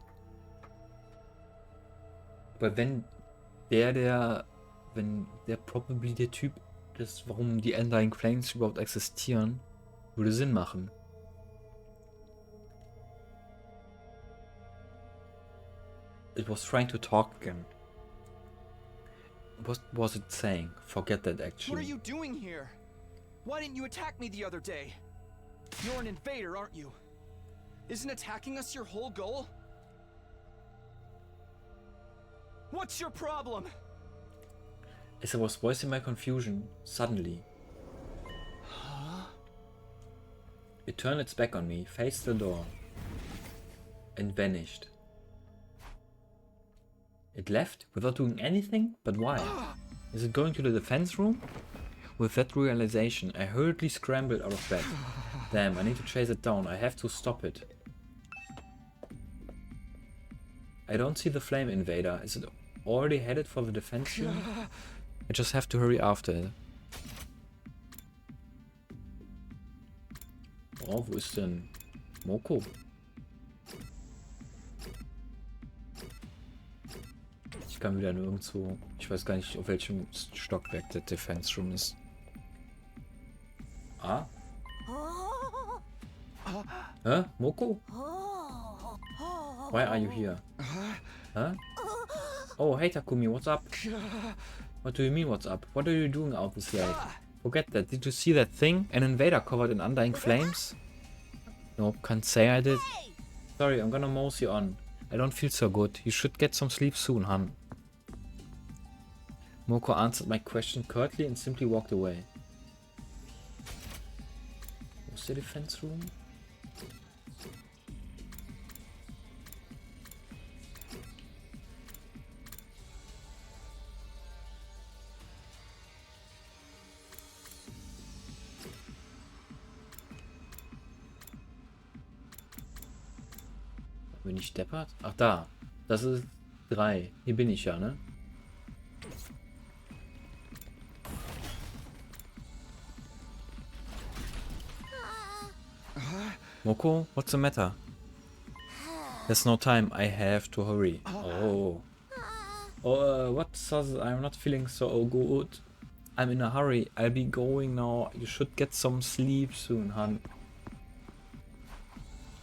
Aber wenn der probably der Typ ist, warum die Undying Flames überhaupt existieren, würde Sinn machen. It was trying to talk again. What was it saying? Forget that actually. What are you doing here? Why didn't you attack me the other day? You're an invader, aren't you? Isn't attacking us your whole goal? What's your problem? As I was voicing my confusion, suddenly it turned its back on me, faced the door, and vanished. It left without doing anything? But why? Is it going to the defense room? With that realization, I hurriedly scrambled out of bed. Damn, I need to chase it down. I have to stop it. I don't see the flame invader. Is it already headed for the defense room? I just have to hurry after it. Oh, wo ist denn Moko? Ich kann wieder nirgendwo. Ich weiß gar nicht, auf welchem Stockwerk der Defense Room ist. Ah? Hä? Moko? Why are you here? Huh? Oh, hey Takumi, what's up? What do you mean, what's up? What are you doing out this late? Forget that. Did you see that thing? An invader covered in undying flames? Nope, can't say I did. Sorry, I'm gonna mose you on. I don't feel so good. You should get some sleep soon, hun. Moko answered my question curtly and simply walked away. Was the defense room? Bin ich deppert? Ach da. Das ist 3. Hier bin ich ja, ne? Moko, what's the matter? There's no time. I have to hurry. Oh. Oh, what says I'm not feeling so good. I'm in a hurry. I'll be going now. You should get some sleep soon, hun.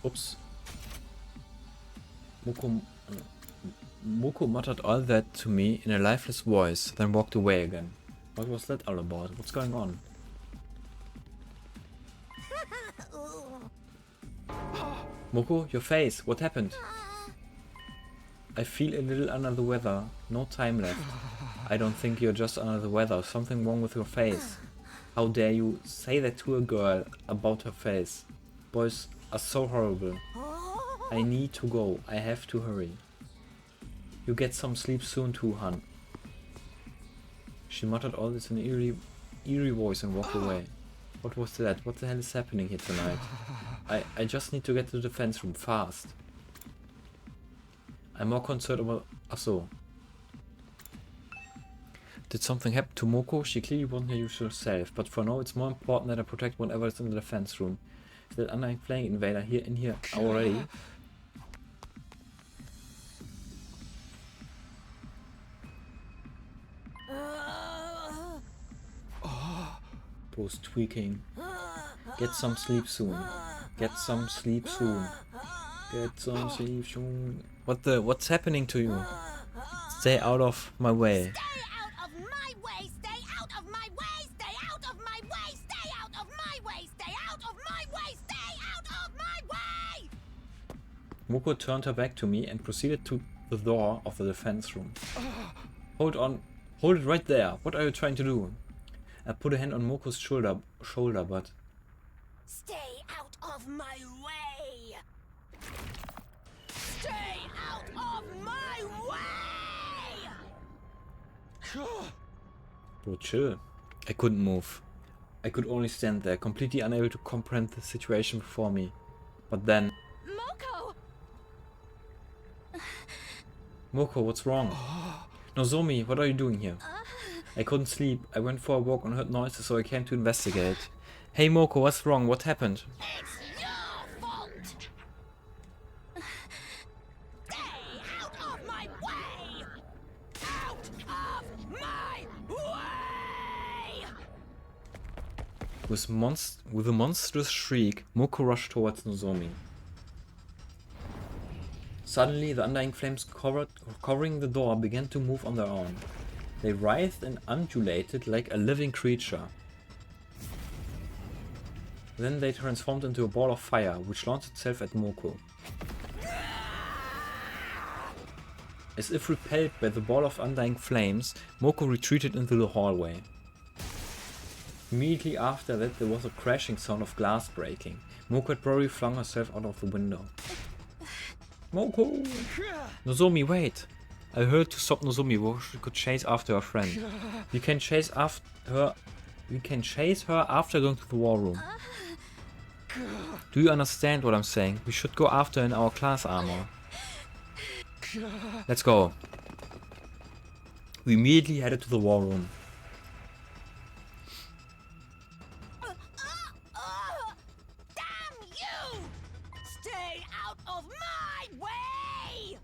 Oops. Moko muttered all that to me in a lifeless voice, then walked away again. What was that all about? What's going on? Moko, your face, what happened? I feel a little under the weather. No time left. I don't think you're just under the weather. Something wrong with your face. How dare you say that to a girl about her face? Boys are so horrible. I need to go. I have to hurry. You get some sleep soon too, hun. She muttered all this in an eerie voice and walked away. What was that? What the hell is happening here tonight? I just need to get to the defense room fast. I'm more concerned about... Achso. Did something happen to Moko? She clearly wasn't her usual self, but for now it's more important that I protect whatever is in the defense room. Is that undying flame invader here in here already? Bro's tweaking. Get some sleep soon. Get some sleep soon. Get some sleep soon. What's happening to you? Stay out of my way. Stay out of my way! Stay out of my way! Stay out of my way! Stay out of my way! Stay out of my way! Stay out of my way! Moko turned her back to me and proceeded to the door of the defense room. Hold on. Hold it right there. What are you trying to do? I put a hand on Moko's shoulder, but... Stay out of my way! Stay out of my way! Bro, chill. I couldn't move. I could only stand there, completely unable to comprehend the situation before me. But then... Moko! Moko, what's wrong? Nozomi, what are you doing here? I couldn't sleep. I went for a walk and heard noises, so I came to investigate. Hey Moko, what's wrong? What happened? It's your fault! Stay out of my way! Out of my way! With a monstrous shriek, Moko rushed towards Nozomi. Suddenly, the undying flames covering the door began to move on their own. They writhed and undulated like a living creature. Then they transformed into a ball of fire, which launched itself at Moko. As if repelled by the ball of undying flames, Moko retreated into the hallway. Immediately after that, there was a crashing sound of glass breaking. Moko had probably flung herself out of the window. Moko! Nozomi, wait! I heard to stop Nozomi, she could chase after her friend. We can chase after her. We can chase her after going to the war room. Do you understand what I'm saying? We should go after her in our class armor. Let's go. We immediately headed to the war room. Damn you! Stay out of my way!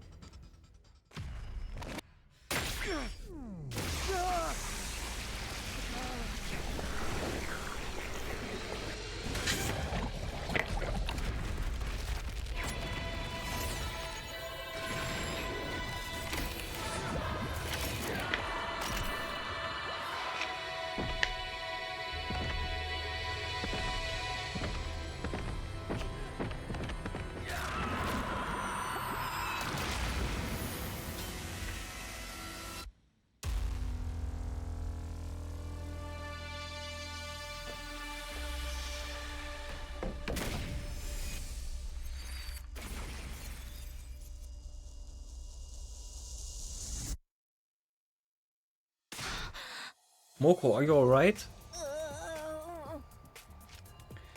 Moko, are you alright?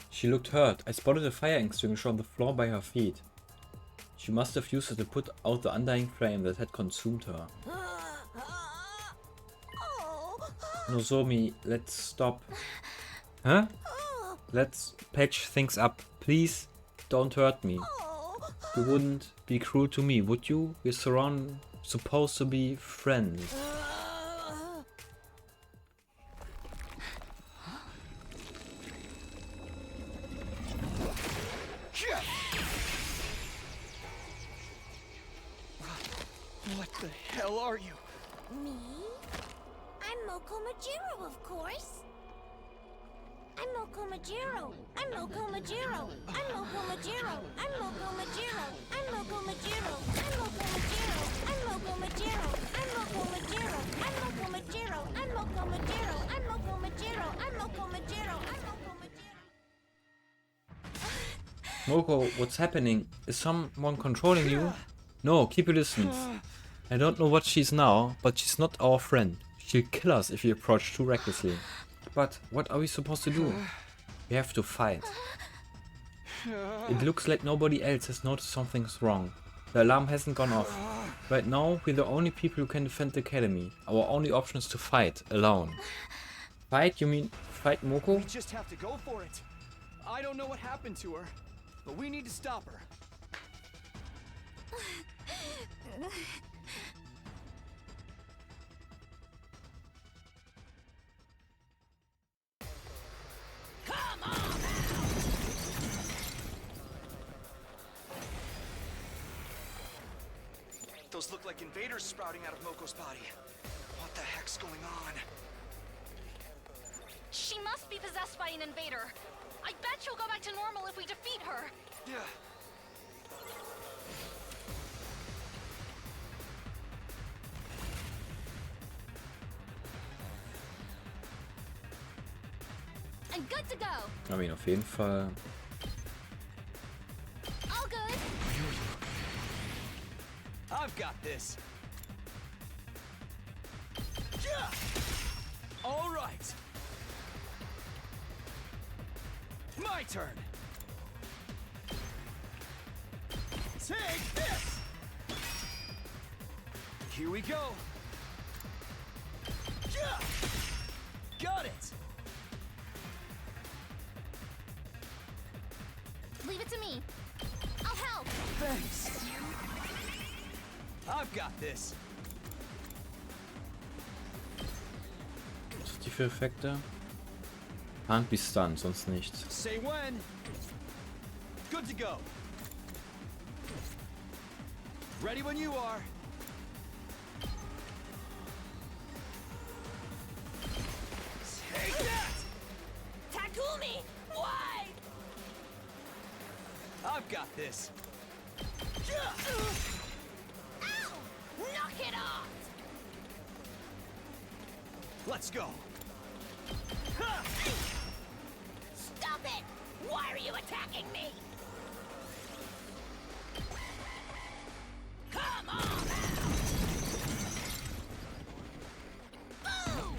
She looked hurt. I spotted a fire extinguisher on the floor by her feet. She must have used it to put out the undying flame that had consumed her. Nozomi, let's stop. Huh? Let's patch things up. Please don't hurt me. You wouldn't be cruel to me, would you? We're supposed to be friends. What the hell are you? Me? I'm Moko Majiro, of course. I'm Moko Majiro. I'm Moko Majiro. I'm Moko Majiro. I'm Moko Majiro. I'm Moko Majiro. I'm Moko Majiro. I'm Moko Majiro. I'm Moko Majiro. I'm Moko Majiro. I'm Moko Majiro. I'm Moko Majiro. I'm Moko Majiro. I'm Moko Majiro. Moko, what's happening? Is someone controlling you? No, keep your distance. I don't know what she's now, but she's not our friend. She'll kill us if we approach too recklessly. But what are we supposed to do? We have to fight. It looks like nobody else has noticed something's wrong. The alarm hasn't gone off. Right now, we're the only people who can defend the academy. Our only option is to fight, alone. Fight? You mean fight Moko? We just have to go for it. I don't know what happened to her, but we need to stop her. Come on! Those look like invaders sprouting out of Moko's body. What the heck's going on? She must be possessed by an invader. I bet she'll go back to normal if we defeat her. Yeah. I'm good to go. I mean, auf jeden Fall. All good. I've got this. All right. My turn. Take this. Here we go. Got it. Leave it to me. I'll help. Thanks. I've got this. Was sind die für Effekte? Can't be stunned, sonst nichts. Say when. Good to go. Ready when you are. Take that! Takumi! Why? I've got this. Ow! Knock it off! Let's go. Stop it! Why are you attacking me? Come on now! Boom!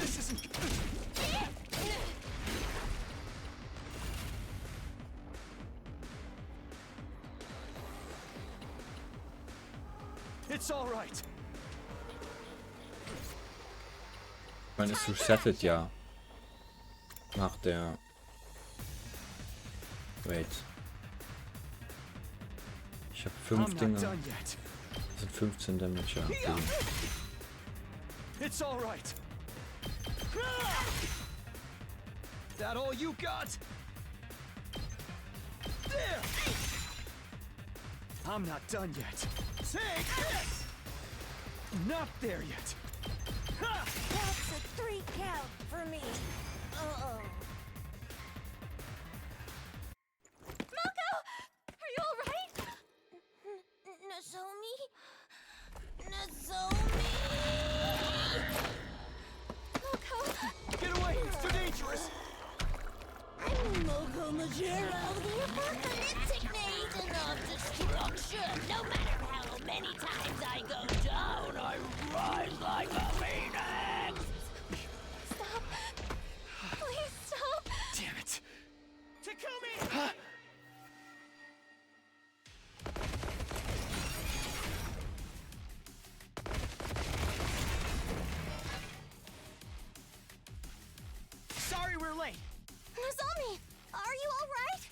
This isn't good. It's all right. Ich meine, es resettet ja. Nach der... Wait. Ich habe 5 I'm not Dinger. done yet. Das sind 15 Damage, ja. Okay. It's all right. That all you got? There. I'm not done yet. Take this. Not there yet. That's a 3 count for me. Uh-oh. Moko! Are you alright? Nozomi? Nozomi! Moko! Get away! It's too dangerous. I'm Moko Majiro, the apocalyptic maiden of destruction. No matter how many times I go down, I rise like a phoenix! Stop! Please stop! Damn it. Takumi! Sorry we're late. Nozomi! Are you alright?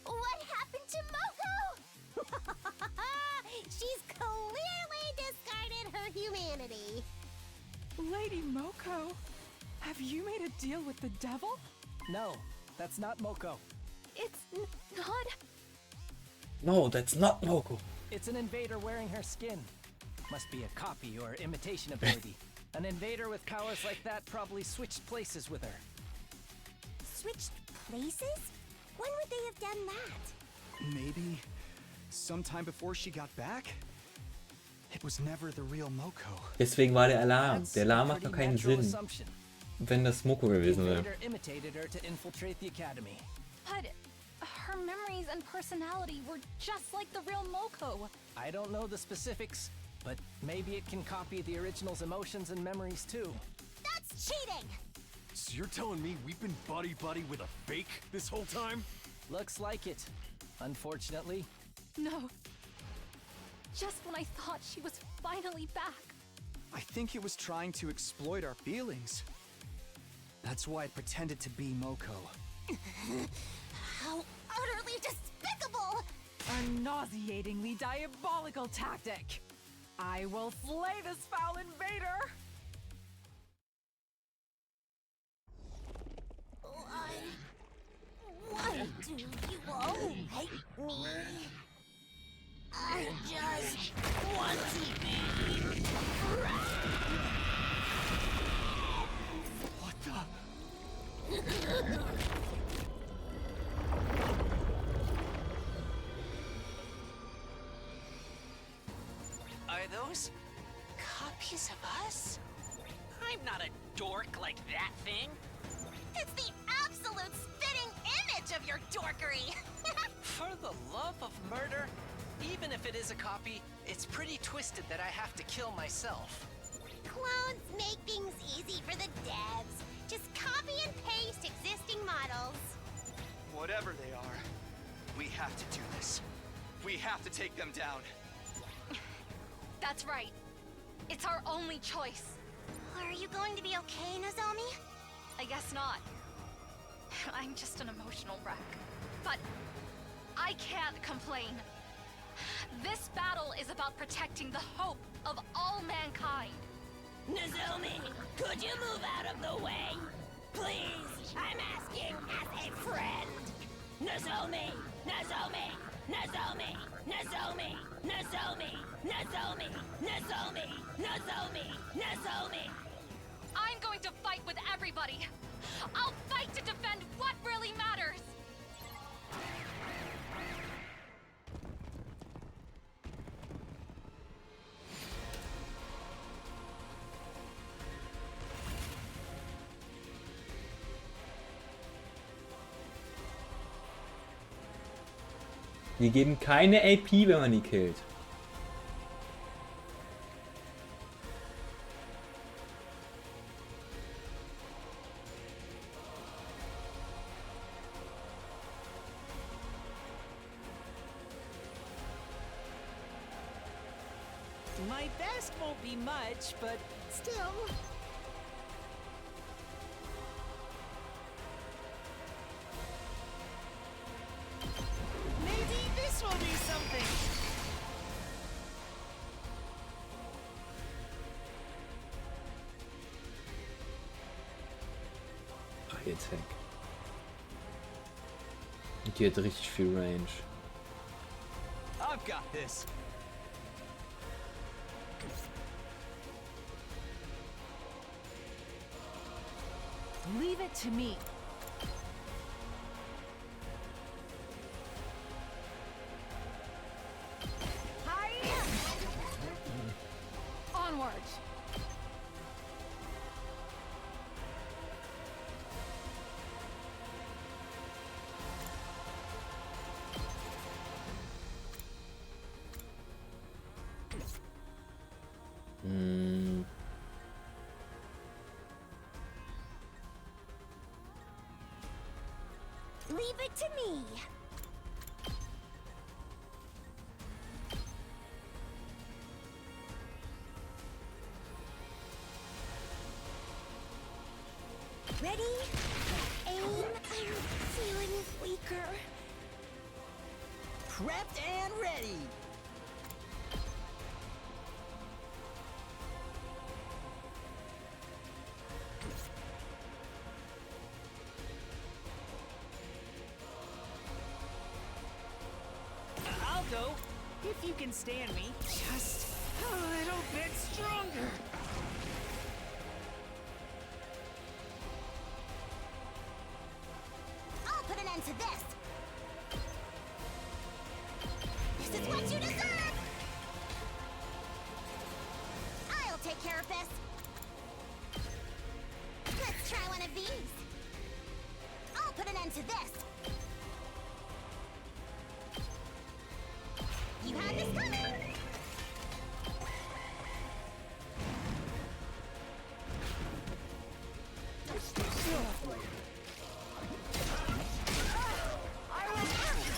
What happened to Moko? She's clearly discarded her humanity. Lady Moko, have you made a deal with the devil? No, that's not Moko. It's not... No, that's not Moko. It's an invader wearing her skin. Must be a copy or imitation ability. An invader with powers like that probably switched places with her. Switched places? When would they have done that? Maybe sometime before she got back? It was never the real Moko. Deswegen war der Alarm. That's Der a Alarm macht pretty noch keinen natural Sinn, assumption. wenn das Moko The gewesen wäre. invader imitated her to infiltrate the academy. But her memories and personality were just like the real Moko. I don't know the specifics, but maybe it can copy the original's emotions and memories too. That's cheating! So you're telling me we've been buddy-buddy with a fake this whole time? Looks like it. Unfortunately. No. Just when I thought she was finally back. I think it was trying to exploit our feelings. That's why it pretended to be Moko. How utterly despicable! A nauseatingly diabolical tactic. I will flay this foul invader! Why do you all hate me? I just want to be What the? Are those copies of us? I'm not a dork like that thing. It's the absolute spitting image of your dorkery! For the love of murder, even if it is a copy, it's pretty twisted that I have to kill myself. Clones make things easy for the devs. Just copy and paste existing models. Whatever they are, we have to do this. We have to take them down. That's right. It's our only choice. Are you going to be okay, Nozomi? I guess not. I'm just an emotional wreck. But I can't complain. This battle is about protecting the hope of all mankind. Nozomi, could you move out of the way? Please, I'm asking as a friend. Nozomi, Nozomi, Nozomi, Nozomi, Nozomi, Nozomi, Nozomi, Nozomi, Nozomi. I'm going to fight with everybody. I'll fight to defend what really matters. Die geben keine AP, wenn man die killt. My best won't be much, but still. Maybe this will be something. High Attack. Die hat richtig viel Range. I've got this. Leave it to me. Hi! Onward. Leave it to me. Ready? Aim. I'm feeling weaker. Prepped and ready. I'll go, if you can stand me. Just a little bit stronger. I'll put an end to this. This is what you deserve. I'll take care of this. Let's try one of these. I'll put an end to this. You had this coming.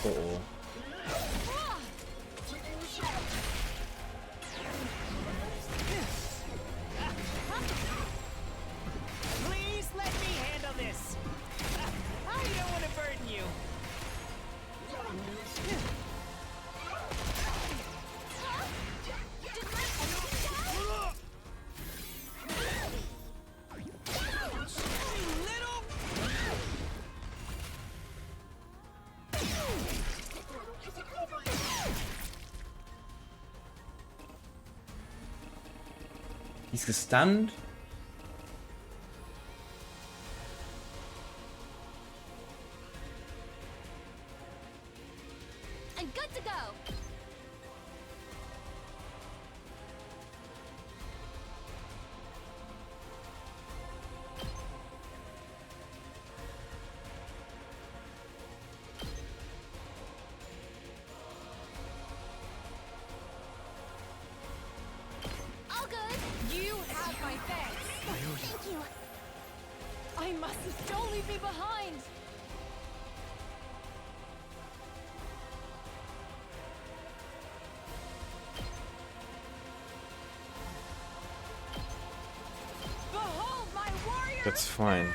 Uh-oh. Please let me handle this. I don't want to burden you. Die ist gestunt. I'm good to go. All good. You have my thanks. Thank you. I mustn't. Don't leave me behind. Behold my warrior. That's fine.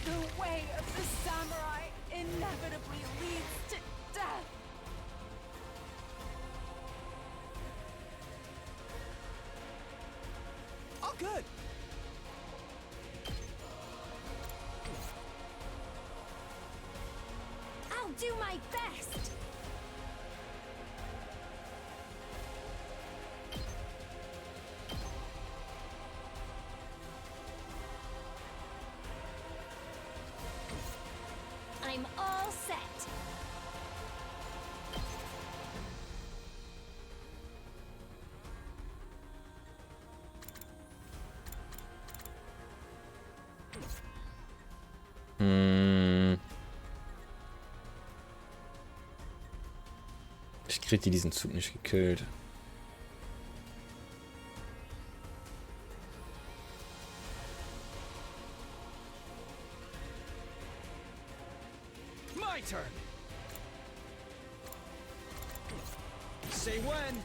The way of the samurai inevitably leads to death. Oh, good. I'll do my best. I'm all set. Hmm. Ich krieg diesen Zug nicht gekillt. My turn. Say when.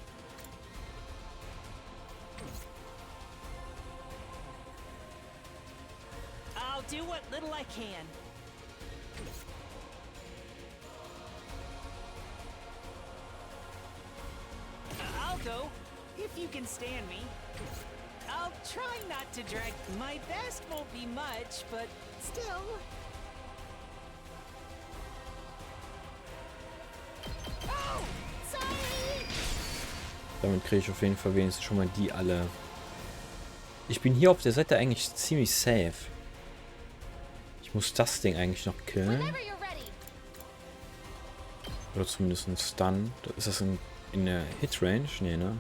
I'll do what little I can. I'll go, if you can stand me. I'll try not to drag. My best won't be much, but still. Oh, sorry. Damit kriege ich auf jeden Fall wenigstens schon mal die alle. Ich bin hier auf der Seite eigentlich ziemlich safe. Ich muss das Ding eigentlich noch killen. Oder zumindest ein Stun. Ist das in der Hit-Range? Nee, ne?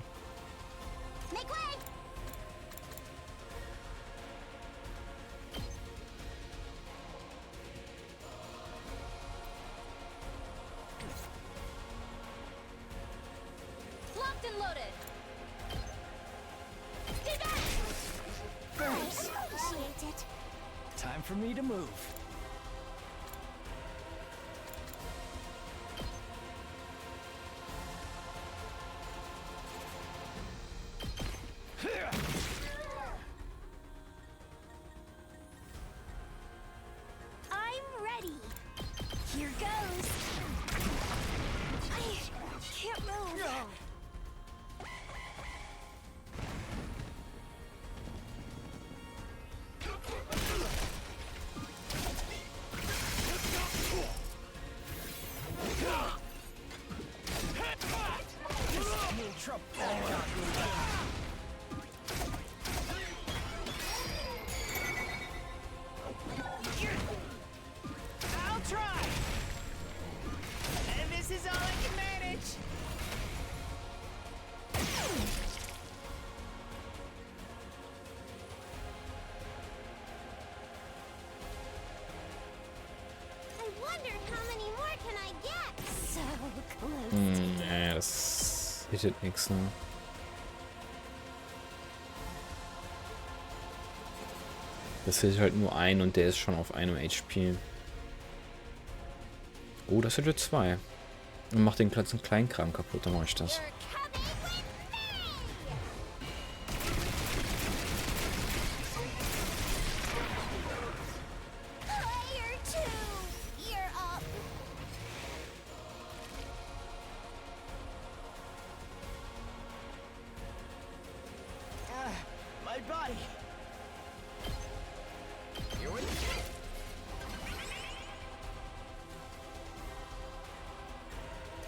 Time for me to move. I'm ready. Here goes. I can't move. I'll try. And this is all I can manage. I wondered how many more can I get? So close. Nee, das hittet nix, ne? Das hittet halt nur ein und der ist schon auf einem HP. Oh, das hittet 2. Und macht den ganzen Kleinkram kaputt, dann mache ich das. My body. Here we go.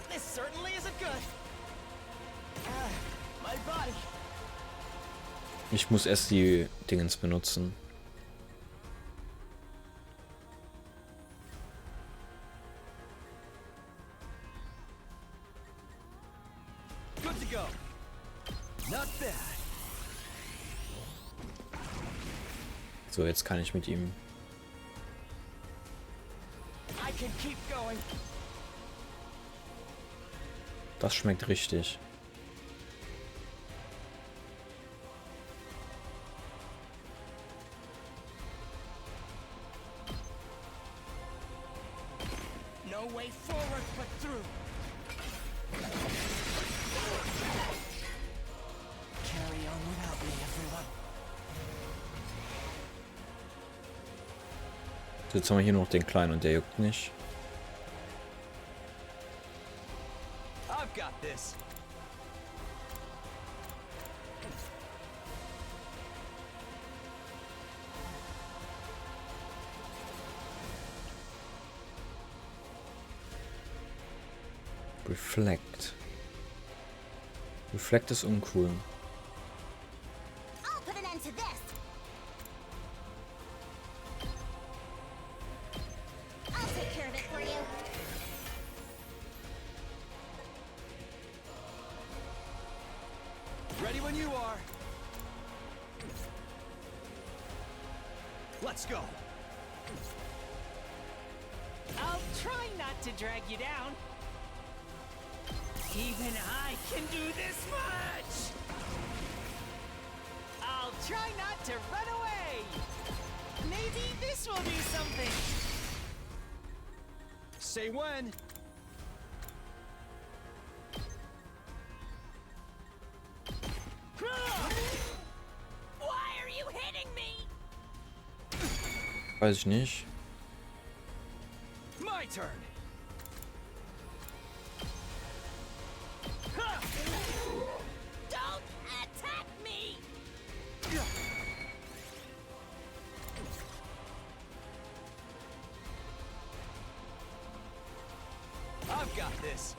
This certainly isn't good. My body. Ich muss erst die Dingens benutzen. Good to go. Not bad. So, jetzt kann ich mit ihm. I can keep going. Das schmeckt richtig. No way forward but through. Carry on without me, everyone. Jetzt haben wir hier noch den Kleinen und der juckt nicht. I've got this. Reflect. Reflect ist uncool. I'll put an end to this. I'll take care of it for you. Ready when you are. Let's go. I'll try not to drag you down. Even I can do this much! I'll try not to run away! Maybe this will do something! Say when. Why are you hitting me? Weiß ich nicht. My turn. Don't attack me! I've got this.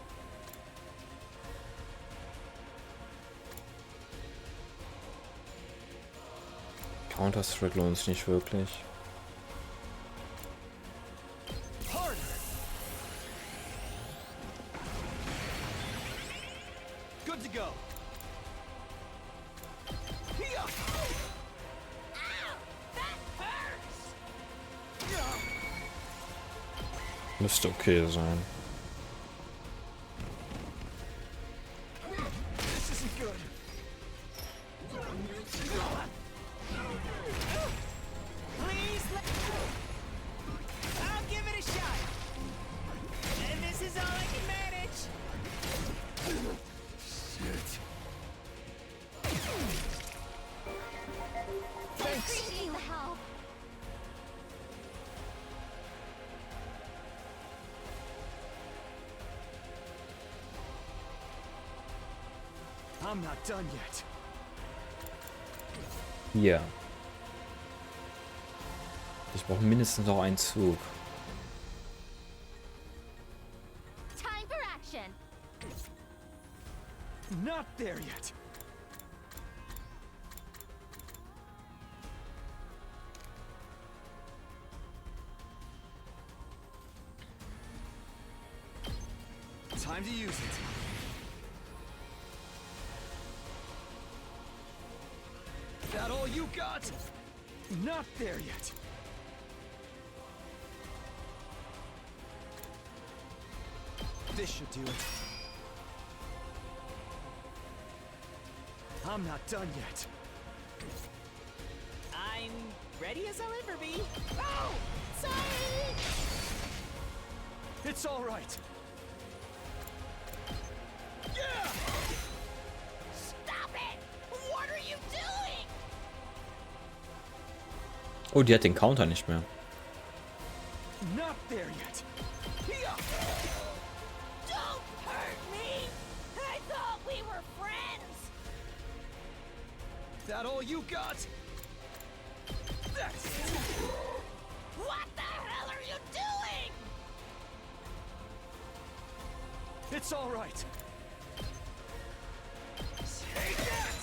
Counter-Strike lohnt sich nicht wirklich. Harder. Good to go. Ow! That hurts! Müsste okay sein. This isn't good. Please let... I'll give it a shot! And this is all I can manage! I appreciate the help. I'm not done yet. Ja. Ich brauche mindestens noch einen Zug. Time for action. Not there yet. Time to use it. That all you got? Not there yet. This should do it. I'm not done yet. I'm ready as I'll ever be. Oh! Sorry! It's all right. Yeah! Stop it! What are you doing? Oh, die hat den Counter nicht mehr. Not there yet. Yeah! Don't hurt me! I thought we were friends! That all you got? That's it. What the hell are you doing? It's all right. Take that!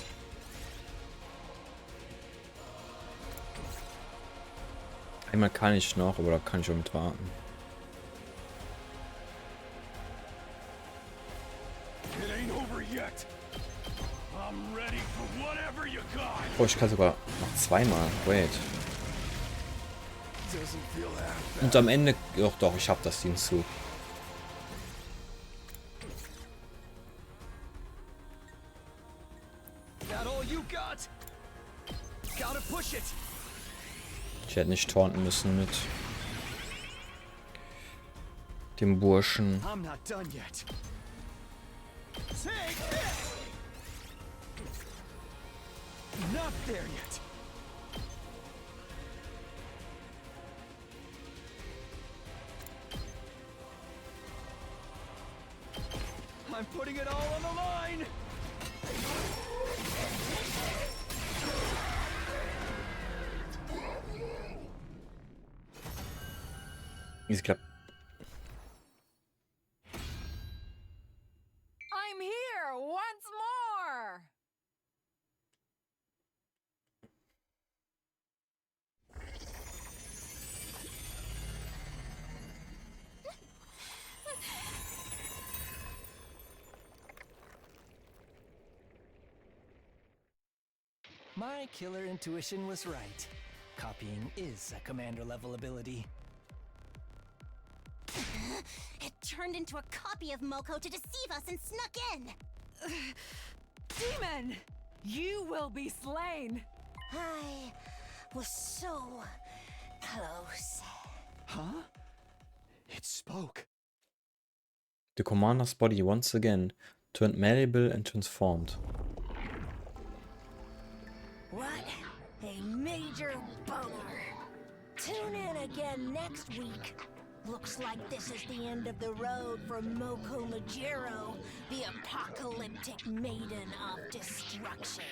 Einmal kann ich noch, aber da kann ich auch mit warten. It ain't over yet. I'm ready for whatever you got. Oh, ich kann sogar noch zweimal. Wait. Doesn't feel half bad. Und am Ende... Doch, ich hab das Ding zu. That all you got? Gotta push it. Ich hätte nicht taunten müssen mit dem Burschen. I'm not done yet. Take this! Not there yet. I'm putting it all on the line! Easy clap. I'm here once more! My killer intuition was right. Copying is a commander level ability. It turned into a copy of Moko to deceive us and snuck in. Demon! You will be slain! I was so close. Huh? It spoke. The commander's body once again turned malleable and transformed. What a major bummer. Tune in again next week. Looks like this is the end of the road for Moko Majiro, the apocalyptic maiden of destruction.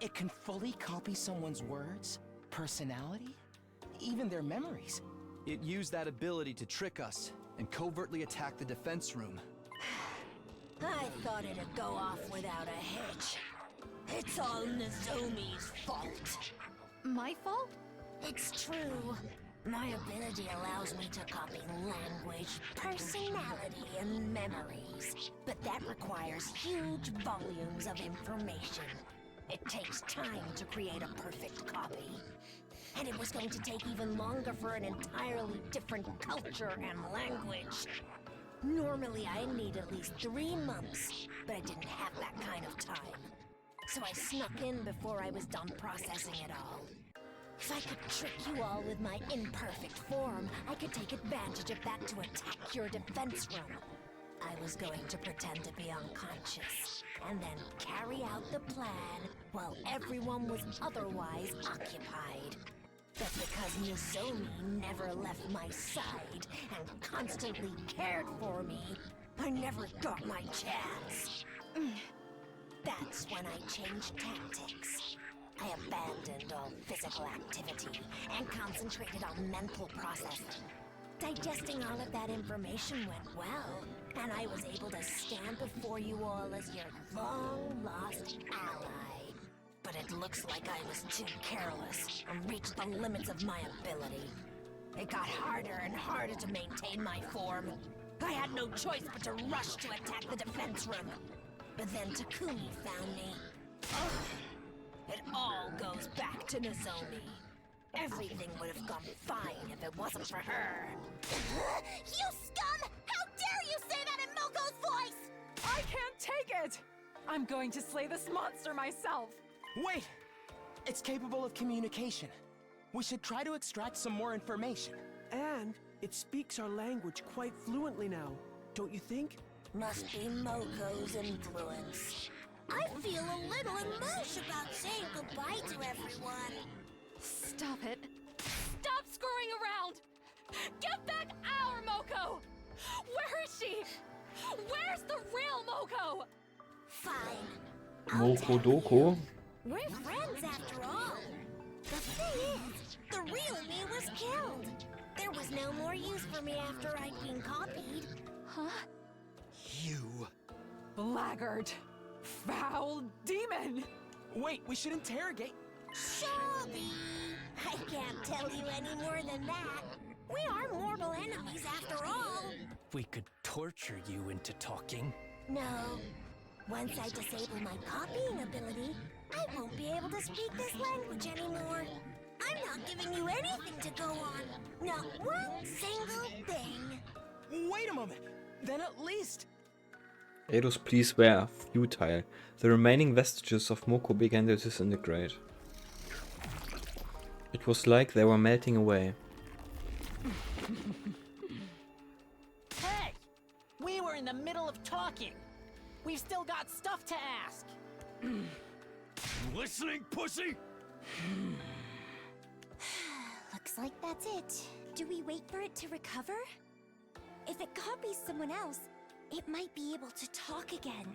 It can fully copy someone's words, personality, even their memories. It used that ability to trick us and covertly attack the defense room. I thought it'd go off without a hitch. It's all Nozomi's fault. My fault? It's true. My ability allows me to copy language, personality, and memories. But that requires huge volumes of information. It takes time to create a perfect copy. And it was going to take even longer for an entirely different culture and language. Normally, I need at least 3 months, but I didn't have that kind of time. So I snuck in before I was done processing it all. If I could trick you all with my imperfect form, I could take advantage of that to attack your defense room. I was going to pretend to be unconscious, and then carry out the plan while everyone was otherwise occupied. But because Nozomi never left my side and constantly cared for me, I never got my chance. That's when I changed tactics. I abandoned all physical activity and concentrated on mental processing. Digesting all of that information went well, and I was able to stand before you all as your long-lost ally. But it looks like I was too careless and reached the limits of my ability. It got harder and harder to maintain my form. I had no choice but to rush to attack the defense room. But then Takumi found me. Ugh. It all goes back to Nozomi. Everything would have gone fine if it wasn't for her. You scum! How dare you say that in Moko's voice! I can't take it! I'm going to slay this monster myself! Wait! It's capable of communication. We should try to extract some more information. And it speaks our language quite fluently now, don't you think? Must be Moko's influence. I feel a little emotion about saying goodbye to everyone. Stop it. Stop screwing around! Give back our Moko! Where is she? Where's the real Moko? Fine. Moko Doko? We're friends after all. The thing is, the real me was killed. There was no more use for me after I'd been copied. Huh? You. Blackguard! Foul demon! Wait, we should interrogate. Sorry. I can't tell you any more than that. We are mortal enemies after all. We could torture you into talking. No. Once I disable my copying ability, I won't be able to speak this language anymore. I'm not giving you anything to go on. Not one single thing. Wait a moment. Then at least... Eidos pleas were futile. The remaining vestiges of Moko began to disintegrate. It was like they were melting away. Hey! We were in the middle of talking. We've still got stuff to ask. Listening, pussy? Looks like that's it. Do we wait for it to recover? If it copies someone else, it might be able to talk again.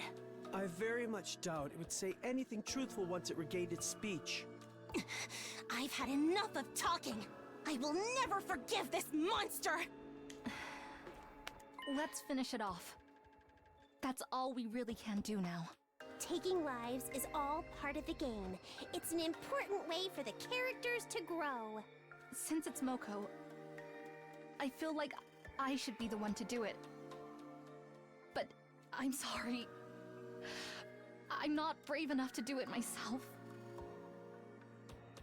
I very much doubt it would say anything truthful once it regained its speech. I've had enough of talking. I will never forgive this monster! Let's finish it off. That's all we really can do now. Taking lives is all part of the game. It's an important way for the characters to grow. Since it's Moko, I feel like I should be the one to do it. But I'm sorry. I'm not brave enough to do it myself.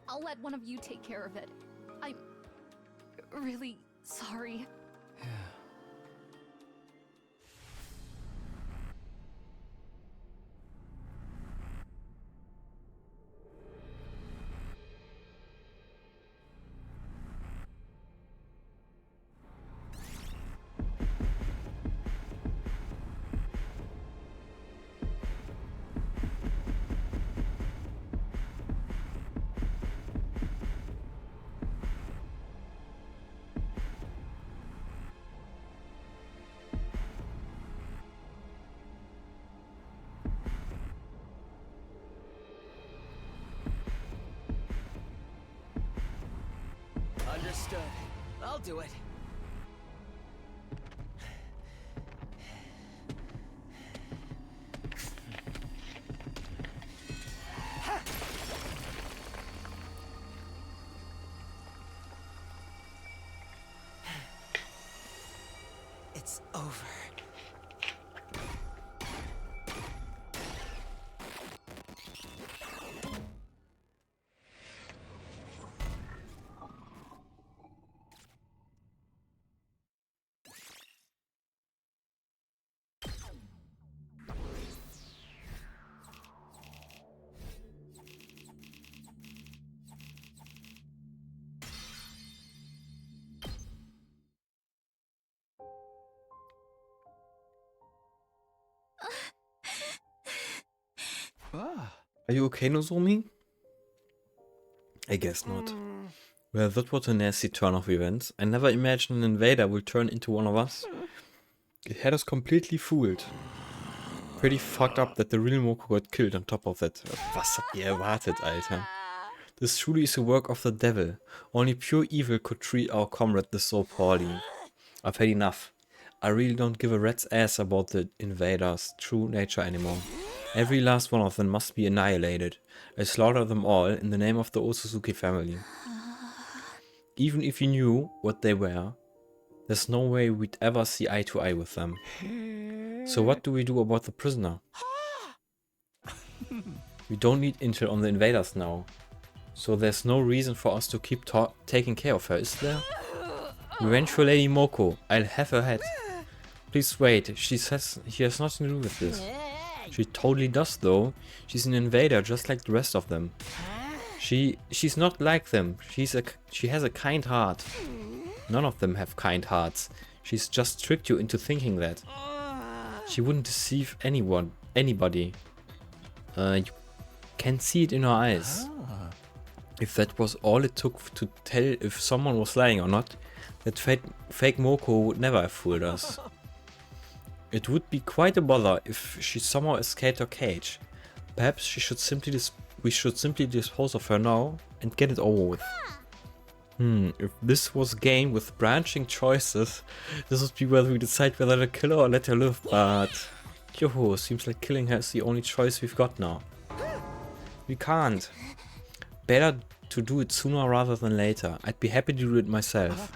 I'll let one of you take care of it. I'm really sorry. Understood. I'll do it. It's over. Ah. Are you okay, Nozomi? I guess not. Well, that was a nasty turn of events. I never imagined an invader will turn into one of us. It had us completely fooled. Pretty fucked up that the real Moko got killed on top of that. Was habt ihr erwartet, Alter? This truly is a work of the devil. Only pure evil could treat our comrade this so poorly. I've had enough. I really don't give a rat's ass about the invaders' true nature anymore. Every last one of them must be annihilated. I slaughter them all in the name of the Otsutsuki family. Even if you knew what they were, there's no way we'd ever see eye to eye with them. So what do we do about the prisoner? We don't need intel on the invaders now. So there's no reason for us to keep taking care of her, is there? Revenge for Lady Moko. I'll have her head. Please wait, she says she has nothing to do with this. She totally does though. She's an invader just like the rest of them. She's not like them. She has a kind heart. None of them have kind hearts. She's just tricked you into thinking that. She wouldn't deceive anybody. You can see it in her eyes. If that was all it took to tell if someone was lying or not, that fake Moko would never have fooled us. It would be quite a bother if she somehow escaped her cage. Perhaps we should simply dispose of her now and get it over with. If this was a game with branching choices, this would be where we decide whether to kill her or let her live, but... Yoho, seems like killing her is the only choice we've got now. We can't. Better to do it sooner rather than later. I'd be happy to do it myself.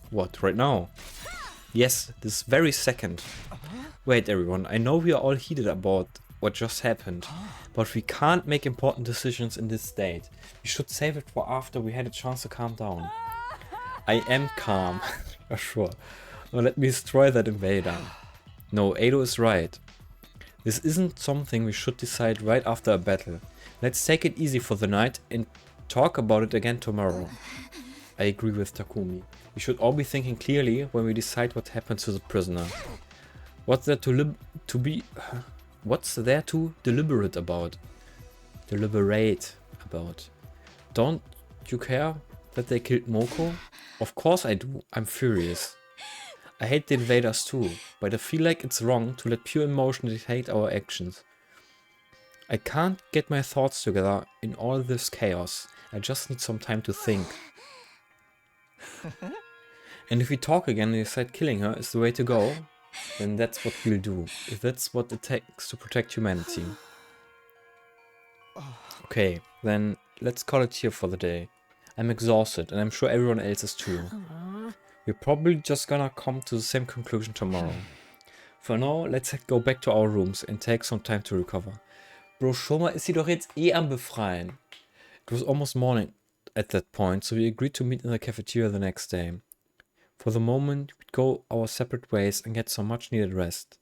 What, right now? Yes, this very second. Wait everyone, I know we are all heated about what just happened, but we can't make important decisions in this state. We should save it for after we had a chance to calm down. I am calm, sure. Now let me destroy that invader. No, Ado is right. This isn't something we should decide right after a battle. Let's take it easy for the night and talk about it again tomorrow. I agree with Takumi. We should all be thinking clearly when we decide what happens to the prisoner. What's there to deliberate about? Deliberate about. Don't you care that they killed Moko? Of course I do. I'm furious. I hate the invaders too, but I feel like it's wrong to let pure emotion dictate our actions. I can't get my thoughts together in all this chaos. I just need some time to think. And if we talk again and decide killing her is the way to go, then that's what we'll do. If that's what it takes to protect humanity. Okay, then let's call it here for the day. I'm exhausted and I'm sure everyone else is too. We're probably just gonna come to the same conclusion tomorrow. For now, let's go back to our rooms and take some time to recover. Bro, Shoma ist sie doch jetzt eh am Befreien. It was almost morning at that point, so we agreed to meet in the cafeteria the next day. For the moment, we'd go our separate ways and get some much needed rest.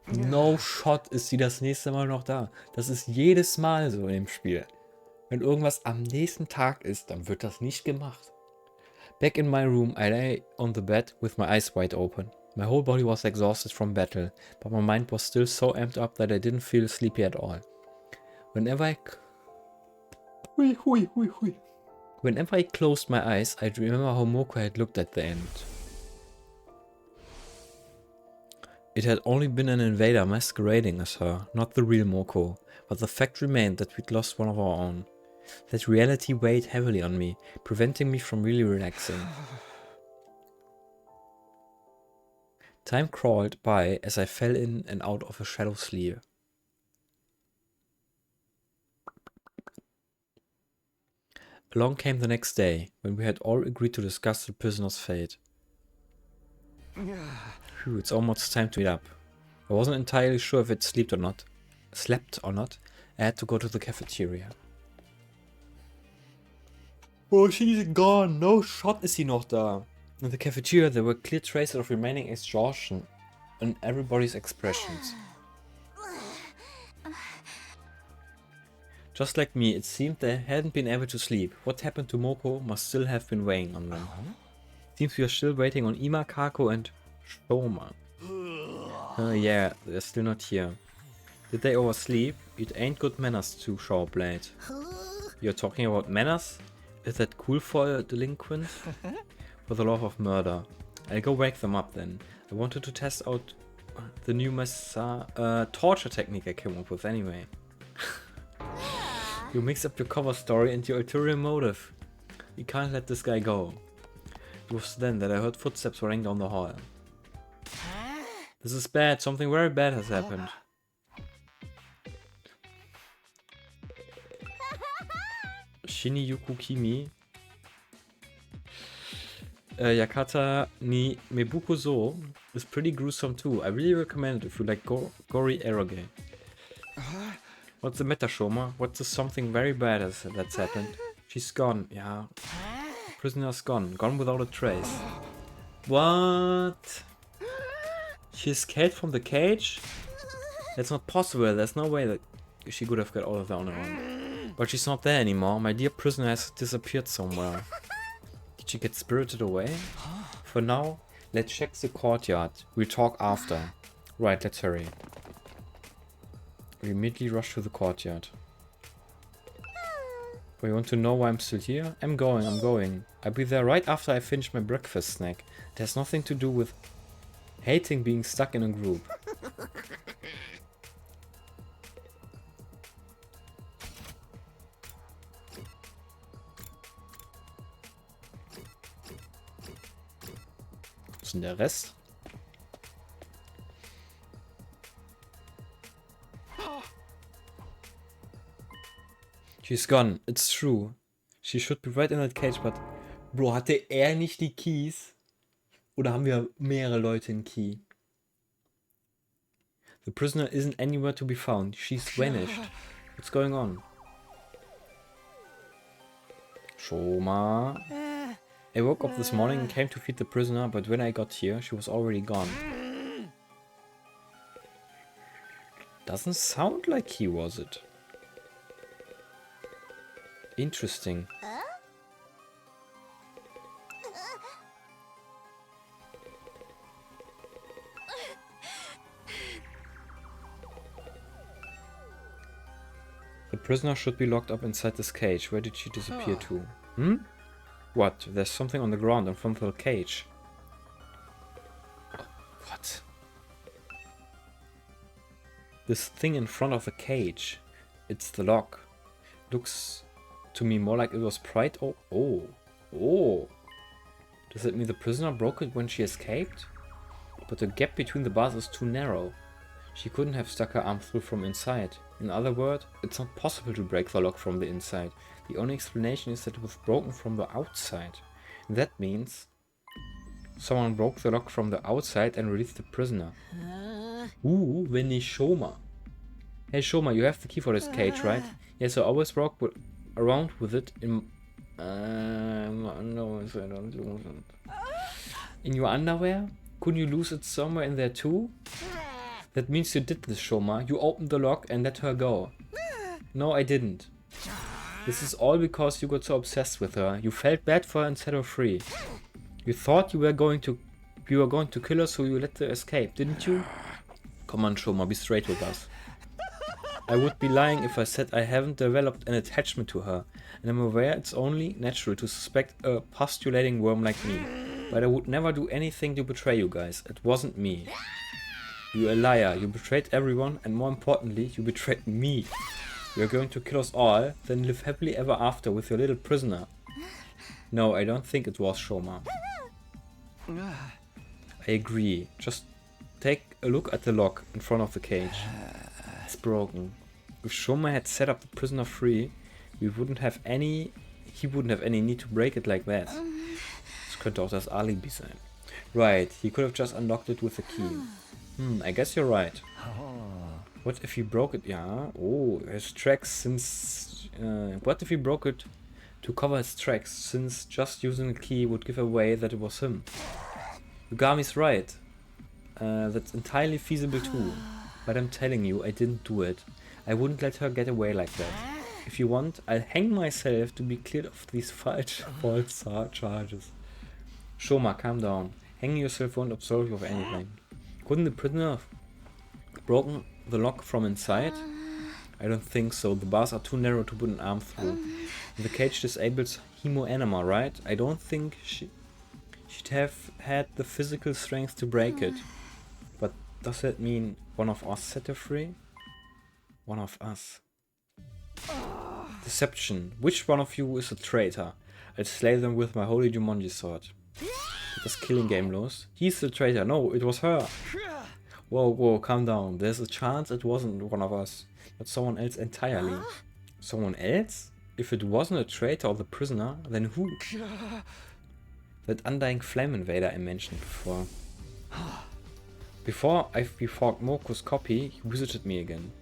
No shot ist sie das nächste Mal noch da. Das ist jedes Mal so in dem Spiel. Wenn irgendwas am nächsten Tag ist, dann wird das nicht gemacht. Back in my room, I lay on the bed with my eyes wide open. My whole body was exhausted from battle, but my mind was still so amped up that I didn't feel sleepy at all. Whenever I closed my eyes, I'd remember how Moko had looked at the end. It had only been an invader masquerading as her, not the real Moko, but the fact remained that we'd lost one of our own. That reality weighed heavily on me, preventing me from really relaxing. Time crawled by as I fell in and out of a shallow sleep. Along came the next day, when we had all agreed to discuss the prisoner's fate. Phew, it's almost time to meet up. I wasn't entirely sure if it slept or not. I had to go to the cafeteria. Oh, she's gone. No shot ist sie noch da. In the cafeteria, there were clear traces of remaining exhaustion in everybody's expressions. Just like me, it seemed they hadn't been able to sleep. What happened to Moko must still have been weighing on them. Seems we are still waiting on Ima, Kako and Shoma. Yeah, they're still not here. Did they oversleep? It ain't good manners to show blade. You're talking about manners? Is that cool for a delinquent? For the love of murder. I'll go wake them up then. I wanted to test out the new torture technique I came up with anyway. You mix up your cover story and your ulterior motive. We can't let this guy go. It was then that I heard footsteps running down the hall. This is bad. Something very bad has happened. Shini Yuku Kimi. Yakata ni Mebuko Zo is pretty gruesome too. I really recommend it if you like gory eroge. What's the matter, Shoma? What's something very bad that's happened? She's gone, yeah. Prisoner's gone. Gone without a trace. What? She escaped from the cage? That's not possible. There's no way that she could have got out of there on her own. But she's not there anymore. My dear prisoner has disappeared somewhere. Did she get spirited away? For now, let's check the courtyard. We'll talk after. Right, let's hurry. We immediately rush to the courtyard. Oh, you want to know why I'm still here? I'm going. I'll be there right after I finish my breakfast snack. It has nothing to do with hating being stuck in a group. Was ist denn der Rest? She's gone, it's true. She should be right in that cage, but... Bro, hatte er nicht die Keys? Oder haben wir mehrere Leute in Key? The prisoner isn't anywhere to be found. She's vanished. What's going on? Shoma. I woke up this morning and came to feed the prisoner, but when I got here, she was already gone. Doesn't sound like he was it. Interesting. The prisoner should be locked up inside this cage. Where did she disappear to? Hmm? What? There's something on the ground in front of the cage. What? This thing in front of the cage. It's the lock. Looks to me more like it was pried. Oh. Does that mean the prisoner broke it when she escaped? But the gap between the bars is too narrow. She couldn't have stuck her arm through from inside. In other words, it's not possible to break the lock from the inside. The only explanation is that it was broken from the outside. That means someone broke the lock from the outside and released the prisoner. Ooh, wenn nicht Shoma. Hey Shoma, you have the key for this cage, right? Yes, I always walk around with it in... no, I don't lose it. In your underwear? Couldn't you lose it somewhere in there too? That means you did this, Shoma. You opened the lock and let her go. No, I didn't. This is all because you got so obsessed with her. You felt bad for her and set her free. You thought you were going to kill her, so you let her escape, didn't you? Come on, Shoma, be straight with us. I would be lying if I said I haven't developed an attachment to her, and I'm aware it's only natural to suspect a postulating worm like me. But I would never do anything to betray you guys. It wasn't me. You're a liar. You betrayed everyone, and more importantly, you betrayed me. You're going to kill us all, then live happily ever after with your little prisoner. No, I don't think it was Shoma. I agree. Just take a look at the lock in front of the cage. It's broken. If Shoma had set up the prisoner free, he wouldn't have any need to break it like that. Das könnte auch das Alibi sein. Right, he could have just unlocked it with a key. I guess you're right. What if he broke it? Yeah. Oh, his tracks since... what if he broke it to cover his tracks, since just using a key would give away that it was him? Yugami's right. That's entirely feasible too. But I'm telling you, I didn't do it. I wouldn't let her get away like that. If you want, I'll hang myself to be cleared of these false charges. Shoma, calm down. Hanging yourself won't absolve you of anything. Couldn't the prisoner have broken the lock from inside? I don't think so. The bars are too narrow to put an arm through. The cage disables hemoenema, right? I don't think she'd have had the physical strength to break it. But does that mean one of us set her free? One of us. Deception. Which one of you is a traitor? I'll slay them with my holy Jumanji sword. This killing game lows. He's the traitor. No, it was her. Whoa, calm down. There's a chance it wasn't one of us, but someone else entirely. Someone else? If it wasn't a traitor or the prisoner, then who? That undying flame invader I mentioned before. Before I befogged Moko's copy, he visited me again.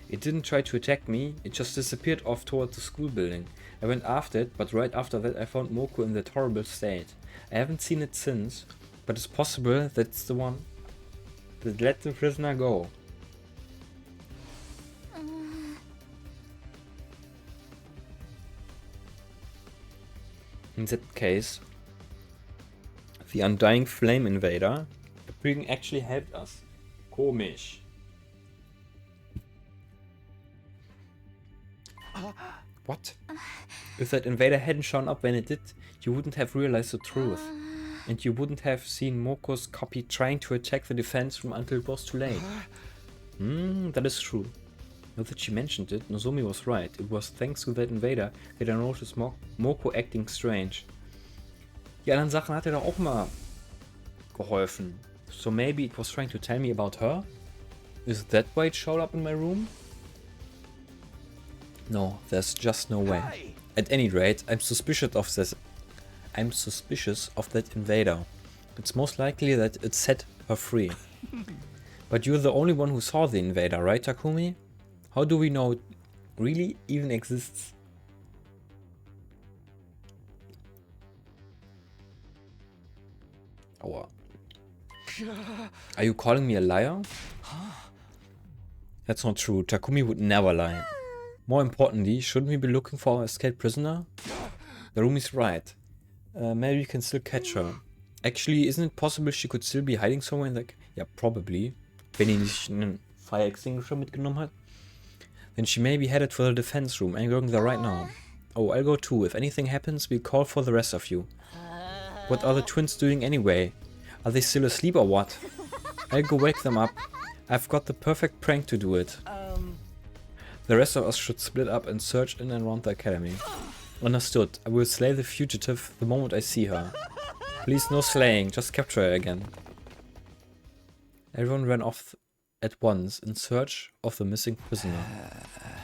It didn't try to attack me, it just disappeared off toward the school building. I went after it, but right after that I found Moko in that horrible state. I haven't seen it since, but it's possible that's the one that let the prisoner go. In that case, the undying flame invader actually helped us. Komisch. What? If that invader hadn't shown up when it did, you wouldn't have realized the truth. And you wouldn't have seen Moko's copy trying to attack the defense room until it was too late. That is true. Now that she mentioned it, Nozomi was right. It was thanks to that invader that I noticed Moko acting strange. Die anderen Sachen hat doch auch mal geholfen. So maybe it was trying to tell me about her? Is that why it showed up in my room? No, there's just no way. At any rate, I'm suspicious of this. I'm suspicious of that invader. It's most likely that it set her free. But you're the only one who saw the invader, right, Takumi? How do we know it really even exists? Aua. Are you calling me a liar? That's not true. Takumi would never lie. More importantly, shouldn't we be looking for our escaped prisoner? The room is right. Maybe we can still catch her. Actually, isn't it possible she could still be hiding somewhere in the... Yeah, probably. Wenn die nicht einen fire extinguisher mitgenommen hat. Then she may be headed for the defense room. I'm going there right now. Oh, I'll go too. If anything happens, we'll call for the rest of you. What are the twins doing anyway? Are they still asleep or what? I'll go wake them up. I've got the perfect prank to do it. The rest of us should split up and search in and around the academy. Understood. I will slay the fugitive the moment I see her. Please, no slaying. Just capture her again. Everyone ran off at once in search of the missing prisoner.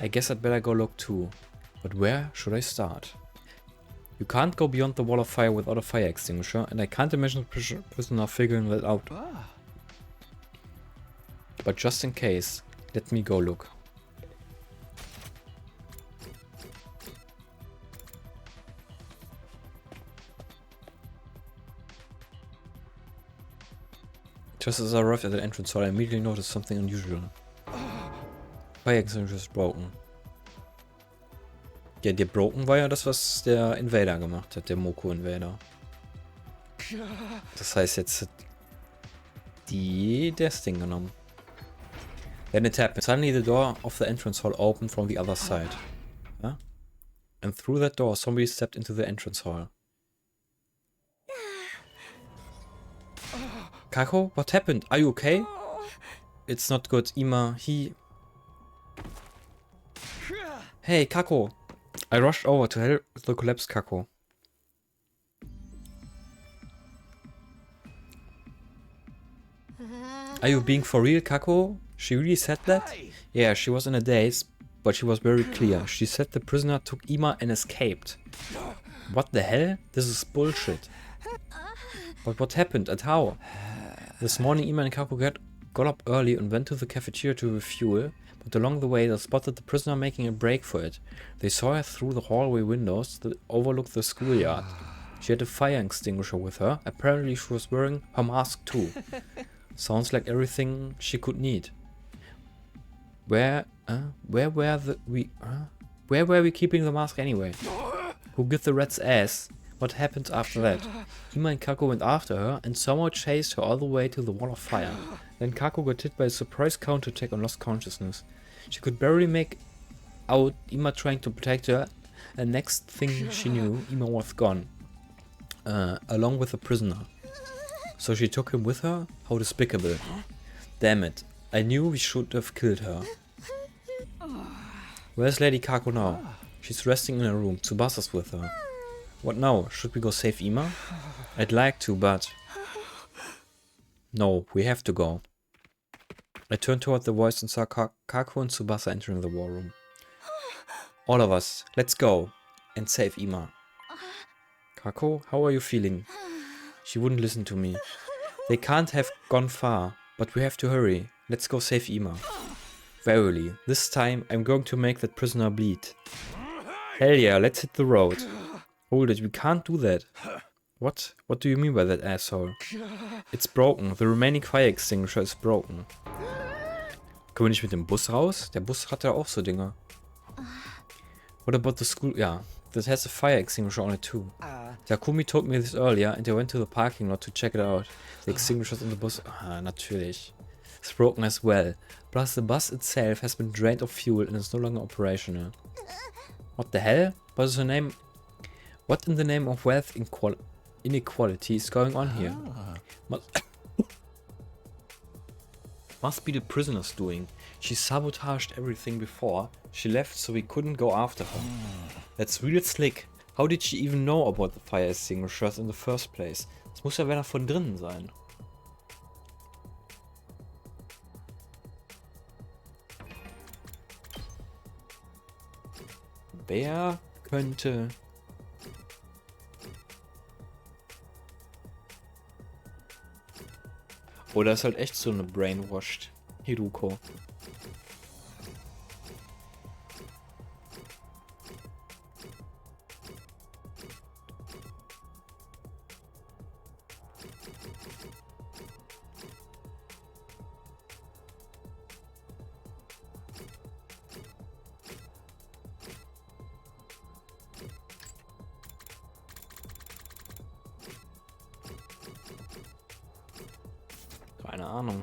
I guess I'd better go look too. But where should I start? You can't go beyond the wall of fire without a fire extinguisher, and I can't imagine the prisoner figuring that out. But just in case, let me go look. Just as I arrived at the entrance hall, I immediately noticed something unusual. Fire extinguisher is broken. Ja, der Broken war ja das, was der Invader gemacht hat, der Moko-Invader. Das heißt, jetzt hat die das Ding genommen. Then it happened. Suddenly the door of the entrance hall opened from the other side. Huh? And through that door, somebody stepped into the entrance hall. Kako, what happened? Are you okay? It's not good, Ima. Hey, Kako! I rushed over to help with the collapsed Kako. Are you being for real, Kako? She really said that? Yeah, she was in a daze, but she was very clear. She said the prisoner took Ima and escaped. What the hell? This is bullshit. But what happened and how? This morning Ima and Kako got up early and went to the cafeteria to refuel, but along the way they spotted the prisoner making a break for it. They saw her through the hallway windows that overlooked the schoolyard. She had a fire extinguisher with her. Apparently she was wearing her mask too. Sounds like everything she could need. Where were we keeping the mask anyway? Who gave the rat's ass? What happened after that? Ima and Kako went after her and somehow chased her all the way to the wall of fire. Then Kako got hit by a surprise counterattack and lost consciousness. She could barely make out Ima trying to protect her, and next thing she knew, Ima was gone. Along with the prisoner. So she took him with her? How despicable. Damn it. I knew we should have killed her. Where's Lady Kako now? She's resting in her room. Tsubasa's with her. What now? Should we go save Ima? I'd like to, but... No, we have to go. I turned toward the voice and saw Kako and Tsubasa entering the war room. All of us, let's go. And save Ima. Kako, how are you feeling? She wouldn't listen to me. They can't have gone far, but we have to hurry. Let's go save Ima. Verily, this time I'm going to make that prisoner bleed. Hell yeah, let's hit the road. Hold it, we can't do that. What? What do you mean by that, asshole? It's broken. The remaining fire extinguisher is broken. Können wir nicht mit dem Bus raus? Der Bus hat ja auch so Dinger. What about the school? Yeah, that has a fire extinguisher on it too. Takumi told me this earlier and I went to the parking lot to check it out. The extinguishers on the bus... Ah, natürlich. It's broken as well. Plus the bus itself has been drained of fuel and is no longer operational. What the hell? What in the name of wealth inequality is going on here? Must be the prisoner's doing. She sabotaged everything before she left, so we couldn't go after her. That's real slick. How did she even know about the fire extinguishers in the first place? Das muss ja wer von drinnen sein. Wer könnte... Oder ist halt echt so eine brainwashed Hiruko. Keine Ahnung.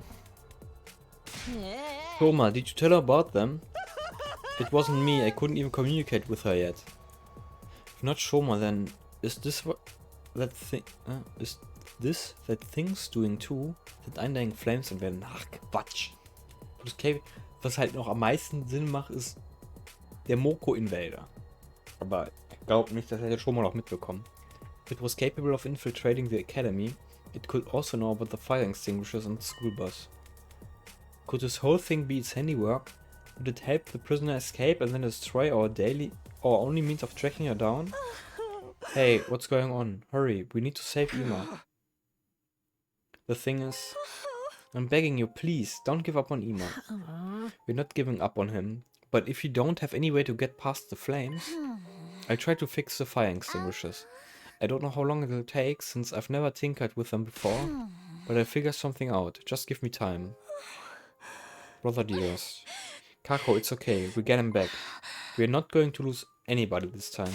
Toma, did you tell her about them? It wasn't me, I couldn't even communicate with her yet. If not Shoma, then is this what that thing is this that thing's doing too? Sind Undying Flames und werden. Ach Quatsch. Was halt noch am meisten Sinn macht, ist der Moko Invader. Aber ich glaube nicht, das hätte Shoma noch mitbekommen. It was capable of infiltrating the academy. It could also know about the fire extinguishers on the school bus. Could this whole thing be its handiwork? Would it help the prisoner escape and then destroy our only means of tracking her down? Hey, what's going on? Hurry, we need to save Ima. The thing is, I'm begging you, please, don't give up on Ima. We're not giving up on him, but if you don't have any way to get past the flames, I'll try to fix the fire extinguishers. I don't know how long it'll take, since I've never tinkered with them before, but I'll figure something out. Just give me time. Brother dearest. Kako, it's okay. We get him back. We're not going to lose anybody this time.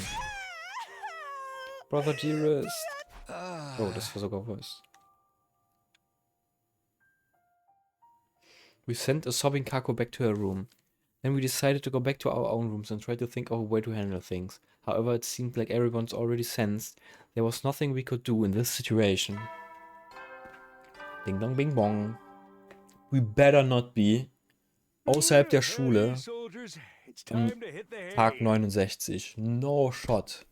Brother dearest. Oh, das war sogar Voice. We sent a sobbing Kako back to her room. Then we decided to go back to our own rooms and try to think of a way to handle things. However, it seemed like everyone's already sensed there was nothing we could do in this situation. Ding dong bing bong. We better not be außerhalb der Schule It's time to hit the hay. Tag 69. No shot.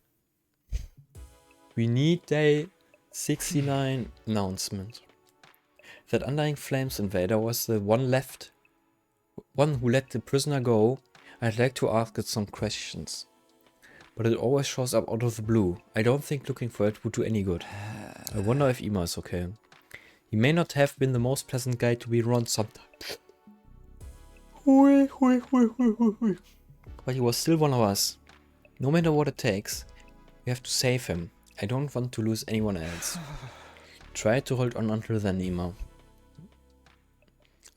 We need day 69 announcement. That Undying Flames invader was the one who let the prisoner go. I'd like to ask it some questions. But it always shows up out of the blue. I don't think looking for it would do any good. I wonder if Ima is okay. He may not have been the most pleasant guy to be around sometimes. But he was still one of us. No matter what it takes, we have to save him. I don't want to lose anyone else. Try to hold on until then, Ima.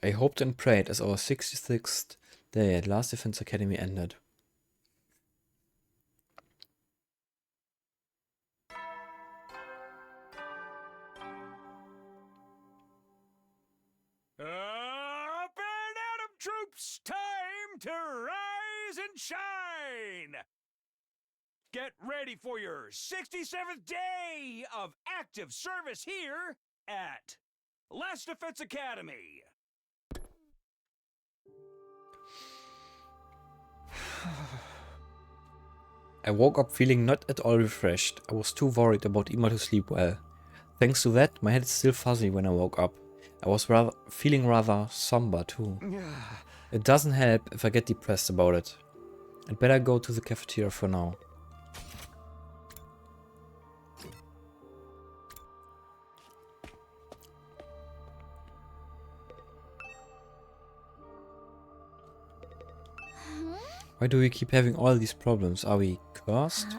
I hoped and prayed as our 66th day at Last Defense Academy ended. Up and Adam troops, time to rise and shine! Get ready for your 67th day of active service here at Last Defense Academy. I woke up feeling not at all refreshed. I was too worried about Ima to sleep well. Thanks to that, my head is still fuzzy when I woke up. I was feeling rather somber too. It doesn't help if I get depressed about it. I'd better go to the cafeteria for now. Why do we keep having all these problems? Are we cursed?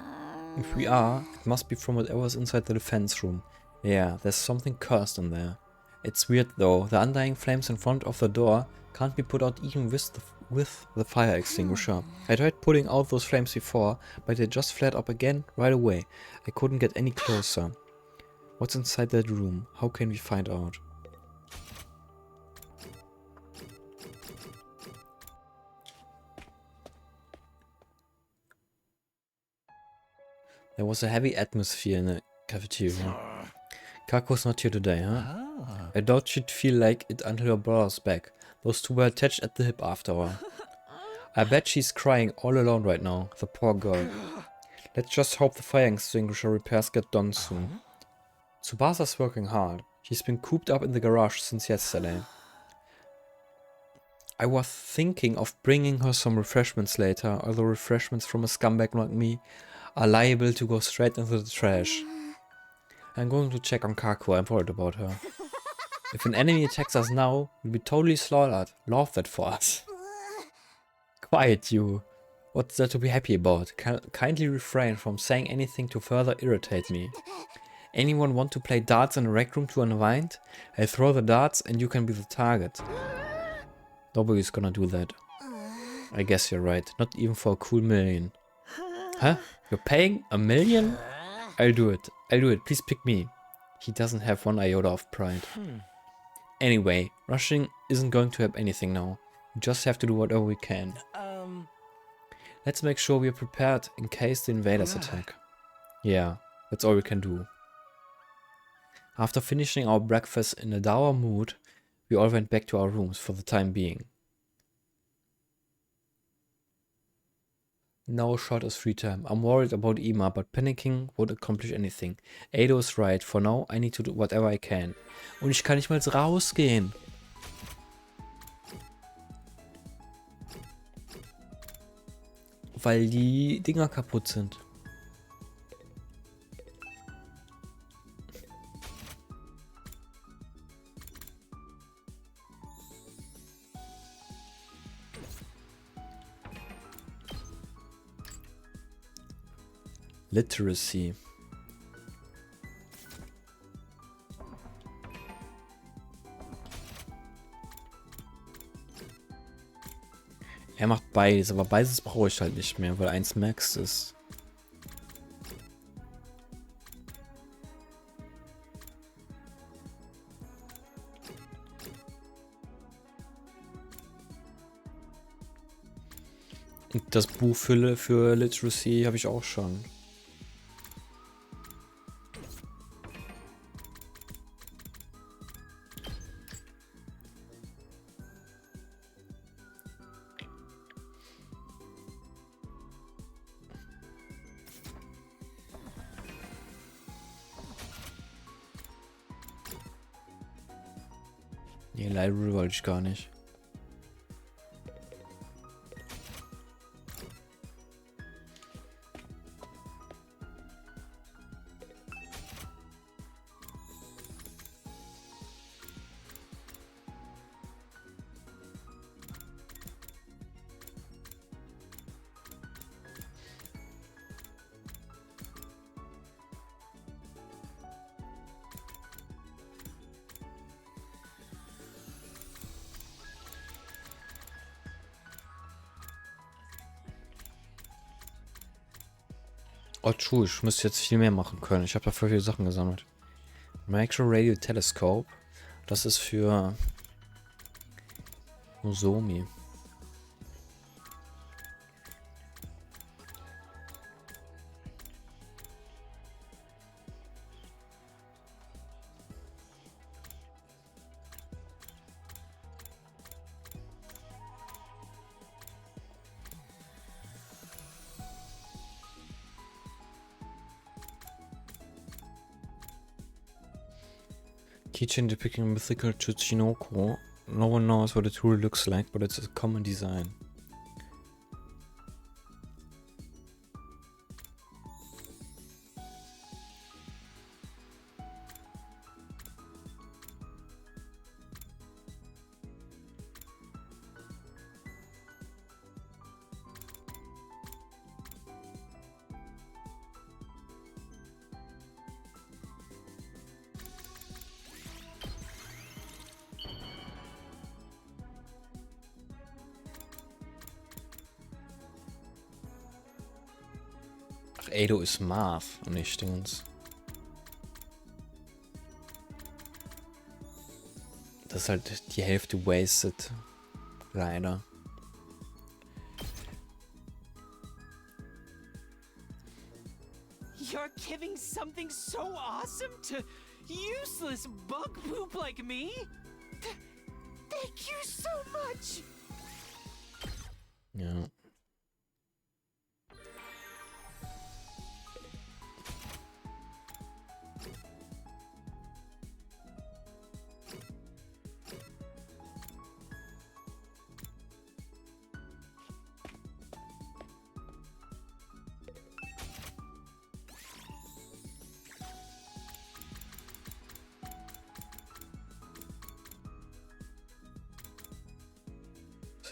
If we are, it must be from whatever's inside the defense room. Yeah, there's something cursed in there. It's weird though, the undying flames in front of the door can't be put out even with the fire extinguisher. I tried putting out those flames before, but they just flared up again right away. I couldn't get any closer. What's inside that room? How can we find out? There was a heavy atmosphere in the cafeteria. Kako's not here today, huh? I doubt she'd feel like it until her brother's back. Those two were attached at the hip after her. I bet she's crying all alone right now, the poor girl. Let's just hope the fire extinguisher repairs get done soon. Tsubasa's working hard. She's been cooped up in the garage since yesterday. I was thinking of bringing her some refreshments later, although refreshments from a scumbag like me are liable to go straight into the trash. I'm going to check on Kaku, I'm worried about her. If an enemy attacks us now, we'll be totally slaughtered. Laughed at for us. Quiet, you. What's there to be happy about? Kindly refrain from saying anything to further irritate me. Anyone want to play darts in a rec room to unwind? I throw the darts and you can be the target. Nobody's gonna do that. I guess you're right. Not even for a cool million. Huh? You're paying $1 million? I'll do it. I'll do it. Please pick me. He doesn't have one iota of pride. Anyway, rushing isn't going to help anything now. We just have to do whatever we can. Let's make sure we're prepared in case the invaders attack. Yeah, that's all we can do. After finishing our breakfast in a dour mood, we all went back to our rooms for the time being. No shot is free time. I'm worried about Ima, but panicking won't accomplish anything. Ado is right. For now, I need to do whatever I can. Und ich kann nicht mal rausgehen. Weil die Dinger kaputt sind. Literacy. Er macht beides, aber beides brauche ich halt nicht mehr, weil eins Max ist. Und das Buch für Literacy habe ich auch schon. Nee, Library wollte ich gar nicht. Oh, true, ich müsste jetzt viel mehr machen können. Ich habe da voll viele Sachen gesammelt. Micro Radio Telescope. Das ist für Nozomi. Keychain depicting a mythical Tsuchinoko. No one knows what it truly looks like, but it's a common design. Ach, Edo ist Marv und nicht Dingens. Das ist halt die Hälfte wasted. Leider. You're giving something so awesome to useless bug poop like me? Thank you so much! Ja.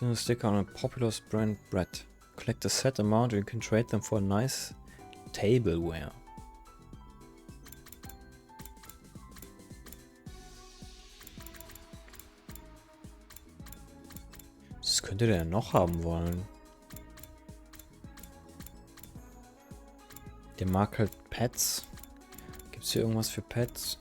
A sticker on a popular brand bread. Collect a set amount and you can trade them for a nice tableware. Was könnte der noch haben wollen? Der mag halt Pets. Gibt's hier irgendwas für Pets?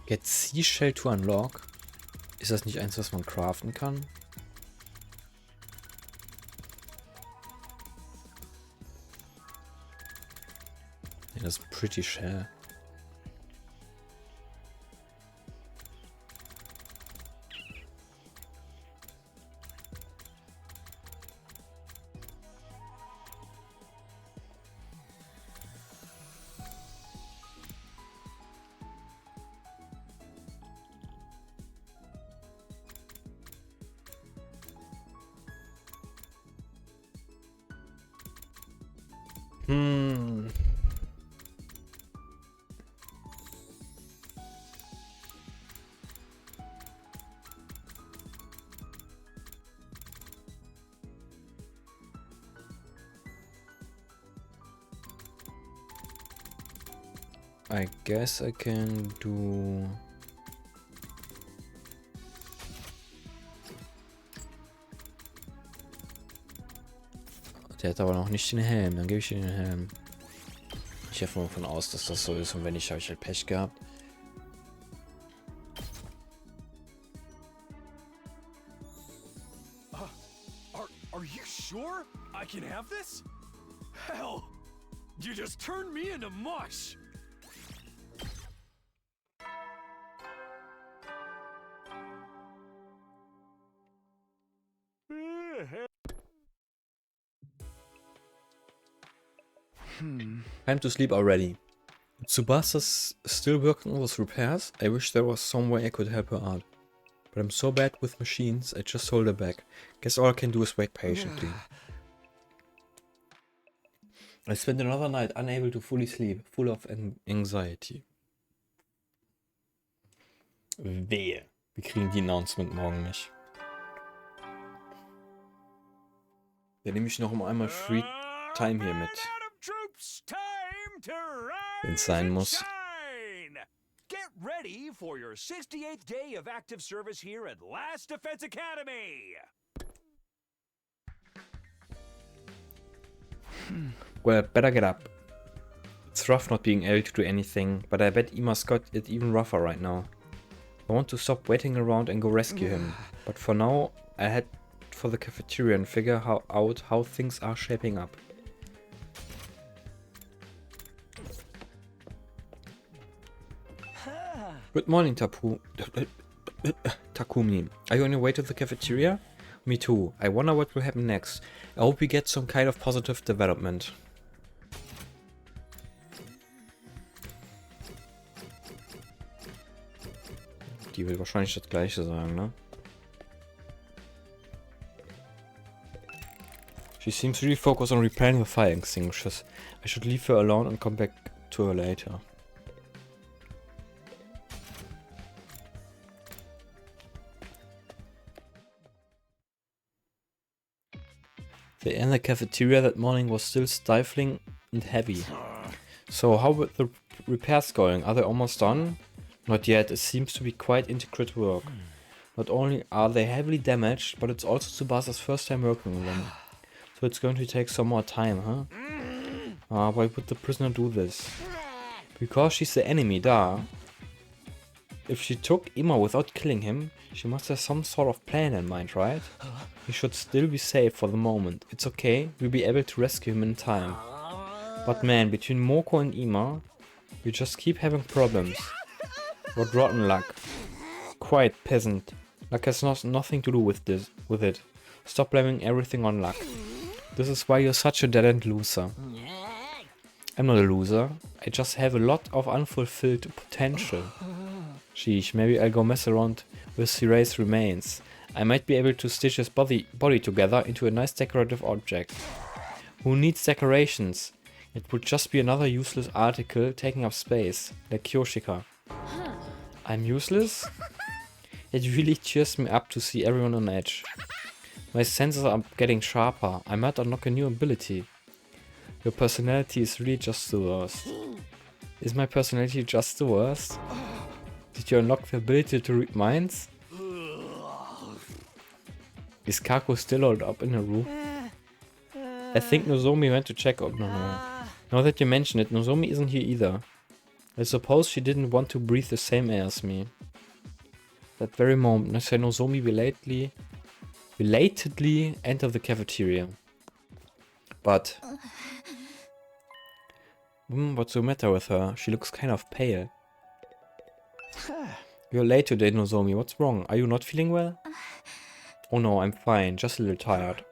Get Seashell to unlock. Ist das nicht eins, was man craften kann? Ja, das ist Pretty Shell. I guess I can do... Der hat aber noch nicht den Helm, dann gebe ich ihm den Helm. Ich gehe davon aus, dass das so ist und wenn nicht, habe ich halt Pech gehabt. Are you sure I can have this? Hell, you just turned me into mush. Time to sleep already. Tsubasa's still working on those repairs. I wish there was some way I could help her out. But I'm so bad with machines, I just hold her back. Guess all I can do is wait patiently. I spent another night unable to fully sleep, full of anxiety. Wehe. Wir kriegen die Announcement morgen nicht. Dann nehme ich noch einmal Free Time hier mit. Wenn es sein muss. Get ready for your 68th day of active service here at Last Defense Academy. Well, better get up. It's rough not being able to do anything, but I bet Ima's got it even rougher right now. I want to stop waiting around and go rescue him, but for now I head for the cafeteria and figure out how things are shaping up. Good morning, Takumi. Are you on your way to the cafeteria? Me too. I wonder what will happen next. I hope we get some kind of positive development. Die will wahrscheinlich das Gleiche sagen, ne? She seems really focused on repairing the fire extinguishers. I should leave her alone and come back to her later. The air in the cafeteria that morning was still stifling and heavy. So how were the repairs going? Are they almost done? Not yet, it seems to be quite intricate work. Not only are they heavily damaged, but it's also Tsubasa's first time working on them. So it's going to take some more time, huh? Why would the prisoner do this? Because she's the enemy, duh. If she took Ima without killing him, she must have some sort of plan in mind, right? He should still be safe for the moment. It's okay, we'll be able to rescue him in time. But man, between Moko and Ima, we just keep having problems. What rotten luck. Quiet, peasant. Luck has nothing to do with it. Stop blaming everything on luck. This is why you're such a dead-end loser. I'm not a loser. I just have a lot of unfulfilled potential. Sheesh, maybe I'll go mess around with Siray's remains. I might be able to stitch his body together into a nice decorative object. Who needs decorations? It would just be another useless article taking up space, like Kyoshika. I'm useless? It really cheers me up to see everyone on edge. My senses are getting sharper. I might unlock a new ability. Your personality is really just the worst. Is my personality just the worst? Did you unlock the ability to read minds? Is Kako still holed up in her room? I think Nozomi went to check up. No. Now that you mention it, Nozomi isn't here either. I suppose she didn't want to breathe the same air as me. That very moment, I saw Nozomi belatedly enter the cafeteria. But... what's the matter with her? She looks kind of pale. You're late today, Nozomi. What's wrong? Are you not feeling well? Oh no, I'm fine. Just a little tired.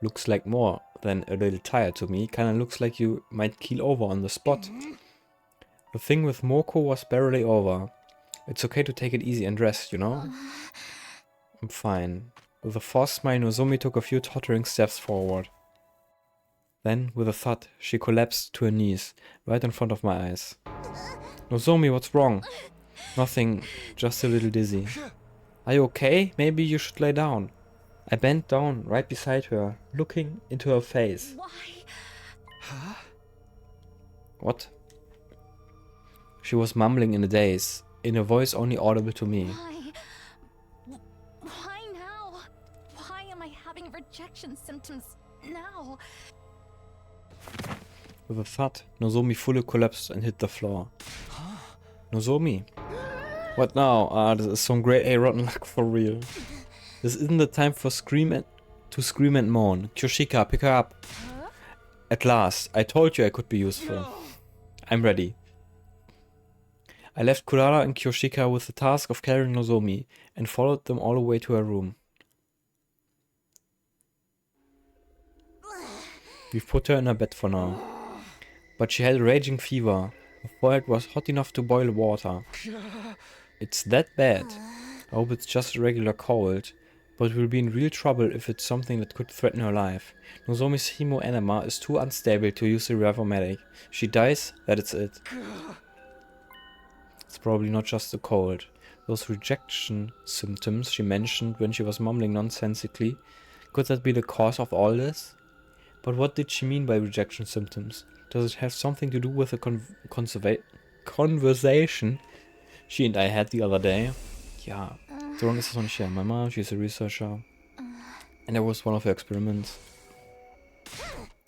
Looks like more than a little tired to me. Kinda looks like you might keel over on the spot. The thing with Moko was barely over. It's okay to take it easy and rest, you know? I'm fine. With a forced smile, Nozomi took a few tottering steps forward. Then, with a thud, she collapsed to her knees, right in front of my eyes. Nozomi, what's wrong? Nothing, just a little dizzy. Are you okay? Maybe you should lay down. I bent down right beside her, looking into her face. Why? Huh? What? She was mumbling in a daze, in a voice only audible to me. Why? Why now? Why am I having rejection symptoms now? With a thud, Nozomi fully collapsed and hit the floor. Nozomi? What now? Ah, this is some great A rotten luck for real. This isn't the time for to scream and moan. Kyoshika, pick her up. At last, I told you I could be useful. I'm ready. I left Kurara and Kyoshika with the task of carrying Nozomi and followed them all the way to her room. We've put her in her bed for now. But she had a raging fever. Her forehead was hot enough to boil water. It's that bad. I hope it's just a regular cold, but we'll be in real trouble if it's something that could threaten her life. Nozomi's hemoenema is too unstable to use the Revomatic. She dies, that's it. It's probably not just a cold. Those rejection symptoms she mentioned when she was mumbling nonsensically, could that be the cause of all this? But what did she mean by rejection symptoms? Does it have something to do with the conversation she and I had the other day? Yeah, so long as it's on share. My mom, she's a researcher. And that was one of her experiments.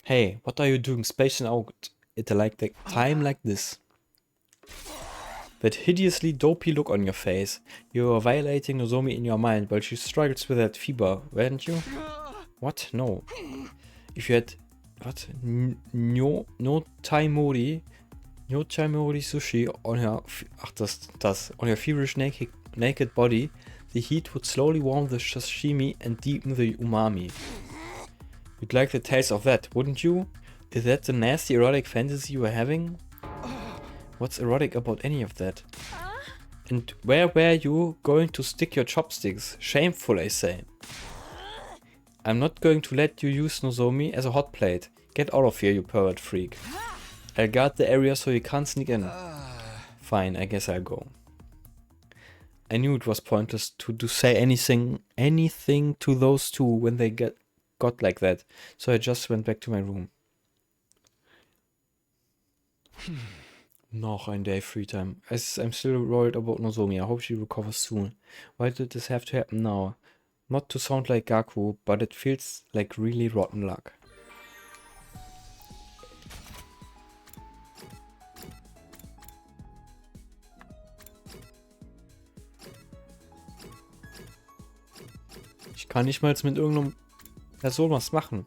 Hey, what are you doing spacing out at a time like this? That hideously dopey look on your face. You are violating Nozomi in your mind while she struggles with that fever, weren't you? What? No. If you had... What? No taimori sushi on her... on her feverish naked body, the heat would slowly warm the sashimi and deepen the umami. You'd like the taste of that, wouldn't you? Is that the nasty erotic fantasy you were having? What's erotic about any of that? And where were you going to stick your chopsticks? Shameful, I say. I'm not going to let you use Nozomi as a hot plate. Get out of here, you pervert freak. I'll guard the area so you can't sneak in. Fine, I guess I'll go. I knew it was pointless to say anything to those two when they got like that, so I just went back to my room. Noch ein day free time. I'm still worried about Nozomi. I hope she recovers soon. Why did this have to happen now? Not to sound like Gaku, but it feels like really rotten luck. Ich kann nicht mal mit irgendeinem Person was machen.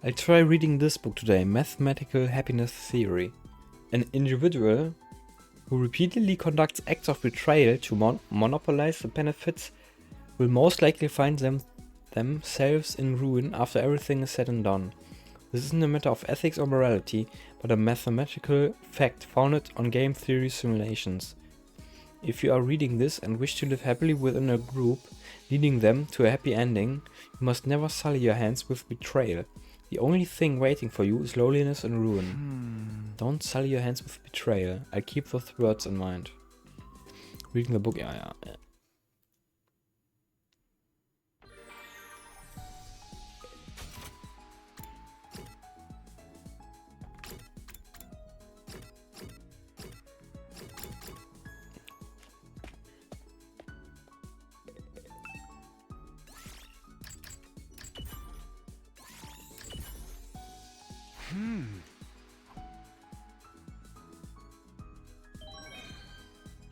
I'll try reading this book today, Mathematical Happiness Theory. An individual who repeatedly conducts acts of betrayal to monopolize the benefits will most likely find themselves in ruin after everything is said and done. This isn't a matter of ethics or morality, but a mathematical fact founded on game theory simulations. If you are reading this and wish to live happily within a group, leading them to a happy ending, you must never sully your hands with betrayal. The only thing waiting for you is loneliness and ruin. Don't sully your hands with betrayal. I'll keep those words in mind. Reading the book, yeah.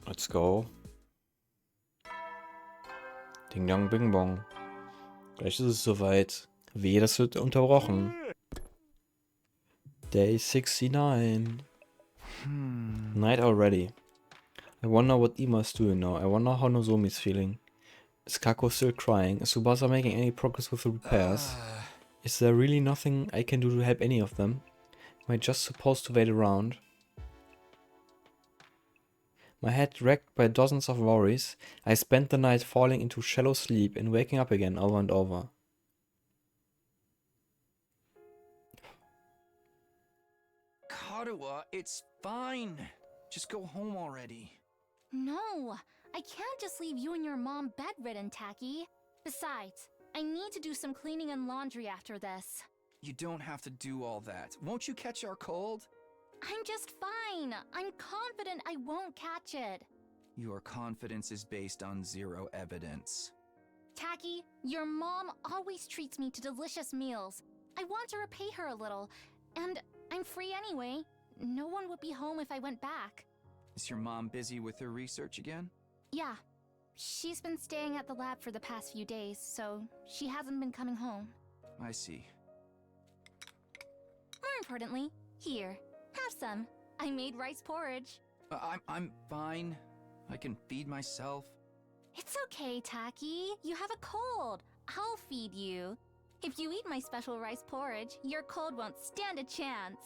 Let's go. Ding dong bing bong. Gleich ist es soweit. Wehe, das wird unterbrochen. Day 69. Night already. I wonder what Ima is doing now. I wonder how Nozomi is feeling. Is Kako still crying? Is Tsubasa making any progress with the repairs? Is there really nothing I can do to help any of them? Am I just supposed to wait around? My head racked by dozens of worries, I spent the night falling into shallow sleep and waking up again over and over. Karuwa, it's fine. Just go home already. No, I can't just leave you and your mom bedridden, Tacky. Besides, I need to do some cleaning and laundry after this. You don't have to do all that. Won't you catch our cold? I'm just fine. I'm confident I won't catch it. Your confidence is based on zero evidence. Tacky, your mom always treats me to delicious meals. I want to repay her a little, and I'm free anyway. No one would be home if I went back. Is your mom busy with her research again? Yeah. She's been staying at the lab for the past few days, so she hasn't been coming home. I see. More importantly, here, have some. I made rice porridge. I'm fine. I can feed myself. It's okay, Tacky. You have a cold. I'll feed you. If you eat my special rice porridge, your cold won't stand a chance.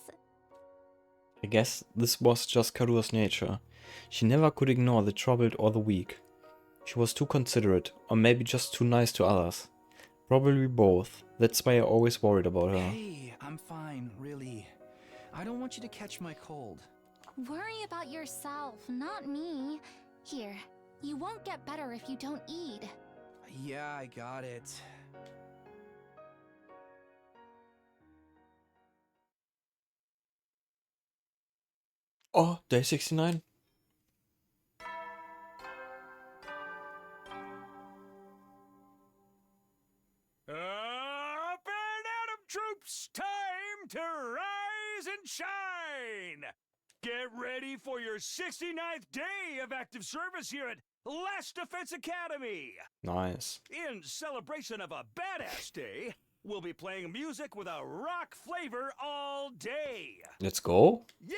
I guess this was just Karura's nature. She never could ignore the troubled or the weak. She was too considerate, or maybe just too nice to others. Probably both. That's why I always worried about her. Hey, I'm fine, really. I don't want you to catch my cold. Worry about yourself, not me. Here, you won't get better if you don't eat. Yeah, I got it. Oh, day 69? Up and at 'em, troops! Time to rise and shine! Get ready for your 69th day of active service here at Last Defense Academy! Nice. In celebration of a badass day, we'll be playing music with a rock flavor all day! Let's go. Yeah!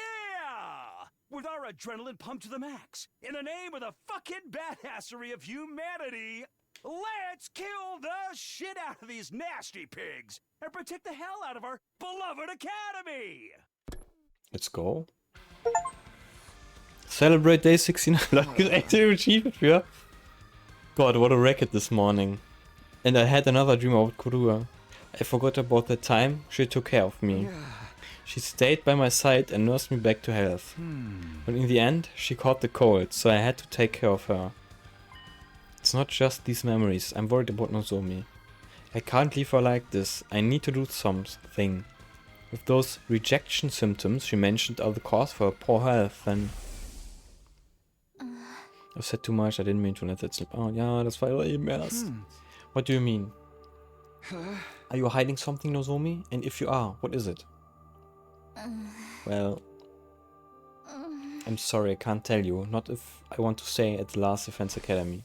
With our adrenaline pumped to the max, in the name of the fucking badassery of humanity, let's kill the shit out of these nasty pigs and protect the hell out of our beloved academy! Let's go. Celebrate day 69. Leute, echt achievement für. God, what a racket this morning. And I had another dream about Kurua. I forgot about the time she took care of me. She stayed by my side and nursed me back to health. But in the end, she caught the cold, so I had to take care of her. It's not just these memories, I'm worried about Nozomi. I can't leave her like this, I need to do something. If those rejection symptoms she mentioned are the cause for her poor health, then... I've said too much, I didn't mean to let that slip out. Ja, das war doch eben erst. What do you mean? Are you hiding something, Nozomi? And if you are, what is it? Well... I'm sorry, I can't tell you. Not if I want to stay at the Last Defense Academy.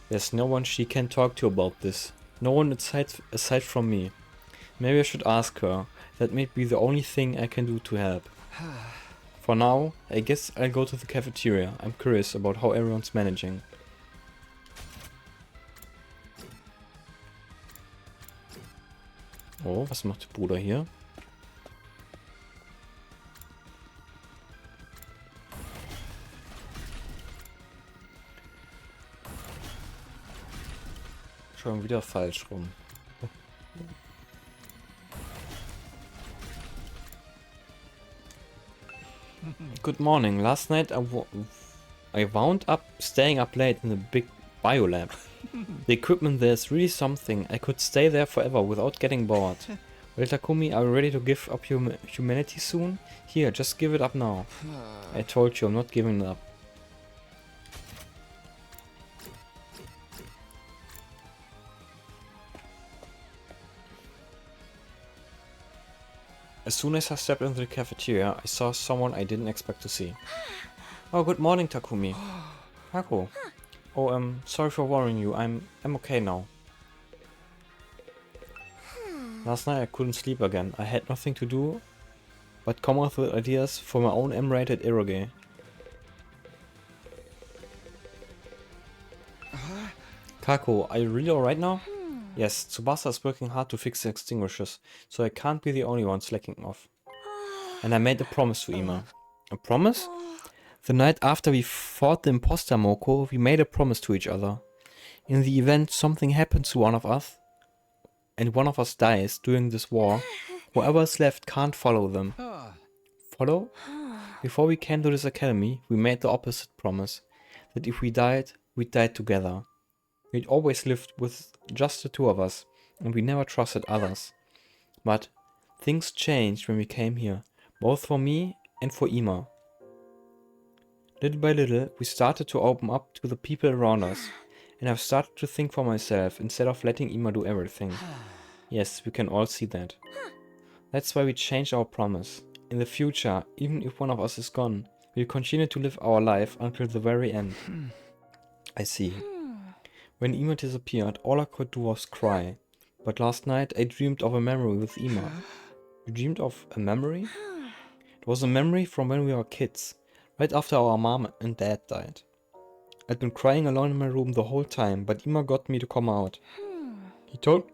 There's no one she can talk to about this. No one aside from me. Maybe I should ask her. That may be the only thing I can do to help. For now, I guess I'll go to the cafeteria. I'm curious about how everyone's managing. Oh, was macht der Bruder hier? Schon wieder falsch rum. Good morning. Last night I wound up staying up late in the big biolab. The equipment there is really something. I could stay there forever without getting bored. Well, Takumi, are you ready to give up humanity soon? Here, just give it up now. I told you I'm not giving it up. As soon as I stepped into the cafeteria, I saw someone I didn't expect to see. Oh, good morning, Takumi. Haku. Oh, sorry for worrying you. I'm okay now. Last night I couldn't sleep again. I had nothing to do but come up with ideas for my own M-rated eroge. Kako, are you really alright now? Yes, Tsubasa is working hard to fix the extinguishers, so I can't be the only one slacking off. And I made a promise to Ima. A promise? The night after we fought the imposter Moko, we made a promise to each other. In the event something happens to one of us, and one of us dies during this war, whoever is left can't follow them. Follow? Before we came to this academy, we made the opposite promise. That if we died, we'd die together. We'd always lived with just the two of us, and we never trusted others. But things changed when we came here, both for me and for Ima. Little by little, we started to open up to the people around us, and I've started to think for myself instead of letting Ima do everything. Yes, we can all see that. That's why we changed our promise. In the future, even if one of us is gone, we'll continue to live our life until the very end. I see. When Ima disappeared, all I could do was cry. But last night I dreamed of a memory with Ima. You dreamed of a memory? It was a memory from when we were kids, right after our mom and dad died. I'd been crying alone in my room the whole time, but Ima got me to come out. He told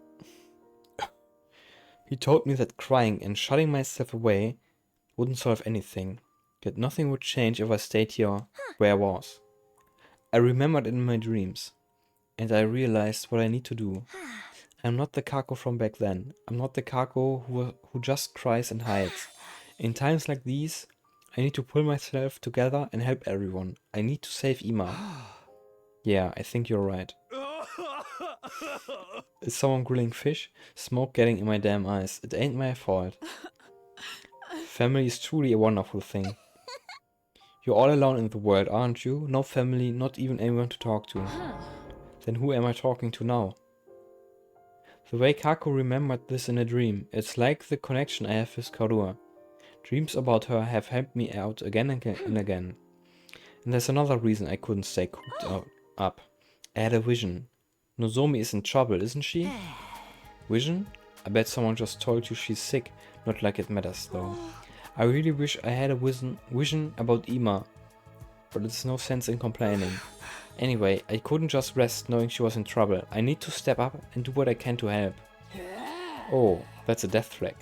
me that crying and shutting myself away wouldn't solve anything, that nothing would change if I stayed here where I was. I remembered it in my dreams, and I realized what I need to do. I'm not the Kako from back then. I'm not the Kako who just cries and hides. In times like these, I need to pull myself together and help everyone. I need to save Ima. Yeah, I think you're right. Is someone grilling fish? Smoke getting in my damn eyes. It ain't my fault. Family is truly a wonderful thing. You're all alone in the world, aren't you? No family, not even anyone to talk to. Then who am I talking to now? The way Kako remembered this in a dream, it's like the connection I have with Karua. Dreams about her have helped me out again and again. And there's another reason I couldn't stay cooped up. I had a vision. Nozomi is in trouble, isn't she? Vision? I bet someone just told you she's sick. Not like it matters though. I really wish I had a vision about Ima, but it's no sense in complaining. Anyway, I couldn't just rest knowing she was in trouble. I need to step up and do what I can to help. Oh, that's a death threat.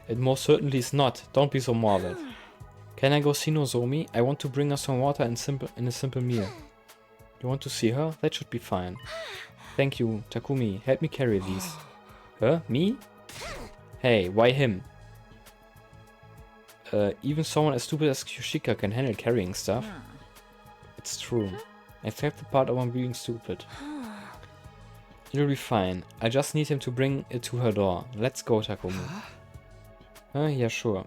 It most certainly is not. Don't be so morbid. Can I go see Nozomi? I want to bring her some water and a simple meal. You want to see her? That should be fine. Thank you, Takumi. Help me carry these. Huh? Me? Hey, why him? Even someone as stupid as Yoshika can handle carrying stuff. It's true. I accept the part of being stupid. It'll be fine. I just need him to bring it to her door. Let's go, Takumi. Ja, sure.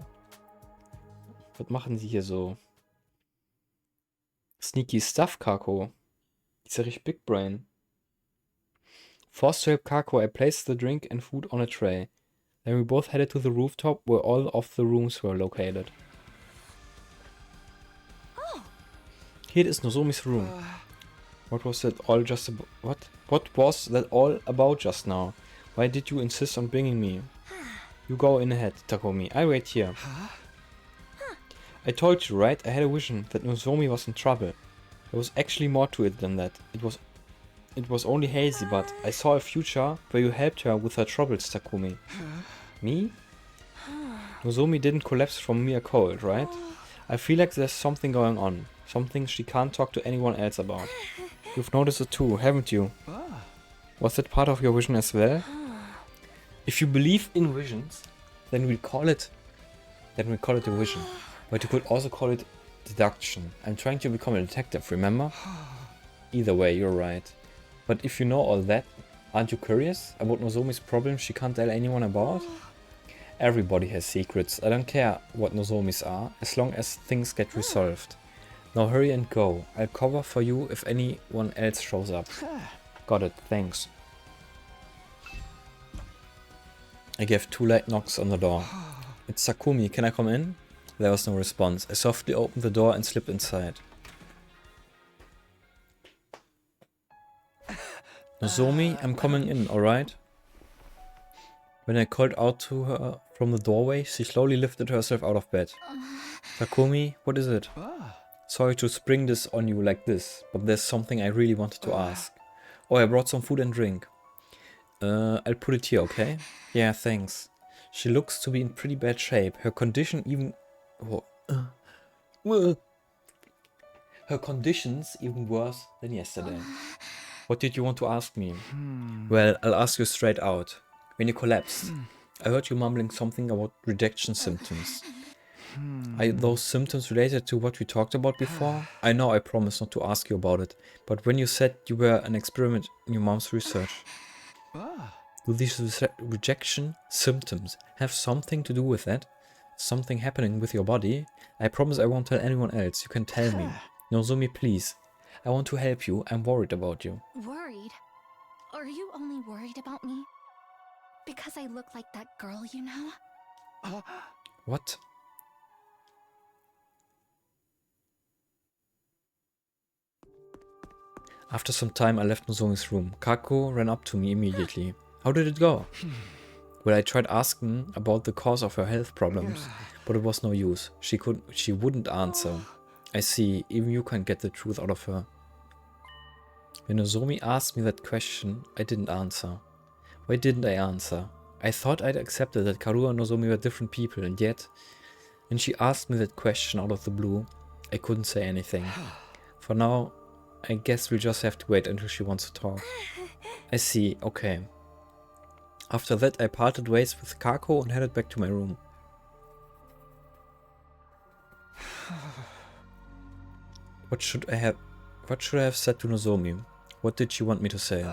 Was machen Sie hier so? Sneaky stuff, Kako. Ist ja richtig big brain. Forced to help Kako, I placed the drink and food on a tray. Then we both headed to the rooftop where all of the rooms were located. Here is Nozomi's room. What was that all just about? What was that all about just now? Why did you insist on bringing me? You go in ahead, Takumi. I wait here. I told you, right? I had a vision that Nozomi was in trouble. There was actually more to it than that. It was only hazy, but I saw a future where you helped her with her troubles, Takumi. Me? Nozomi didn't collapse from mere cold, right? I feel like there's something going on. Something she can't talk to anyone else about. You've noticed it too, haven't you? Was that part of your vision as well? If you believe in visions, then we'll call it a vision. But you could also call it deduction. I'm trying to become a detective, remember? Either way, you're right. But if you know all that, aren't you curious about Nozomi's problem she can't tell anyone about? Everybody has secrets. I don't care what Nozomi's are, as long as things get resolved. Now hurry and go. I'll cover for you if anyone else shows up. Got it, thanks. I gave 2 light knocks on the door. It's Takumi, can I come in? There was no response. I softly opened the door and slipped inside. Nozomi, I'm coming in, alright? When I called out to her from the doorway, she slowly lifted herself out of bed. Takumi, what is it? Sorry to spring this on you like this, but there's something I really wanted to ask. Oh, I brought some food and drink. I'll put it here, okay? Yeah, thanks. She looks to be in pretty bad shape. Her condition even... Her condition's even worse than yesterday. What did you want to ask me? Well, I'll ask you straight out. When you collapsed, I heard you mumbling something about rejection symptoms. Are those symptoms related to what we talked about before? I know I promised not to ask you about it, but when you said you were an experiment in your mom's research, do these rejection symptoms have something to do with that? Something happening with your body? I promise I won't tell anyone else. You can tell me. Nozomi, please. I want to help you. I'm worried about you. Worried? Are you only worried about me? Because I look like that girl, you know? What? After some time, I left Nozomi's room. Kako ran up to me immediately. How did it go? Well, I tried asking about the cause of her health problems, but it was no use. She wouldn't answer. I see, even you can't get the truth out of her. When Nozomi asked me that question, I didn't answer. Why didn't I answer? I thought I'd accepted that Karua and Nozomi were different people, and yet, when she asked me that question out of the blue, I couldn't say anything. For now, I guess we'll just have to wait until she wants to talk. I see, okay. After that, I parted ways with Kako and headed back to my room. What should I have said to Nozomi? What did she want me to say?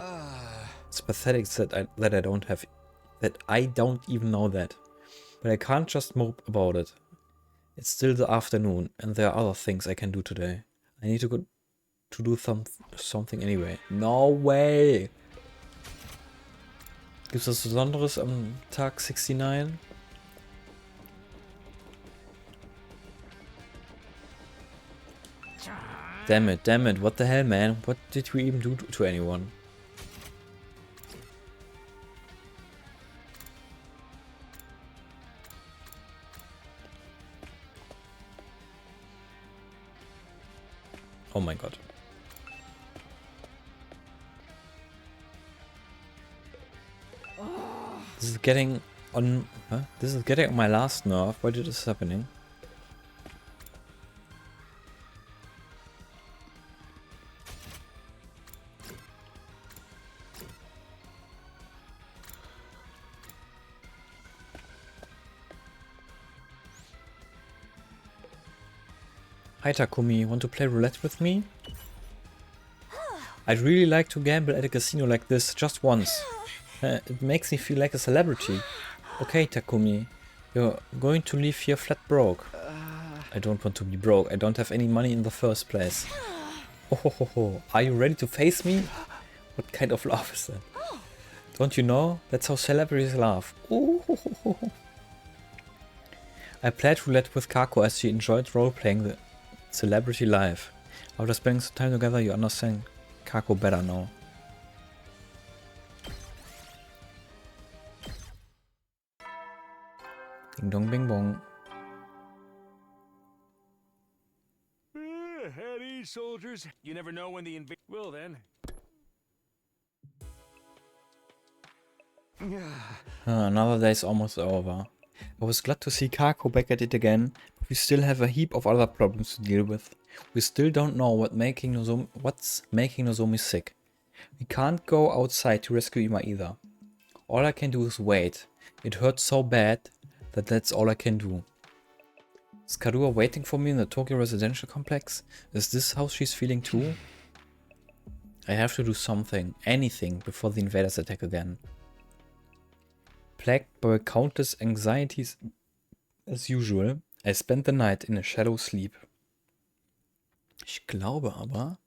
It's pathetic that I don't even know that. But I can't just mope about it. It's still the afternoon, and there are other things I can do today. I need to go to do something anyway. No way! Gibt's was Besonderes am Tag 69? Damn it, what the hell, man? What did we even do to anyone? Oh my god. This is getting on... Huh? This is getting on my last nerve. Why did this happening? Hi Takumi, want to play roulette with me? I'd really like to gamble at a casino like this just once. It makes me feel like a celebrity. Okay, Takumi, you're going to leave here flat broke. I don't want to be broke. I don't have any money in the first place. Oh, ho, ho, ho. Are you ready to face me? What kind of laugh is that? Don't you know? That's how celebrities laugh. Oh, ho, ho, ho. I played roulette with Kako as she enjoyed role-playing the celebrity life. After spending some time together, you understand Kako better now. Ding dong bing bong. At ease, soldiers. You never know when the Well then. Another day is almost over. I was glad to see Kako back at it again, but we still have a heap of other problems to deal with. We still don't know what's making Nozomi sick. We can't go outside to rescue Ima either. All I can do is wait. It hurts so bad that that's all I can do. Is Karua waiting for me in the Tokyo residential complex? Is this how she's feeling too? I have to do something, anything, before the invaders attack again. Plagued by countless anxieties as usual, I spent the night in a shadow sleep. Ich glaube aber,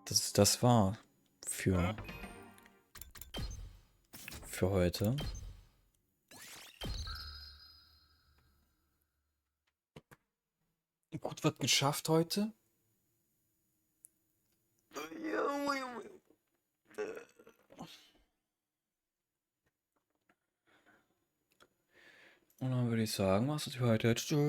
dass es das war für heute. Gut was geschafft heute. Und dann würde ich sagen, was ist für heute? Tschüss.